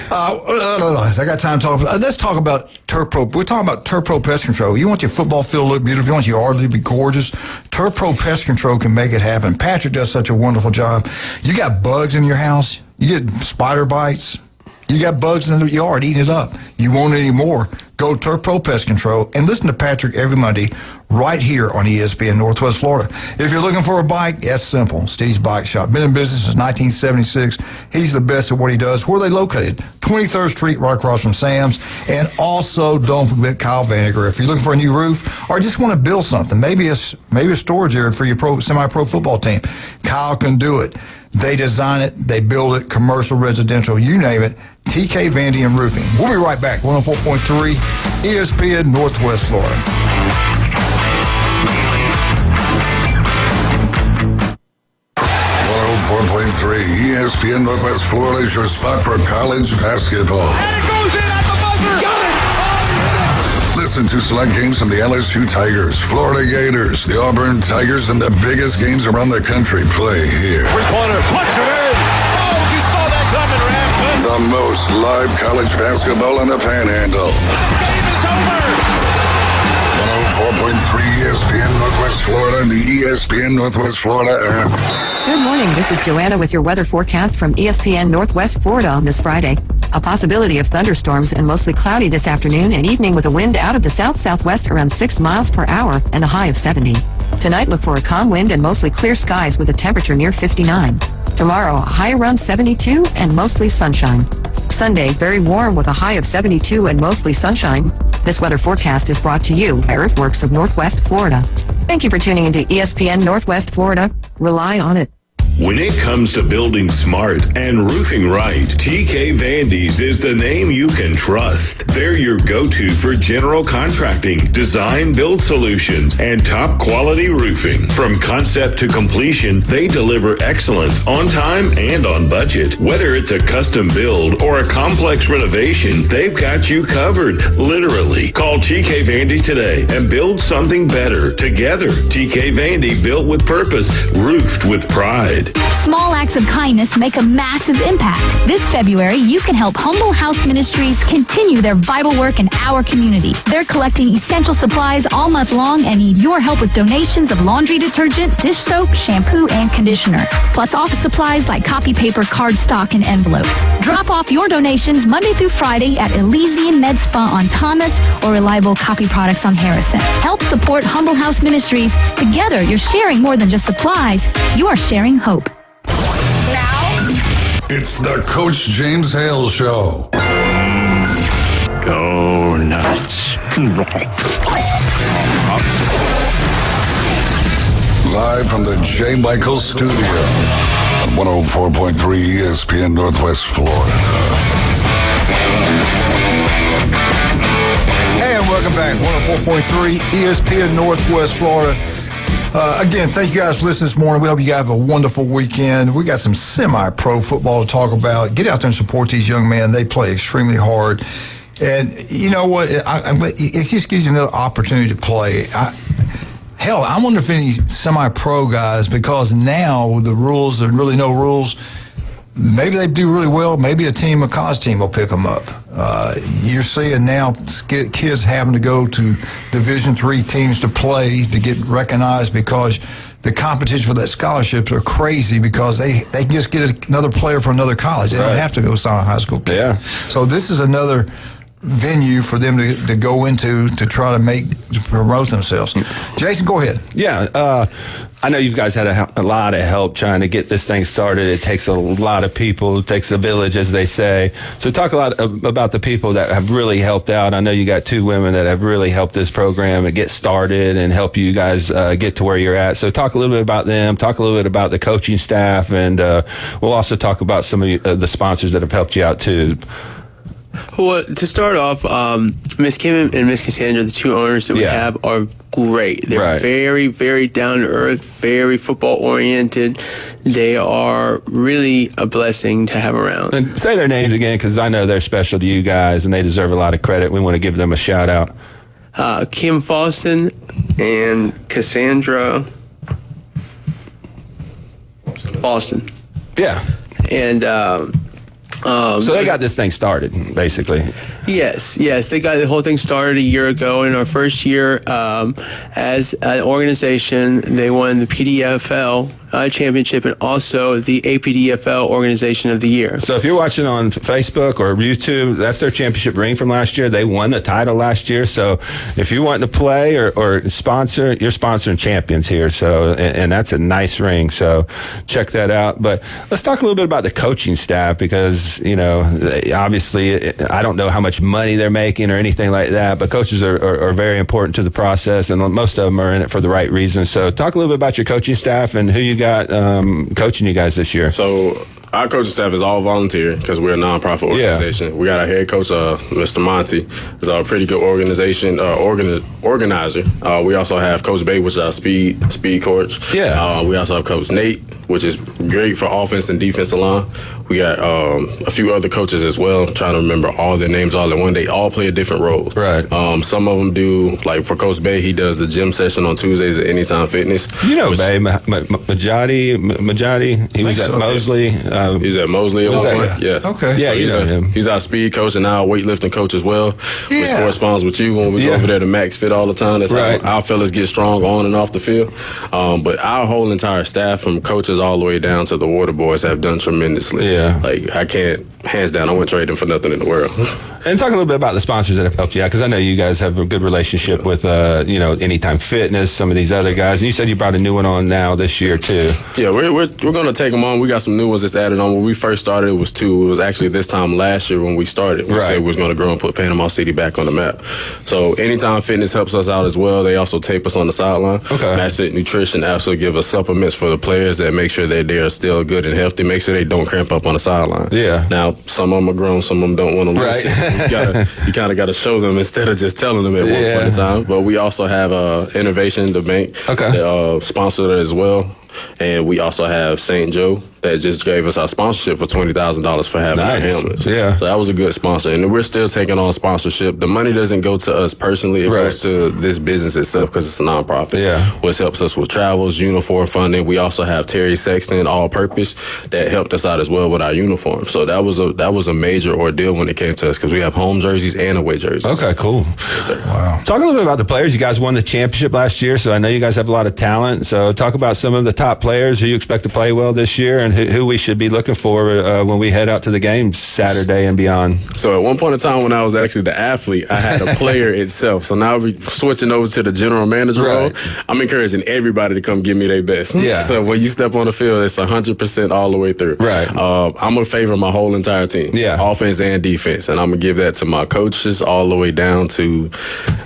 [SPEAKER 7] I got time to talk. Let's talk about Turf Pro. We're talking about Turf Pro Pest Control. You want your football field to look beautiful. You want your yard to be gorgeous. Turf Pro Pest Control can make it happen. Patrick does such a wonderful job. You got bugs in your house. You get spider bites. You got bugs in the yard eating it up. You won't anymore. Go to Turf Pro Pest Control and listen to Patrick every Monday right here on ESPN Northwest Florida. If you're looking for a bike, that's simple. Steve's Bike Shop. Been in business since 1976. He's the best at what he does. Where are they located? 23rd Street, right across from Sam's. And also, don't forget Kyle Vanager. If you're looking for a new roof or just want to build something, maybe a storage area for your semi-pro football team, Kyle can do it. They design it, they build it, commercial, residential, you name it. TK Vandy and Roofing. We'll be right back. 104.3 ESPN Northwest Florida.
[SPEAKER 3] 104.3 ESPN Northwest Florida is your spot for college basketball.
[SPEAKER 4] And it goes in at the buzzer. Got it!
[SPEAKER 3] Listen to select games from the LSU Tigers, Florida Gators, the Auburn Tigers, and the biggest games around the country play here.
[SPEAKER 4] Three-pointer, puts it in. Oh, you saw that coming, Ram.
[SPEAKER 3] The most live college basketball in the Panhandle.
[SPEAKER 4] The game is over.
[SPEAKER 3] 104.3 ESPN Northwest Florida and the ESPN Northwest Florida app.
[SPEAKER 11] Good morning. This is Joanna with your weather forecast from ESPN Northwest Florida on this Friday. A possibility of thunderstorms and mostly cloudy this afternoon and evening with a wind out of the south-southwest around 6 miles per hour and a high of 70. Tonight, look for a calm wind and mostly clear skies with a temperature near 59. Tomorrow, a high around 72 and mostly sunshine. Sunday, very warm with a high of 72 and mostly sunshine. This weather forecast is brought to you by Earthworks of Northwest Florida. Thank you for tuning into ESPN Northwest Florida. Rely on it.
[SPEAKER 5] When it comes to building smart and roofing right, TK Vandy's is the name you can trust. They're your go-to for general contracting, design, build solutions, and top quality roofing. From concept to completion, they deliver excellence on time and on budget. Whether it's a custom build or a complex renovation, they've got you covered, literally. Call TK Vandy today and build something better together. TK Vandy, built with purpose, roofed with pride.
[SPEAKER 18] Small acts of kindness make a massive impact. This February, you can help Humble House Ministries continue their vital work in our community. They're collecting essential supplies all month long and need your help with donations of laundry detergent, dish soap, shampoo, and conditioner. Plus office supplies like copy paper, cardstock, and envelopes. Drop off your donations Monday through Friday at Elysian Med Spa on Thomas or Reliable Copy Products on Harrison. Help support Humble House Ministries. Together, you're sharing more than just supplies. You are sharing hope.
[SPEAKER 3] It's the Coach James Hale Show.
[SPEAKER 4] Go nuts.
[SPEAKER 3] Live from the J. Michael Studio on 104.3 ESPN Northwest Florida.
[SPEAKER 7] And welcome back, 104.3 ESPN Northwest Florida. Again, thank you guys for listening this morning. We hope you guys have a wonderful weekend. We got some semi-pro football to talk about. Get out there and support these young men. They play extremely hard. And you know what? It just gives you another opportunity to play. Hell, I wonder if any semi-pro guys, because now with the rules, there's really no rules, maybe they do really well. Maybe a college team will pick them up. You're seeing now kids having to go to Division III teams to play to get recognized because the competition for that scholarships are crazy because they can just get another player from another college. They don't have to go sign a high school kid.
[SPEAKER 8] Yeah.
[SPEAKER 7] So this is another venue for them to go into to try to promote themselves. Jason, go ahead.
[SPEAKER 8] Yeah, I know you guys had a lot of help trying to get this thing started. It takes a lot of people. It takes a village, as they say. So talk a lot about the people that have really helped out. I know you got two women that have really helped this program and get started and help you guys get to where you're at. So talk a little bit about them. Talk a little bit about the coaching staff, and we'll also talk about some of the sponsors that have helped you out too.
[SPEAKER 20] Well, to start off, Miss Kim and Miss Cassandra, the two owners that we have, are great. They're very, very down to earth, very football oriented. They are really a blessing to have around.
[SPEAKER 8] And say their names again, because I know they're special to you guys and they deserve a lot of credit. We want to give them a shout out.
[SPEAKER 20] Kim Falston and Cassandra Falston.
[SPEAKER 8] Yeah.
[SPEAKER 20] And
[SPEAKER 8] so they got this thing started, basically.
[SPEAKER 20] Yes. They got the whole thing started a year ago. In our first year as an organization, they won the PDFL championship and also the APDFL Organization of the Year.
[SPEAKER 8] So if you're watching on Facebook or YouTube, that's their championship ring from last year. They won the title last year. So if you want to play or sponsor, you're sponsoring champions here. So and that's a nice ring. So check that out. But let's talk a little bit about the coaching staff because, you know, obviously I don't know how much money they're making or anything like that, but coaches are very important to the process, and most of them are in it for the right reasons. So talk a little bit about your coaching staff and who you got coaching you guys this year.
[SPEAKER 1] So our coaching staff is all volunteer because we're a nonprofit organization. Yeah. We got our head coach, Mr. Monty, is a pretty good organization organizer. We also have Coach Bay, which is our speed coach.
[SPEAKER 8] Yeah.
[SPEAKER 1] We also have Coach Nate, which is great for offense and defensive line. We got a few other coaches as well. I'm trying to remember all their names all in one. They all play a different role.
[SPEAKER 8] Right.
[SPEAKER 1] Some of them do, like for Coach Bay, he does the gym session on Tuesdays at Anytime Fitness.
[SPEAKER 8] You know Bay, Majadi, he was at Mosley.
[SPEAKER 1] He's at Mosley at one point. Yeah.
[SPEAKER 7] Okay.
[SPEAKER 8] Yeah, so you know him.
[SPEAKER 1] He's our speed coach and our weightlifting coach as well, which corresponds with you when we go over there to Max Fit all the time. That's how our fellas get strong on and off the field. But our whole entire staff, from coaches all the way down to the water boys, have done tremendously.
[SPEAKER 8] Yeah.
[SPEAKER 1] Like, I can't hands down, I wouldn't trade them for nothing in the world.
[SPEAKER 8] And talk a little bit about the sponsors that have helped you out, because I know you guys have a good relationship with, Anytime Fitness, some of these other guys. And you said you brought a new one on now this year, too.
[SPEAKER 1] Yeah, we're going to take them on. We got some new ones that's added on. When we first started, it was 2. It was actually this time last year when we started. We said we was going to grow and put Panama City back on the map. So Anytime Fitness helps us out as well. They also tape us on the sideline.
[SPEAKER 8] Okay.
[SPEAKER 1] Match Fit Nutrition also give us supplements for the players that make sure that they are still good and healthy, make sure they don't cramp up on the sideline.
[SPEAKER 8] Yeah.
[SPEAKER 1] Now, some of them are grown, some of them don't want to listen. You kind of got to show them instead of just telling them at one point in time. But we also have Innovation, the bank, that sponsor it as well. And we also have St. Joe that just gave us our sponsorship for $20,000 for having our helmets.
[SPEAKER 8] Yeah.
[SPEAKER 1] So that was a good sponsor. And we're still taking on sponsorship. The money doesn't go to us personally. It goes to this business itself because it's a nonprofit.
[SPEAKER 8] Yeah.
[SPEAKER 1] Which helps us with travels, uniform funding. We also have Terry Sexton, All Purpose, that helped us out as well with our uniform. So that was a major ordeal when it came to us because we have home jerseys and away jerseys.
[SPEAKER 8] Okay, cool.
[SPEAKER 1] Yes, sir.
[SPEAKER 8] Wow. Talk a little bit about the players. You guys won the championship last year, so I know you guys have a lot of talent. So talk about some of the top players who you expect to play well this year and who we should be looking for when we head out to the games Saturday and beyond.
[SPEAKER 1] So at one point in time when I was actually the athlete, I had a player itself. So now we're switching over to the general manager role. I'm encouraging everybody to come give me their best.
[SPEAKER 8] Yeah.
[SPEAKER 1] So when you step on the field, it's 100% all the way through.
[SPEAKER 8] Right.
[SPEAKER 1] I'm going to favor my whole entire team.
[SPEAKER 8] Yeah.
[SPEAKER 1] Offense and defense. And I'm going to give that to my coaches all the way down to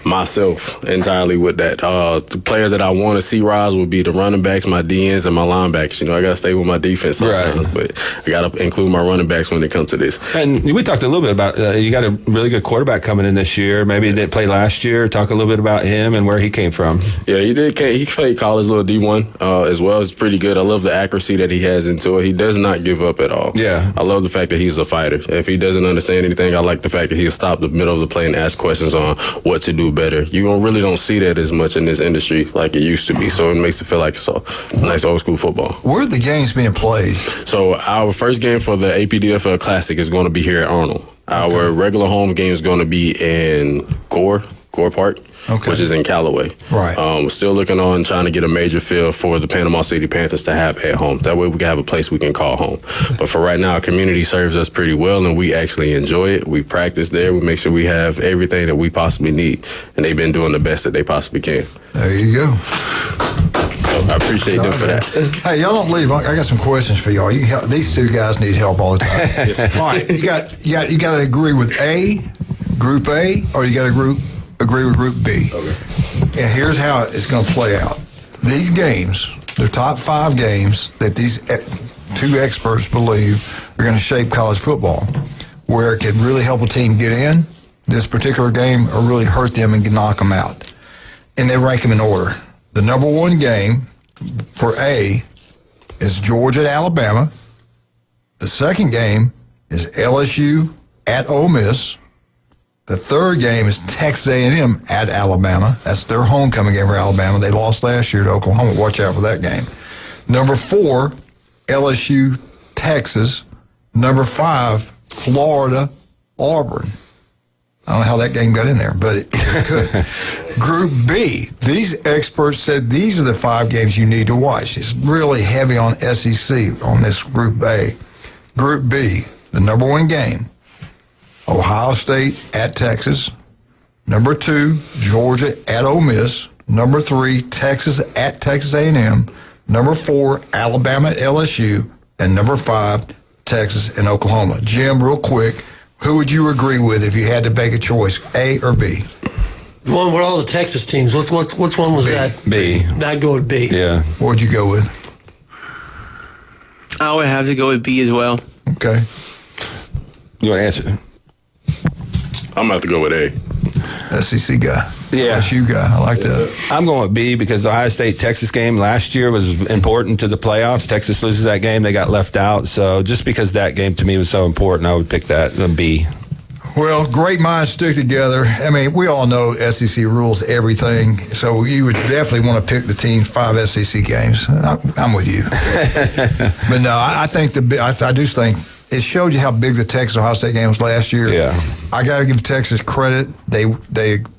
[SPEAKER 1] myself entirely with that. The players that I want to see rise will be the running backs, my DNs, and my linebackers. You know, I got to stay with my defense sometimes. But I got to include my running backs when it comes to this.
[SPEAKER 8] And we talked a little bit about you got a really good quarterback coming in this year. Maybe he didn't play last year. Talk a little bit about him and where he came from.
[SPEAKER 1] Yeah, he did. He played college, little D1 as well. It's pretty good. I love the accuracy that he has into it. He does not give up at all.
[SPEAKER 8] Yeah.
[SPEAKER 1] I love the fact that he's a fighter. If he doesn't understand anything, I like the fact that he'll stop the middle of the play and ask questions on what to do better. You really don't see that as much in this industry like it used to be. So it makes it feel like it's a nice old school football.
[SPEAKER 7] Where are the games being played?
[SPEAKER 1] So our first game for the APDFL Classic is going to be here at Arnold. Our regular home game is going to be in Gore Park, which is in Callaway.
[SPEAKER 7] Right.
[SPEAKER 1] We're still looking on trying to get a major field for the Panama City Panthers to have at home. That way we can have a place we can call home. But for right now, our community serves us pretty well, and we actually enjoy it. We practice there. We make sure we have everything that we possibly need, and they've been doing the best that they possibly can.
[SPEAKER 7] There you go.
[SPEAKER 1] I appreciate them for that.
[SPEAKER 7] Hey, y'all don't leave. I got some questions for y'all. You can help. These two guys need help all the time.
[SPEAKER 1] Yes.
[SPEAKER 7] All right, you got to agree with Group A, or you got to agree with Group B. Okay. And here's how it's going to play out. These games, the top 5 games that these 2 experts believe are going to shape college football, where it could really help a team get in this particular game or really hurt them and knock them out. And they rank them in order. The number 1 game for A is Georgia at Alabama. The second game is LSU at Ole Miss. The third game is Texas A&M at Alabama. That's their homecoming game for Alabama. They lost last year to Oklahoma. Watch out for that game. Number 4, LSU, Texas. Number 5, Florida, Auburn. I don't know how that game got in there, but it could. Group B, these experts said these are the 5 games you need to watch. It's really heavy on SEC on this Group A. Group B, the number 1 game, Ohio State at Texas. Number 2, Georgia at Ole Miss. Number 3, Texas at Texas A&M. Number 4, Alabama at LSU. And number 5, Texas and Oklahoma. Jim, real quick, who would you agree with if you had to make a choice, A or B?
[SPEAKER 9] The one with all the Texas teams. Which one was that?
[SPEAKER 8] B.
[SPEAKER 9] I'd go with B.
[SPEAKER 8] Yeah.
[SPEAKER 7] What'd you go with?
[SPEAKER 20] I would have to go with B as well.
[SPEAKER 7] Okay.
[SPEAKER 8] You want to answer?
[SPEAKER 1] I'm about to go with A.
[SPEAKER 7] SEC guy.
[SPEAKER 8] Yeah.
[SPEAKER 7] LSU guy. I like that.
[SPEAKER 8] I'm going with B because the Ohio State-Texas game last year was important to the playoffs. Texas loses that game. They got left out. So just because that game to me was so important, I would pick that, B.
[SPEAKER 7] Well, great minds stick together. I mean, we all know SEC rules everything, so you would definitely want to pick the team's 5 SEC games. I'm with you. But no, I think I do think it showed you how big the Texas-Ohio State game was last year.
[SPEAKER 8] Yeah.
[SPEAKER 7] I got to give Texas credit. They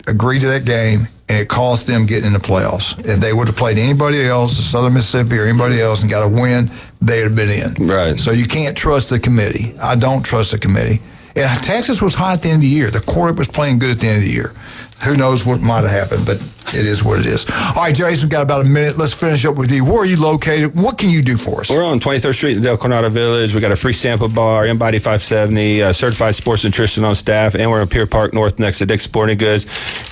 [SPEAKER 7] agreed to that game, and it cost them getting in the playoffs. If they would have played anybody else, Southern Mississippi or anybody else, and got a win, they'd have been in.
[SPEAKER 8] Right.
[SPEAKER 7] So you can't trust the committee. I don't trust the committee. And Texas was hot at the end of the year. The quarterback was playing good at the end of the year. Who knows what might have happened, but it is what it is. All right, Jason, we've got about a minute. Let's finish up with you. Where are you located? What can you do for us?
[SPEAKER 8] We're on 23rd Street in Del Coronado Village. We got a free sample bar, InBody 570, certified sports nutrition on staff, and we're in Pier Park North next to Dick's Sporting Goods.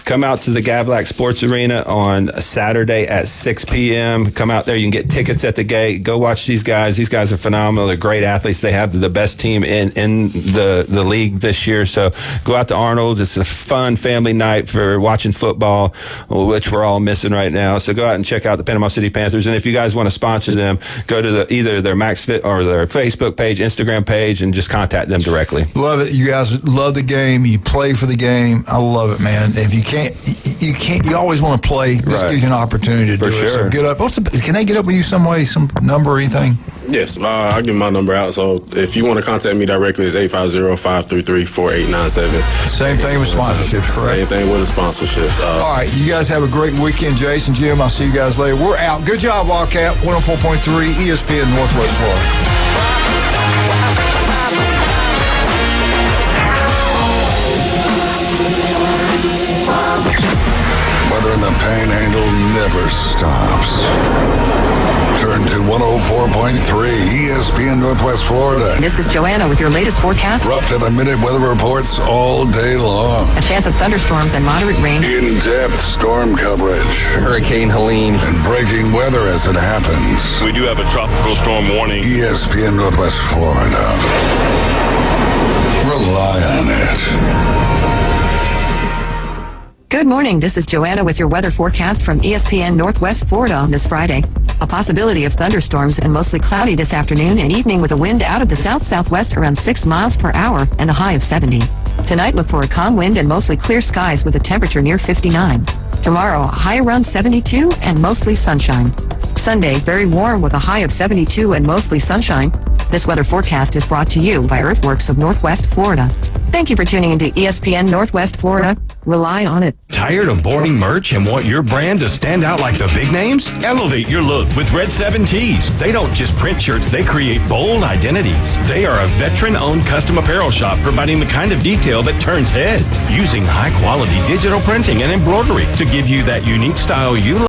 [SPEAKER 8] Come out to the Gavlac Sports Arena on Saturday at 6 p.m. Come out there. You can get tickets at the gate. Go watch these guys. These guys are phenomenal. They're great athletes. They have the best team in the league this year. So go out to Arnold. It's a fun family night for watching football, which we're all missing right now. So go out and check out the Panama City Panthers. And if you guys want to sponsor them, go to either their MaxFit or their Facebook page, Instagram page, and just contact them directly.
[SPEAKER 7] Love it. You guys love the game. You play for the game. I love it, man. If you can't, you always want to play. This gives you an opportunity to do it. So get up. Can they get up with you some way, some number or anything?
[SPEAKER 1] Yes, I'll give my number out. So if you want to contact me directly, it's 850-533-4897.
[SPEAKER 7] Same thing with sponsorships, correct?
[SPEAKER 1] Same thing with the sponsorships.
[SPEAKER 7] All right, you guys have a great weekend. Jason, Jim, I'll see you guys later. We're out. Good job, Wildcat. 104.3 ESPN Northwest Florida.
[SPEAKER 3] Weather in the Panhandle never stops. Turn to 104.3 ESPN Northwest Florida.
[SPEAKER 11] This is Joanna with your latest forecast.
[SPEAKER 3] We're up to the minute weather reports all day long.
[SPEAKER 11] A chance of thunderstorms and moderate rain.
[SPEAKER 3] In-depth storm coverage.
[SPEAKER 6] Hurricane Helene.
[SPEAKER 3] And breaking weather as it happens.
[SPEAKER 5] We do have a tropical storm warning.
[SPEAKER 3] ESPN Northwest Florida. Rely on it.
[SPEAKER 11] Good morning. This is Joanna with your weather forecast from ESPN Northwest Florida on this Friday. A possibility of thunderstorms and mostly cloudy this afternoon and evening with a wind out of the south-southwest around 6 miles per hour and a high of 70. Tonight, look for a calm wind and mostly clear skies with a temperature near 59. Tomorrow, a high around 72 and mostly sunshine. Sunday, very warm with a high of 72 and mostly sunshine. This weather forecast is brought to you by Earthworks of Northwest Florida. Thank you for tuning into ESPN Northwest Florida. Rely on it.
[SPEAKER 12] Tired of boring merch and want your brand to stand out like the big names? Elevate your look with Red 7 Tees. They don't just print shirts, they create bold identities. They are a veteran-owned custom apparel shop providing the kind of detail that turns heads, using high-quality digital printing and embroidery to give you that unique style you love.